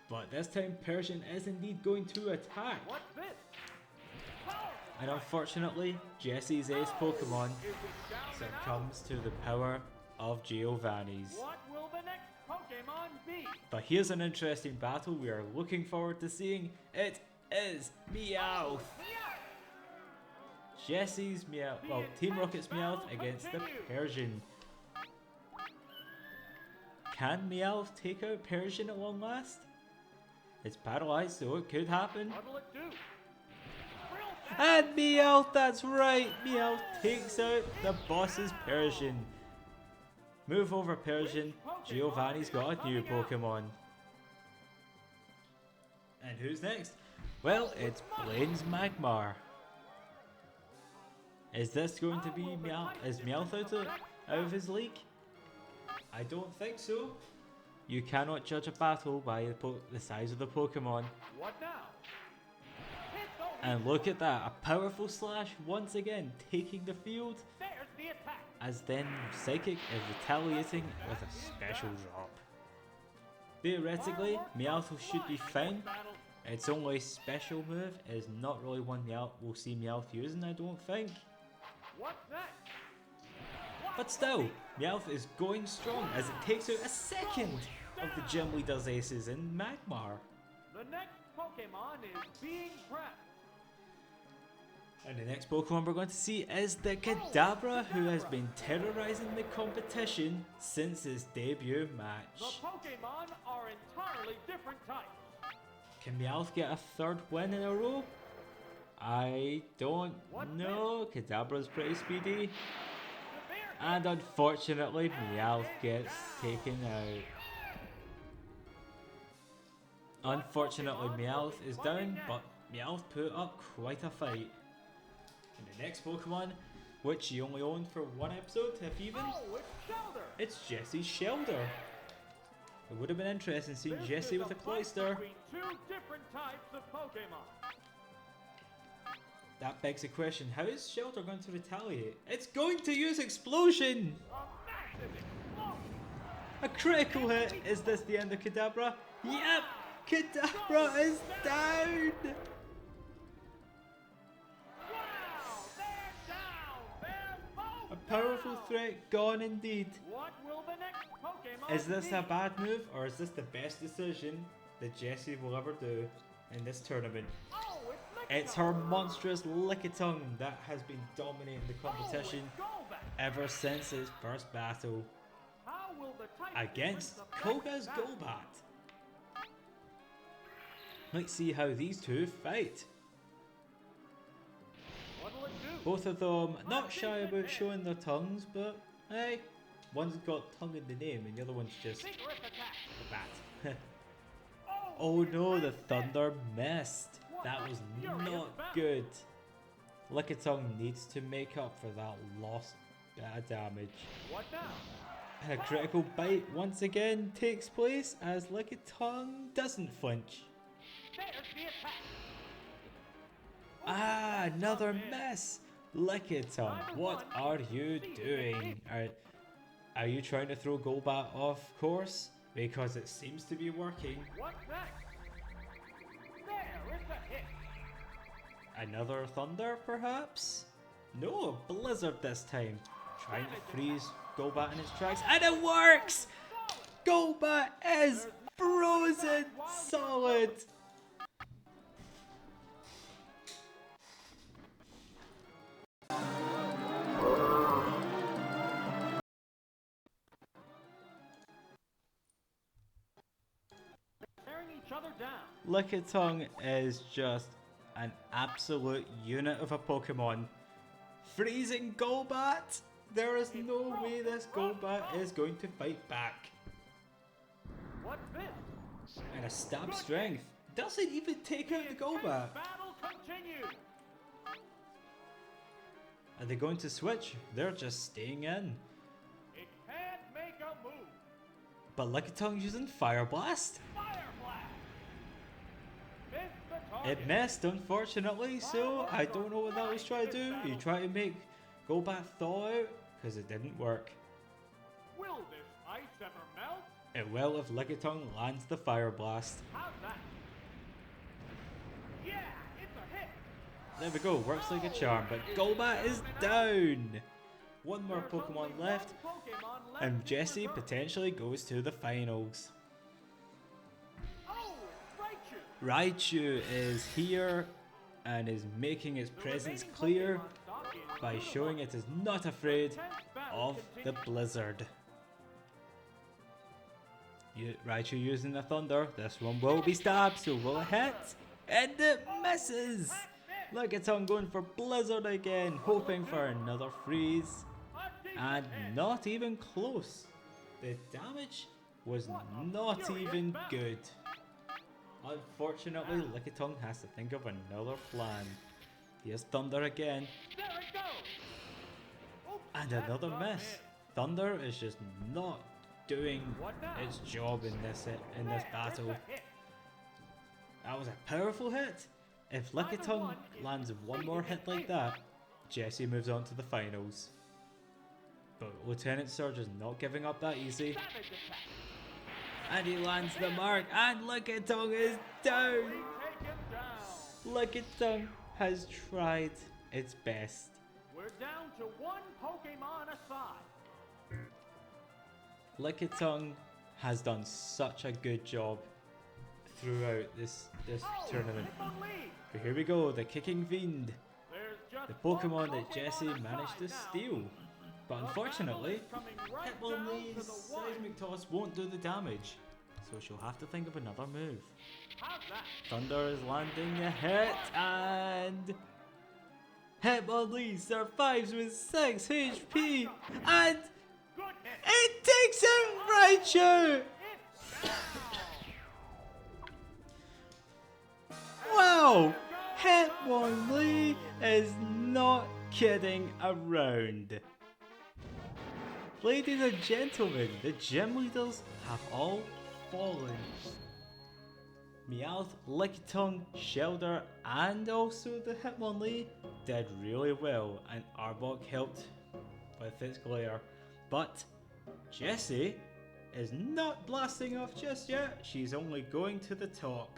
But this time Persian is indeed going to attack. What's this? Power. And unfortunately, Jessie's ace Pokemon Is it down and out? succumbs to the power of Giovanni's. What will the next Pokemon be? But here's an interesting battle we are looking forward to seeing. It is Meowth. Jessie's Meowth, well, Team Rocket's Meowth against the Persian. Can Meowth take out Persian at long last? It's paralyzed, so it could happen. What'll it do? Drill down. And Meowth, that's right, Meowth takes out the boss's Persian. Move over Persian, Giovanni's got a new Pokemon. And who's next? Well, it's Blaine's Magmar. Is this going to be Meowth? Is Meowth out of his league? I don't think so. You cannot judge a battle by the size of the Pokemon. What now? Hit those. And look at that, a powerful slash once again taking the field, There's the attack. as then Psychic is retaliating with a special drop. Theoretically, Meowth should be fine. Battle. Its only special move is not really one we'll see Meowth using, I don't think. What's next? But still, Meowth is going strong as it takes out a second of the gym leader's aces in Magmar. The next Pokemon is being prepped. And the next Pokemon we're going to see is the Kadabra, who has been terrorizing the competition since its debut The match. Pokemon are entirely different types. Can Meowth get a third win in a row? I don't know. Kadabra's pretty speedy. And unfortunately, Meowth gets taken out. Unfortunately, Meowth is down, but Meowth put up quite a fight. And the next Pokemon, which he only owned for one episode, if even, Oh, it's Shelter. it's Jessie Shelder. It would have been interesting seeing This Jessie is with a fight Cloyster. between two different types of Pokemon. That begs the question, how is Shelter going to retaliate? It's going to use Explosion! A massive explosion. A critical hit! Is this the end of Kadabra? Yep! Kadabra is down! Wow, they're down. They're both A powerful down. threat gone indeed. What will the next Pokemon Is this be? a bad move or is this the best decision that Jessie will ever do in this tournament? Oh, It's her monstrous Lickitung that has been dominating the competition ever since its first battle against Koga's Golbat. Let's see how these two fight. Both of them not shy about showing their tongues, but hey, one's got tongue in the name and the other one's just a bat. Oh no, the thunder missed. That was not good. Lickitung needs to make up for that lost bit of damage. What now? And a critical bite once again takes place as Lickitung doesn't flinch. There's the attack. Ah, another miss! Lickitung, what are you doing? Are you trying to throw Golbat off course? Because it seems to be working. What's next? There, it's a hit. Another Thunder, perhaps? No, Blizzard this time. Trying to freeze Golbat in its tracks, and it works! Golbat is frozen solid! Tearing each other down. Lickitung is just an absolute unit of a Pokemon. Freezing Golbat? There is no way this Golbat is going to fight back. What's this? And a stab strength doesn't even take out the Golbat. Battle continues. Are they going to switch? They're just staying in. It can't make a move. But Lickitung using Fire Blast? Fire blast. Missed the target. It missed, unfortunately, so I don't know what that was trying to do. You try to make Golbat thaw out, because it didn't work. Will this ice ever melt? It will if Lickitung lands the Fire Blast. How's that? Yeah, it's a hit. There we go, works like a charm, but Golbat is down! One more There's Pokemon only left, one Pokemon left and in Jessie reserve. potentially goes to the finals. Oh, Raichu. Raichu is here and is making its The presence remaining clear Pokemon stock is by to the showing left. it is not afraid Tense battle of the continues. blizzard. Raichu using the thunder, this one will be stabbed, so will it hit? And it misses! Lickitung going for blizzard again, hoping for another freeze. And not even close. The damage was not even good. Unfortunately, Lickitung has to think of another plan. Here's Thunder again, There it goes. Oops, and that's another a miss. Thunder is just not doing What now? its job in this There, battle. it's a hit. That was a powerful hit. If Lickitung lands one more hit like that, Jessie moves on to the finals. But Lieutenant Surge is not giving up that easy. Savage attack. And he lands the mark, and Lickitung is down! We take him down. Lickitung has tried its best. We're down to one Pokemon aside. Lickitung has done such a good job throughout this Oh, tournament. Hitmonlee. But here we go, the Kicking Fiend, There's just the one Pokemon that Jessie aside managed to now. steal. But The unfortunately, battle is coming right down to Hitmonlee's the wire. Seismic Toss won't do the damage, so she'll have to think of another move. How's that? Thunder is landing the hit, and Hitmonlee survives with 6 HP, and Good hit. it takes out Raichu! It's Wow! Hitmonlee is not kidding around. Ladies and gentlemen, the gym leaders have all fallen. Meowth, Lickitung, Shelder, and also the Hitmonlee did really well, and Arbok helped with its glare. But Jessie is not blasting off just yet, she's only going to the top.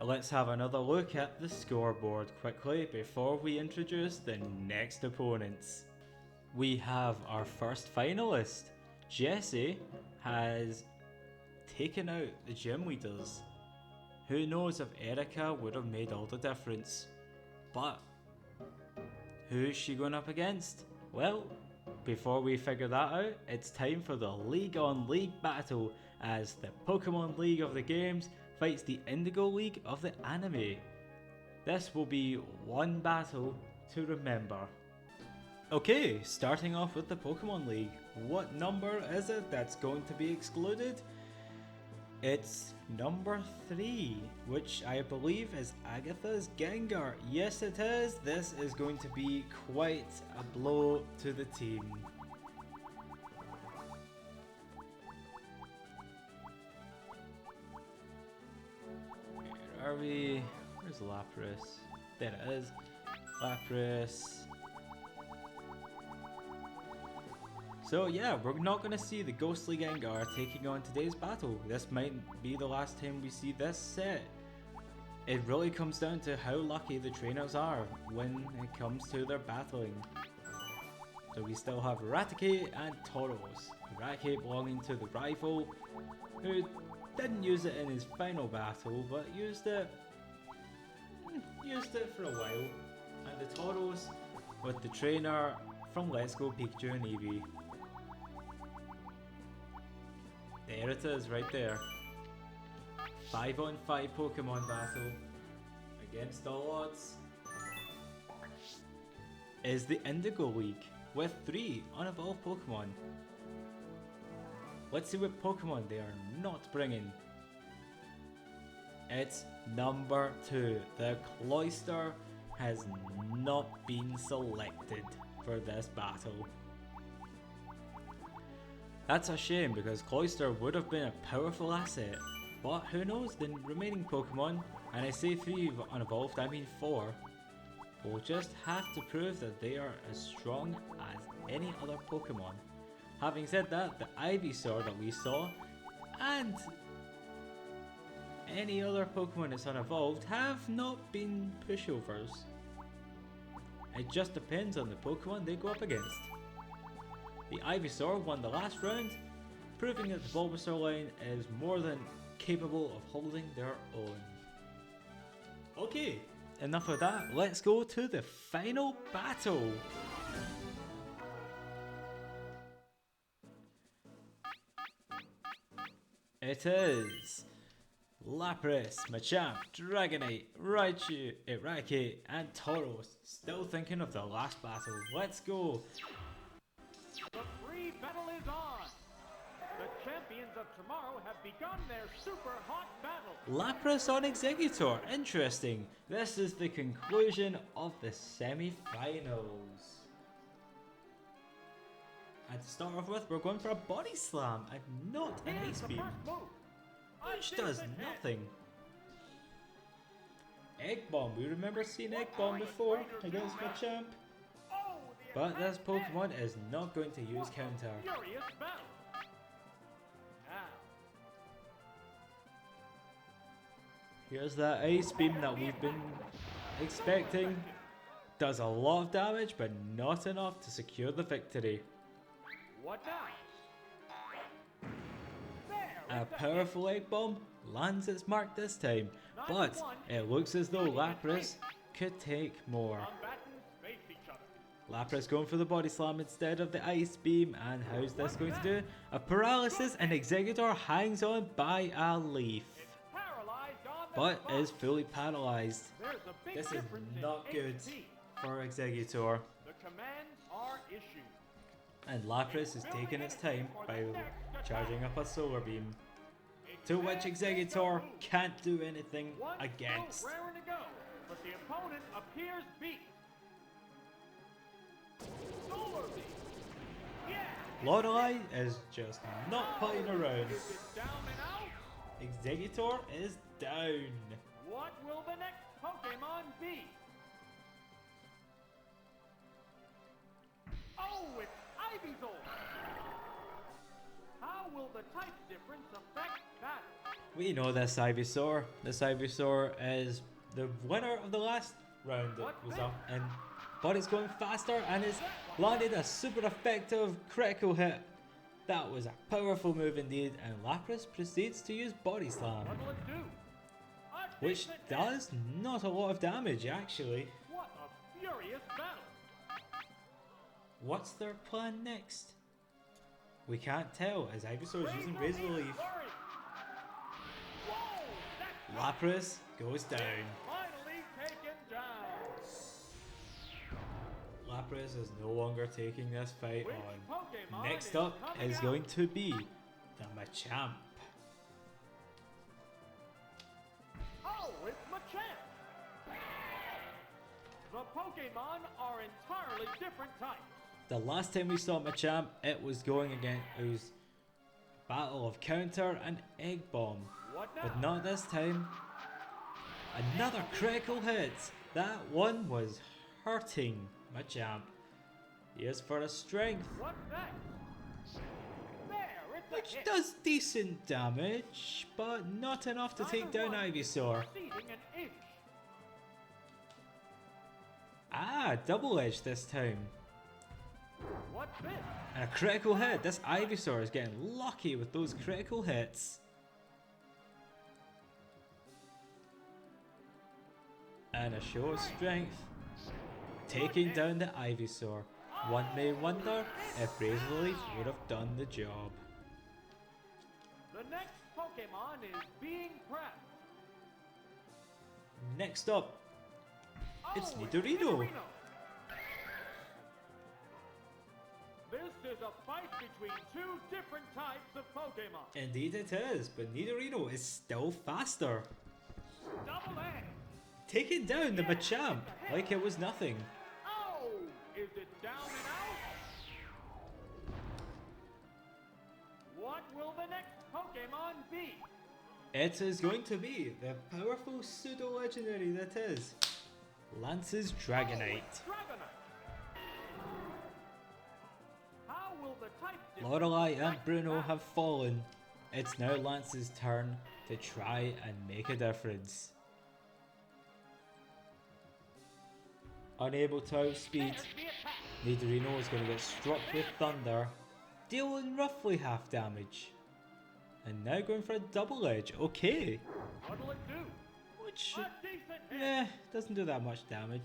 Let's have another look at the scoreboard quickly before we introduce the next opponents. We have our first finalist. Jessie has taken out the gym leaders. Who knows if Erica would have made all the difference. But who is she going up against? Well, before we figure that out, it's time for the League on League battle as the Pokemon League of the games fights the Indigo League of the anime. This will be one battle to remember. Okay, starting off with the Pokemon League. What number is it that's going to be excluded? It's number 3, which I believe is Agatha's Gengar. Yes, it is. This is going to be quite a blow to the team. Where are we? Where's Lapras? There it is. Lapras. So yeah, we're not going to see the ghostly Gengar taking on today's battle. This might be the last time we see this set. It really comes down to how lucky the trainers are when it comes to their battling. So we still have Raticate and Tauros. Raticate belonging to the rival, who didn't use it in his final battle, but used it for a while. And the Tauros with the trainer from Let's Go Pikachu and Eevee. There it is, right there. 5-on-5 Pokemon battle against all odds is the Indigo League with 3 unevolved Pokemon. Let's see what Pokemon they are not bringing. It's number 2. The Cloyster has not been selected for this battle. That's a shame because Cloyster would have been a powerful asset, but who knows, the remaining Pokemon, and I say 3 unevolved, I mean 4, will just have to prove that they are as strong as any other Pokemon. Having said that, the Ivysaur that we saw, and any other Pokemon that's unevolved have not been pushovers. It just depends on the Pokemon they go up against. The Ivysaur won the last round, proving that the Bulbasaur line is more than capable of holding their own. Okay, enough of that, let's go to the final battle. It is Lapras, Machamp, Dragonite, Raichu, Raticate, and Tauros. Still thinking of the last battle. Let's go. The free battle is on. The champions of tomorrow have begun their super hot battle. Lapras on Exeggutor. Interesting. This is the conclusion of the semi-finals. And to start off with, we're going for a Body Slam and not an Ice Beam, which does nothing. Egg Bomb. We remember seeing Egg Bomb before against Machamp. But this Pokemon is not going to use Counter. Furious battle. Now, Here's that Ice Beam that we've been expecting. Does a lot of damage, but not enough to secure the victory. what now? There A powerful Egg Bomb lands its mark this time, but it looks as though Lapras could take more. combatants face each other. Lapras going for the Body Slam instead of the Ice Beam, and how's this going to do? A Paralysis, and Exeggutor hangs on by a leaf, Paralyzed on the but spot. is fully paralyzed. There's a big This is difference in not good HP. for Exeggutor. The commands are issued. And Lapras is taking its time by charging up a Solar Beam, to which Exeggutor can't do anything One against. still raring to go, but the opponent appears beat. Solar Beam. Yeah. Lorelei is just not playing around. Is it down and out? Exeggutor is down. What will the next Pokemon be? Oh, it's Ivysaur. How will the type difference affect that? We know this Ivysaur. This Ivysaur is the winner of the last round that was up, and but it's going faster and has landed a super effective critical hit. That was a powerful move indeed, and Lapras proceeds to use Body Slam, What will it do? A which decent hit. does not a lot of damage actually. What a furious battle! What's their plan next? We can't tell as Ivysaur is using Razor Leaf. Flurry. Whoa, that's Lapras goes down. finally taken down. Lapras is no longer taking this fight Which on. Pokemon Next is up coming is out? going to be the Machamp. Oh, it's Machamp! The Pokemon are entirely different types. The last time we saw Machamp, it was battle of counter and egg bomb. What now? But not this time. Another critical hit. That one was hurting Machamp. Here's for a strength, What's next? There, it's which a hit. does decent damage, but not enough to take Neither down one Ivysaur. exceeding an inch. Ah, double edge this time. What's this? And a critical hit. This Ivysaur is getting lucky with those critical hits. And a show of strength, taking down the Ivysaur. One may wonder if Razor Leaf would have done the job. The next Pokemon is being prepped. Next up, it's Oh, Nidorino. This is a fight between two different types of Pokemon. Indeed it is, but Nidorino is still faster. Double edge. Taking down the Machamp like it was nothing. Oh, is it down and out? What will the next Pokemon be? It is going to be the powerful pseudo-legendary that is Lance's Dragonite. Dragonite. How will the type difference Lorelei and affect Bruno that? have fallen. It's now Lance's turn to try and make a difference. Unable to outspeed, There's the attack. Nidorino is going to get struck with thunder, dealing roughly half damage. And now going for a double edge. Okay, What'll it do? which A decent hit. doesn't do that much damage.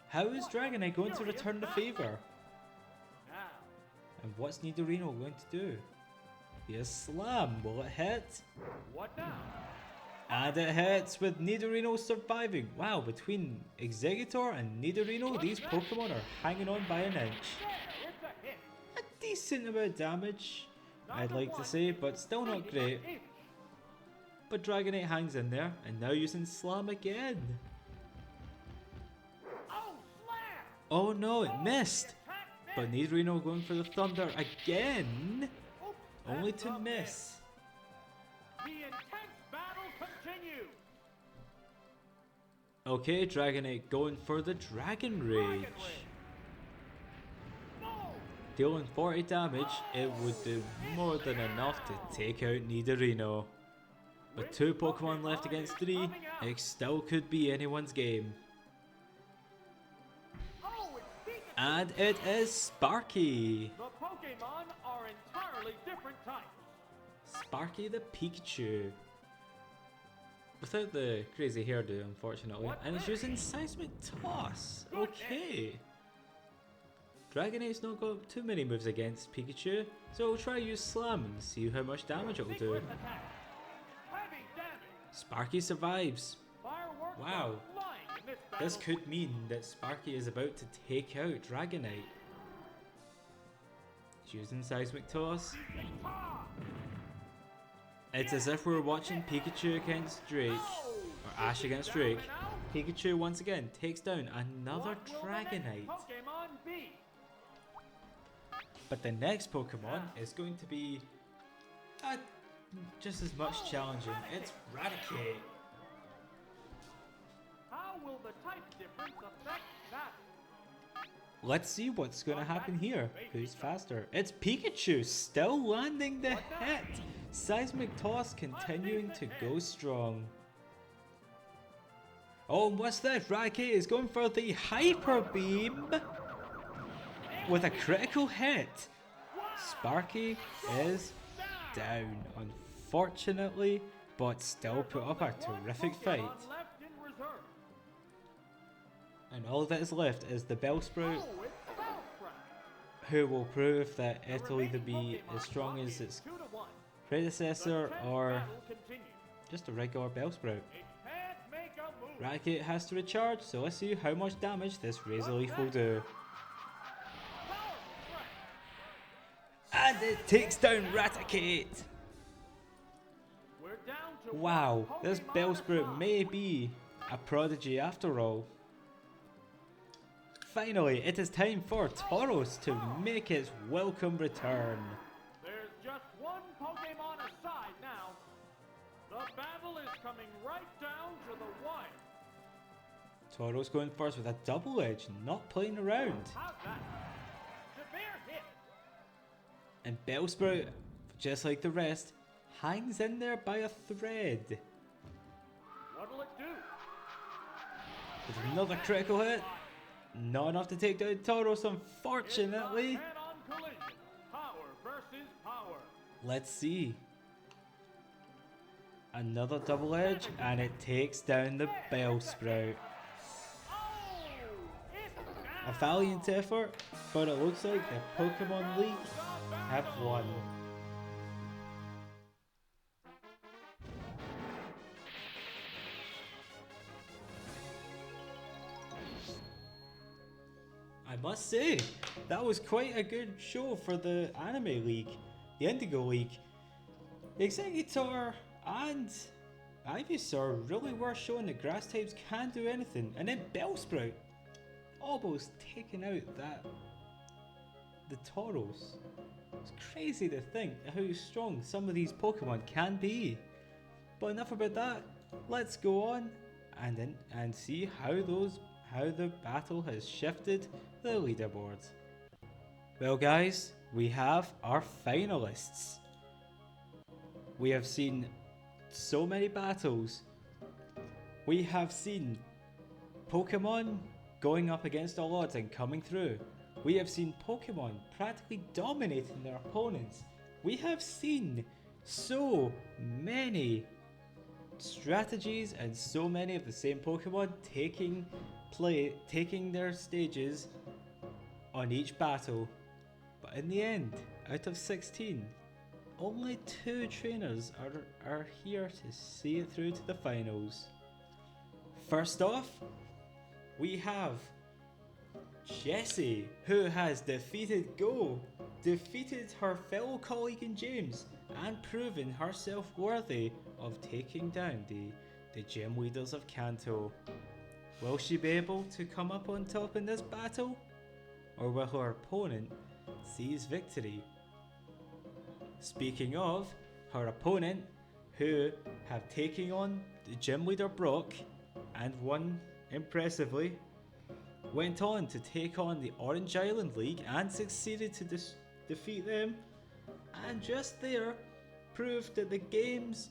How is Dragonite going to return the favour? Now, And what's Nidorino going to do? Here's Slam, will it hit? what now? And it hits with Nidorino surviving. Wow, between Exeggutor and Nidorino, these Pokemon are hanging on by an inch. There, it's a hit. A decent amount of damage, I'd Neither like to one say, is but still not exceeding great. an inch. But Dragonite hangs in there, and now using Slam again. Oh, slam! Oh no, it Oh, missed! the attack But missed. Nidorino going for the Thunder again, Oops, only that's to a miss. The intense battle continues. Okay, Dragonite going for the Dragon Rage. Dragon Rage. No! Dealing 40 damage, it would do more than enough to take out Nidorino. With 2 Pokemon left against 3, it still could be anyone's game. Oh, it's Pikachu. And it is Sparky! The Pokemon are entirely different types. Sparky the Pikachu. Without the crazy hairdo, unfortunately. And it's using Seismic Toss. Okay. Dragonite's not got too many moves against Pikachu, so we'll try use Slam and see how much damage it will do. Secret attack. Heavy damage. Sparky survives. Fireworks Wow. are flying in this battle. This could mean that Sparky is about to take out Dragonite. He's using Seismic Toss. Ah! It's as if we were watching Pikachu against Drake, or Ash against Drake. Pikachu once again takes down another Dragonite. Pokemon be? But the next Pokemon is going to be just as much challenging. It's Raticate. How will the type difference affect that? Let's see what's going to happen here. Who's faster? It's Pikachu still landing the hit. Seismic Toss continuing to go strong. Oh, and what's that? Raticate is going for the Hyper Beam with a critical hit. Sparky is down, unfortunately, but still put up a terrific fight. Left in reserve. And all that is left is the Bellsprout, Oh, it's Bellsprout. who will prove that it'll either be as strong as its 2-1. predecessor or Battle continues. just a regular Bellsprout. It can't make a move. Raticate has to recharge, so let's see how much damage this Razor Leaf will do. Power strike. And it takes down Raticate! We're down to Wow, one this Pokemon Bellsprout aside. may be a prodigy after all. Finally, it is time for Tauros to make its welcome return. There's just one Pokemon aside now. The battle is coming right down to the wire. Tauros going first with a double edge, not playing around. How's that? Severe hit. And Bellsprout, just like the rest, hangs in there by a thread. What'll it do? With another critical hit. Not enough to take down Tauros, unfortunately. It's a head-on collision. Power versus power. Let's see. Another double edge, and it takes down the Bellsprout. Oh, it's A down. valiant effort, but it looks like the Pokemon League have won. I must say, that was quite a good show for the Anime League, the Indigo League. Executor and Ivysaur really were showing that grass types can do anything, and then Bellsprout almost taking out the Tauros. It's crazy to think how strong some of these Pokemon can be. But enough about that. Let's go on and see how the battle has shifted the leaderboard. Well, guys, we have our finalists. We have seen so many battles. We have seen Pokemon going up against all odds and coming through. We have seen Pokemon practically dominating their opponents. We have seen so many strategies and so many of the same Pokemon taking their stages on each battle. But in the end, out of 16, only 2 trainers are here to see it through to the finals. First off, we have Jessie, who has defeated her fellow colleague in James, and proven herself worthy of taking down the gym leaders of Kanto. Will she be able to come up on top in this battle? Or will her opponent seize victory? Speaking of her opponent, who have taken on the gym leader Brock and won impressively, went on to take on the Orange Island League and succeeded to defeat them, and just there proved that the games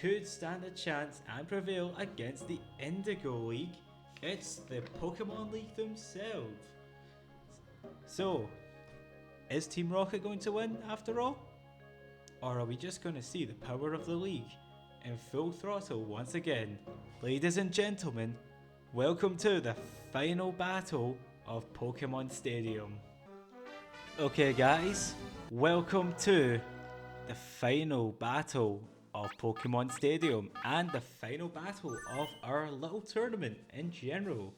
could stand a chance and prevail against the Indigo League. It's the Pokemon League themselves. So, is Team Rocket going to win after all? Or are we just going to see the power of the league in full throttle once again? Ladies and gentlemen, welcome to the final battle of Pokemon Stadium. Okay guys, welcome to the final battle of Pokemon Stadium and the final battle of our little tournament in general.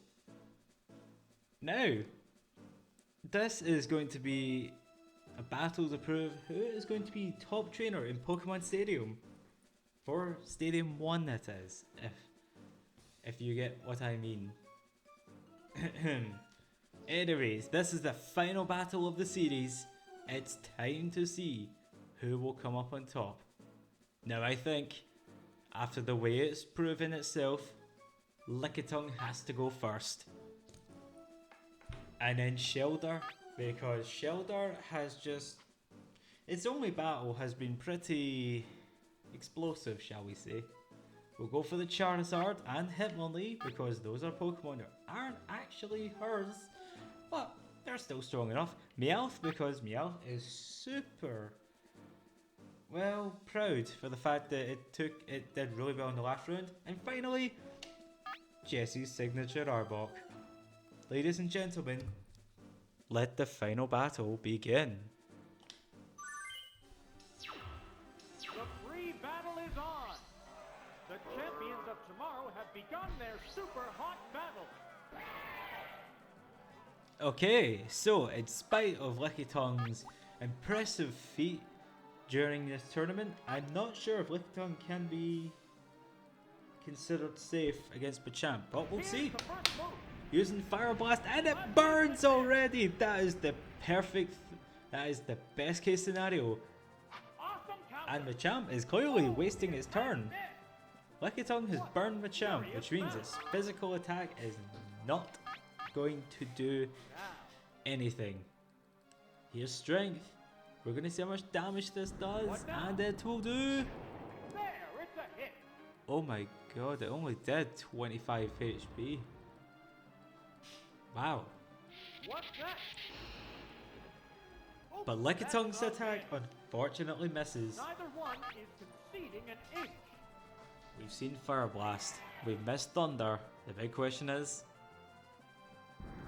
Now, this is going to be a battle to prove who is going to be top trainer in Pokemon Stadium. For Stadium 1 that is, if you get what I mean. Anyways, this is the final battle of the series. It's time to see who will come up on top. Now I think, after the way it's proven itself, Lickitung has to go first. And then Shellder, because Shellder has just... its only battle has been pretty explosive, shall we say. We'll go for the Charizard and Hitmonlee, because those are Pokemon that aren't actually hers, but they're still strong enough. Meowth, because Meowth is super, well, proud for the fact that it did really well in the last round. And finally, Jessie's signature Arbok. Ladies and gentlemen, let the final battle begin. The free battle is on. The champions of tomorrow have begun their super hot battle. Okay, so in spite of Lickitung's impressive feat during this tournament. I'm not sure if Lickitung can be considered safe against Machamp, but we'll see. Here's the first move. Using Fire Blast, and it burns already! That is the best case scenario. Awesome counter. And Machamp is clearly wasting its turn. Lickitung has burned Machamp, which means its physical attack is not going to do anything. Here's Strength. We're going to see how much damage this does, and it will do... There, it's a hit. Oh my god, it only did 25 HP. Wow. What's that? Oh, But Lickitung's that's attack okay. unfortunately misses. Neither one is conceding an inch. We've seen Fire Blast. We've missed Thunder. The big question is,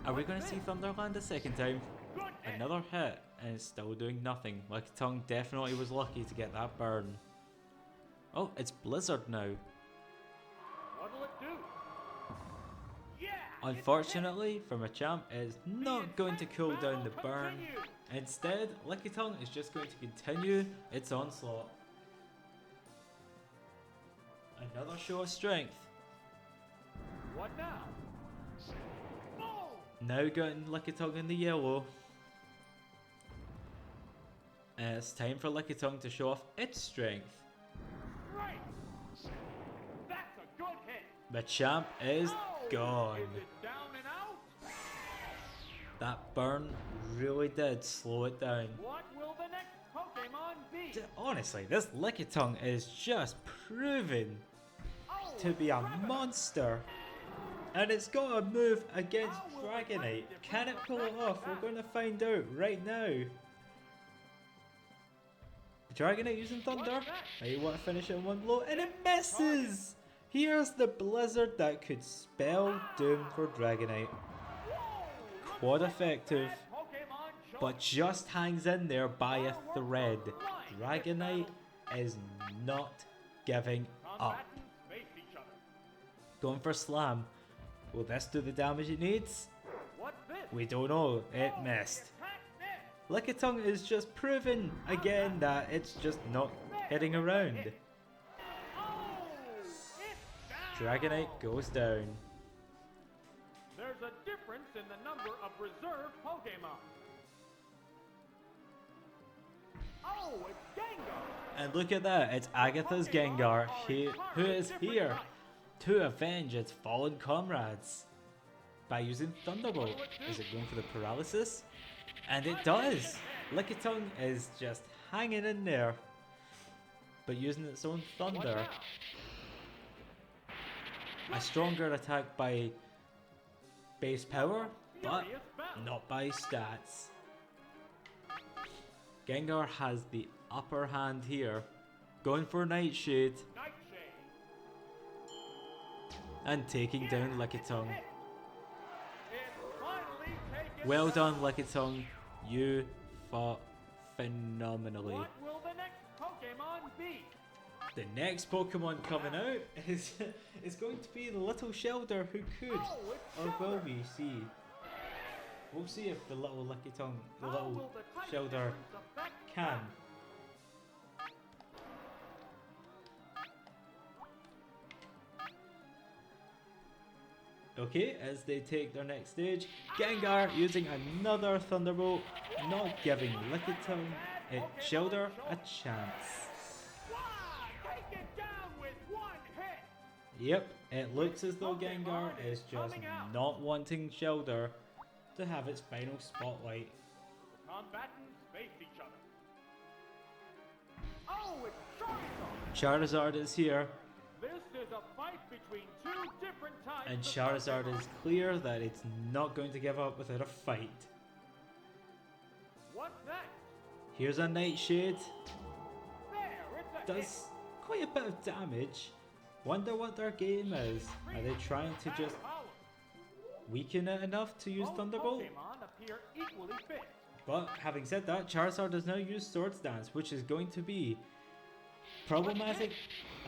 are we going to see Thunder land a second time? Good hit. Another hit, and it's still doing nothing. Lickitung definitely was lucky to get that burn. Oh, it's Blizzard now. What'll it do? Yeah. Unfortunately for Machamp, it's not going to cool down the burn. Instead, Lickitung is just going to continue its onslaught. Another show of strength. What now? Oh! Now getting Lickitung in the yellow. And it's time for Lickitung to show off its strength. Right. That's a good hit. Machamp is Oh, gone. Is it down and out? That burn really did slow it down. What will the next Pokemon be? Honestly, this Lickitung is just proven Oh, to be a monster. And it's got a move against How will the Dragonite. fight Can it pull it different off? We're going to find out right now. Dragonite using Thunder. What's that? Now you want to finish it in one blow, and it misses! Here's the Blizzard that could spell doom for Dragonite. Whoa, Quite looks like effective, that Pokemon showed but just hangs in there by a thread. Dragonite is not giving up. combatants face each other. Going for Slam. Will this do the damage it needs? What's this? We don't know. It Oh, missed. attack missed. Lickitung is just proven again that it's just not hitting around. Oh, it's down. Dragonite goes down. There's a difference in the number of reserve Pokemon. Oh, it's Gengar. And look at that, it's Agatha's Gengar, who is here to avenge its fallen comrades by using Thunderbolt. Is it going for the paralysis? And it does! Lickitung is just hanging in there, but using its own What Thunder. now? A stronger attack by base power, but Furious battle. not by stats. Gengar has the upper hand here, going for Nightshade Nightshade. and taking down Lickitung. It's finally taken Well down. done, Lickitung. You fought phenomenally. What will the next Pokemon be? The next Pokemon coming out is going to be the little Shelder who could, Oh, it's or will Shelder. we see? We'll see if the little Lickitung, the How little will the type Shelder difference affect can. that? Okay, as they take their next stage, Gengar using another Thunderbolt, not giving Lickitung, Shelder a chance. Wow, take it down with one hit. Yep, it looks as though Gengar is just not wanting Shelder to have its final spotlight. Combatants face each other. Oh, it's Charizard. Charizard is here, This is a fight between two different types and of Charizard Pokemon. is clear that it's not going to give up without a fight. What's next? Here's a Nightshade, There, it's a does quite a bit of damage. Wonder what their game is. Are they trying to just weaken it enough to use Both Thunderbolt? Pokemon appear equally fit. But having said that, Charizard does now use Swords Dance, which is going to be problematic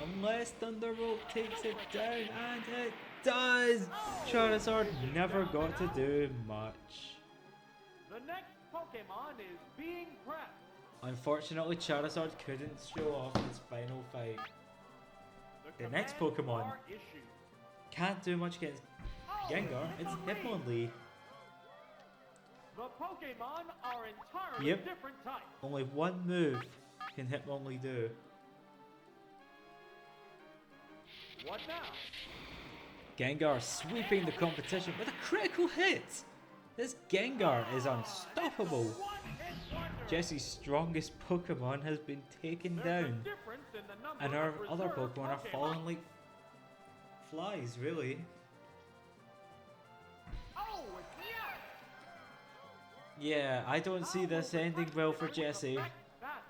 unless Thunderbolt takes it down, and it does! Charizard never got to do much. The next Pokemon is being prepped. Unfortunately, Charizard couldn't show off his final fight. The next Pokemon can't do much against Gengar. It's Hitmonlee. The Pokemon are entirely Yep. different types. Only one move can Hitmonlee do. What now? Gengar sweeping the competition with a critical hit. This Gengar is unstoppable. One-hit wonder. Jesse's strongest Pokemon has been taken There's a down, difference in the number and our of other reserve Pokemon are falling like flies, really. Oh, it's Meowth. Yeah, I don't see this ending well for Jessie. That-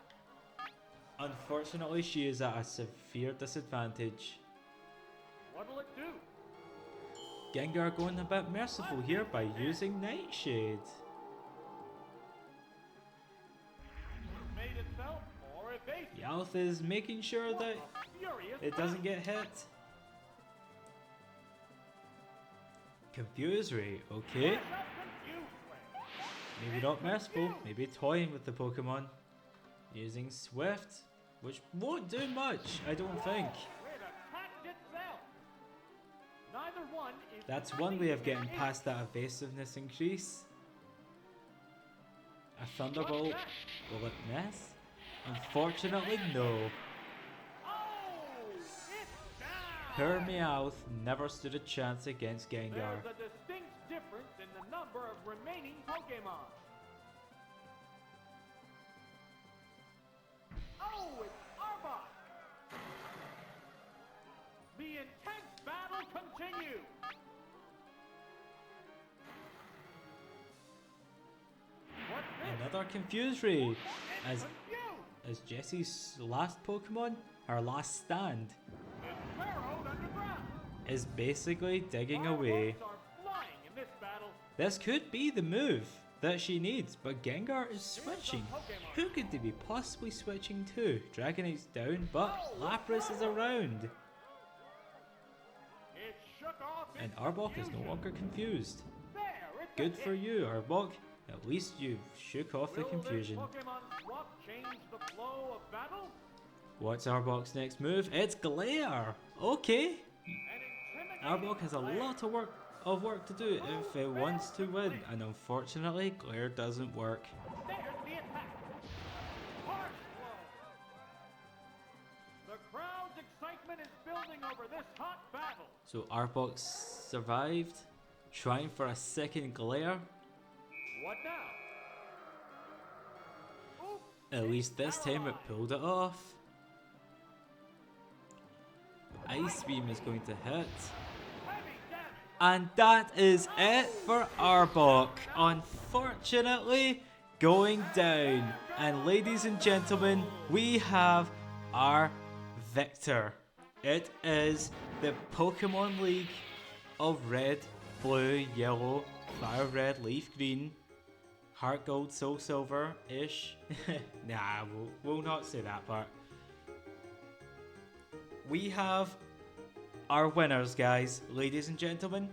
Unfortunately, she is at a severe disadvantage. What'll it do? Gengar going a bit merciful here by using Nightshade. Made itself more evasive. Meowth is making sure that Furious it doesn't get hit. Confuse Ray, okay. Maybe not merciful, maybe toying with the Pokemon. Using Swift, which won't do much, I don't think. It attacked itself. Neither one is That's one way of getting past that evasiveness increase. A Thunderbolt, will it miss? Unfortunately, no. Oh, it's down. Poor Meowth never stood a chance against Gengar. There's a distinct difference in the number of remaining Pokemon. Oh, it's Arbok. The intense battle continues. What's this? Another Confuse Ray, as Confused. Jessie's last Pokemon, her last stand, It's burrowed underground. is basically digging Our away. hopes are flying in this battle. This could be the move that she needs, but Gengar is switching. Who could they be possibly switching to? Dragonite's down, but Lapras is around. It shook off And its Arbok is no confusion. longer confused. There, it's a Good for hit. you, Arbok. At least you shook off the Will confusion. This Pokemon swap change the flow of battle? What's Arbok's next move? It's Glare! Okay. An intimidating Arbok has a glare. lot of work to do if it wants to win, and unfortunately, Glare doesn't work. There's the attack. Harsh blow. The crowd's excitement is building over this hot battle. So Arbok survived, trying for a second Glare. What now? Oops, At least this time it paralyzed. pulled it off. Ice Beam is going to hit. Heavy damage. And that is it for Arbok. Unfortunately, going down. And ladies and gentlemen, we have our victor. It is the Pokemon League of Red, Blue, Yellow, Fire Red, Leaf Green, Heart Gold, Soul Silver-ish. Nah, we'll not say that part. We have our winners, guys. Ladies and gentlemen,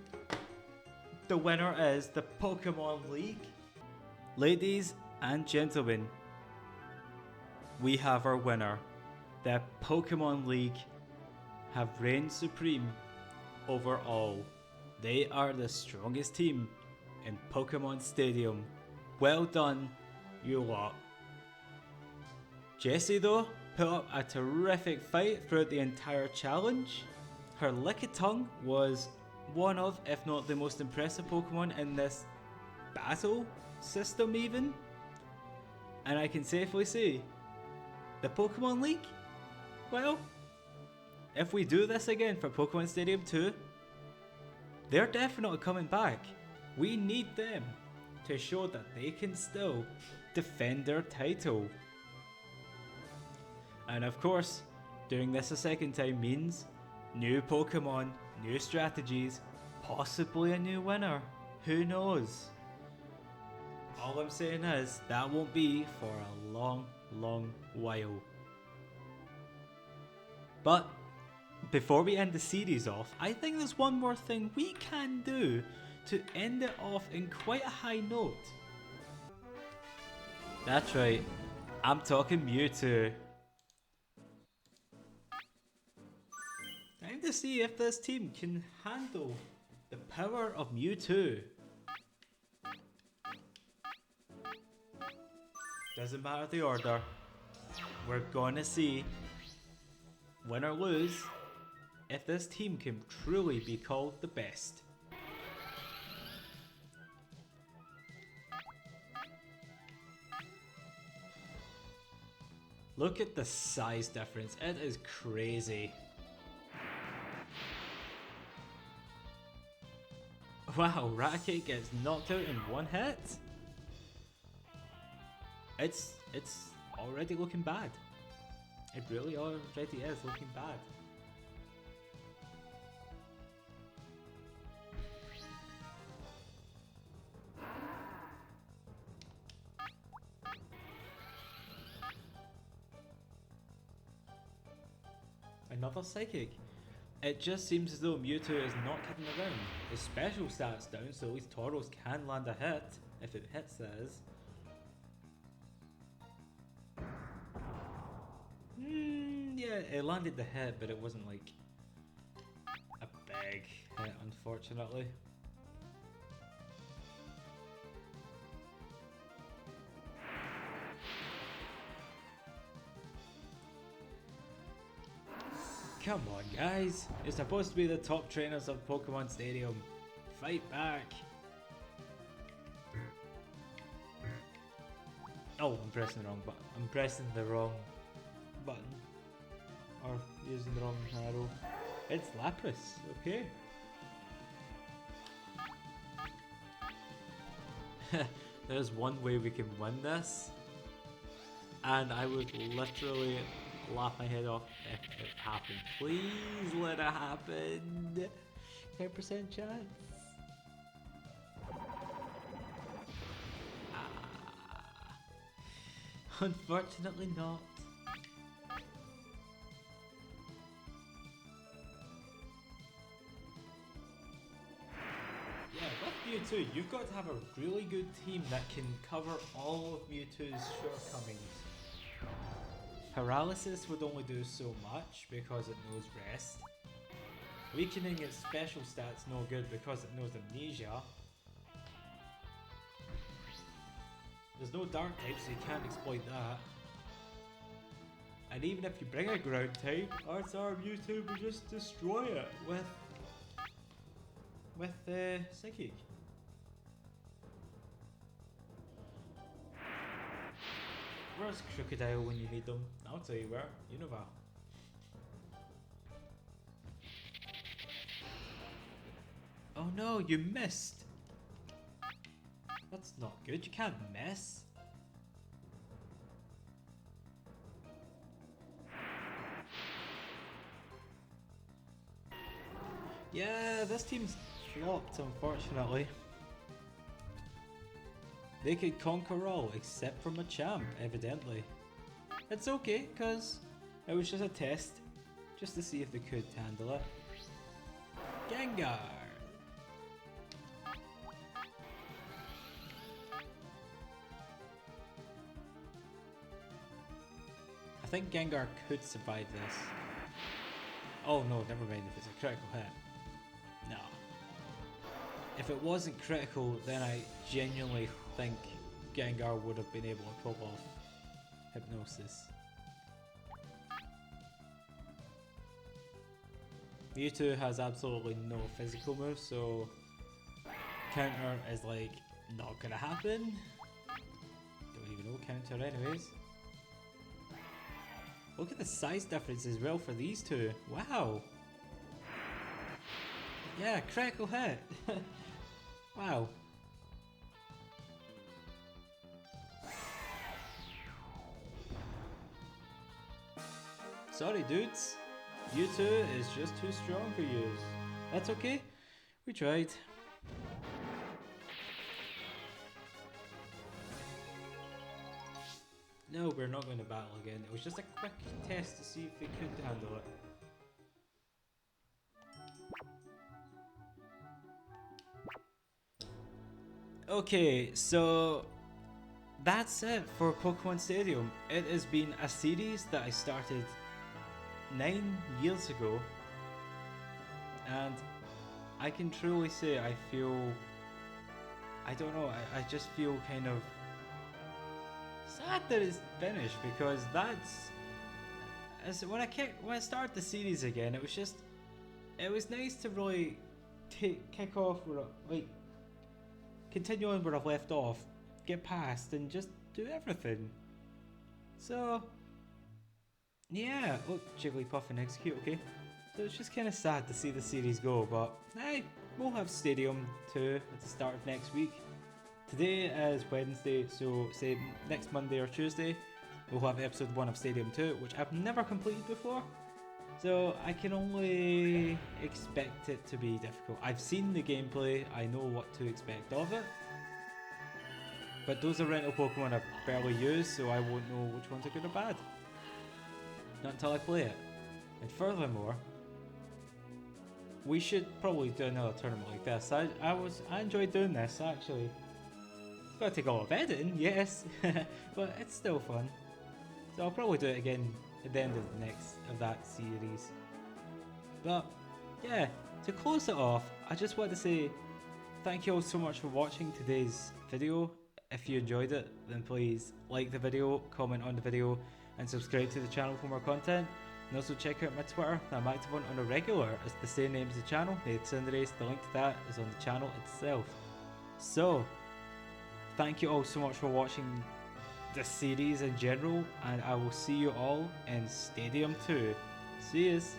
the winner is the Pokemon League. Ladies and gentlemen, we have our winner. The Pokemon League have reigned supreme over all. They are the strongest team in Pokemon Stadium. Well done, you lot. Jessie, though, put up a terrific fight throughout the entire challenge. Her Lickitung was one of, if not the most impressive Pokemon in this battle system even. And I can safely say, the Pokemon League, well, if we do this again for Pokemon Stadium 2, they're definitely coming back. We need them to show that they can still defend their title. And of course, doing this a second time means new Pokemon, new strategies, possibly a new winner. Who knows? All I'm saying is that won't be for a long, long while. But before we end the series off, I think there's one more thing we can do to end it off in quite a high note. That's right. I'm talking Mewtwo. Time to see if this team can handle the power of Mewtwo. Doesn't matter the order. We're gonna see, win or lose, if this team can truly be called the best. Look at the size difference, it is crazy. Wow, Raticate gets knocked out in one hit? It's already looking bad. It really already is looking bad. Another Psychic. It just seems as though Mewtwo is not kidding around. His special stats down, so at least Tauros can land a hit, if it hits this. Yeah, it landed the hit, but it wasn't like a big hit, unfortunately. Come on, guys. You're supposed to be the top trainers of Pokemon Stadium. Fight back. Oh, I'm pressing the wrong button. I'm pressing the wrong button. Or using the wrong arrow. It's Lapras, okay. There's one way we can win this. And I would literally laugh my head off if it happened. Please let it happen. 10% chance. Unfortunately not. Yeah, with Mewtwo, you've got to have a really good team that can cover all of Mewtwo's shortcomings. Paralysis would only do so much because it knows rest. Weakening its special stats no good because it knows amnesia. There's no dark type, so you can't exploit that. And even if you bring a ground type, odds are Mewtwo will just destroy it with Psychic. Where's Crocodile when you need them? I'll tell you where. Unova. Oh no, you missed! That's not good, you can't miss. Yeah, this team's flopped, unfortunately. They could conquer all except for Machamp, evidently. It's okay, cause it was just a test, just to see if they could handle it. Gengar! I think Gengar could survive this. Oh no, never mind if it's a critical hit. No. If it wasn't critical, then I genuinely think Gengar would have been able to pull off Hypnosis. Mewtwo has absolutely no physical moves, so counter is like not gonna happen. Don't even know counter anyways. Look at the size difference as well for these two. Wow. Yeah, critical hit. Wow. Sorry dudes, Mewtwo is just too strong for you. That's okay, we tried. No, we're not going to battle again. It was just a quick test to see if we could handle it. Okay, so that's it for Pokemon Stadium. It has been a series that I started 9 years ago, and I can truly say I feel, I don't know, I just feel kind of sad that it's finished, because when I started the series again, it was nice to really kick off continue on where I've left off, get past, and just do everything. So yeah, Jigglypuff and execute, okay. So it's just kind of sad to see the series go, but hey, we'll have Stadium 2 at the start of next week. Today is Wednesday, so say next Monday or Tuesday, we'll have episode 1 of Stadium 2, which I've never completed before. So I can only expect it to be difficult. I've seen the gameplay, I know what to expect of it. But those are rental Pokemon I've barely used, so I won't know which ones are good or bad. Not until I play it. And furthermore, we should probably do another tournament like this. I enjoyed doing this actually. It's gotta take a lot of editing, yes, but it's still fun. So I'll probably do it again at the end of that series. But yeah, to close it off, I just want to say thank you all so much for watching today's video. If you enjoyed it, then please like the video, comment on the video, and subscribe to the channel for more content. And also check out my Twitter that I'm active on a regular. It's the same name as the channel, Cinderace. The link to that is on the channel itself. So, thank you all so much for watching this series in general, and I will see you all in Stadium 2. See yous!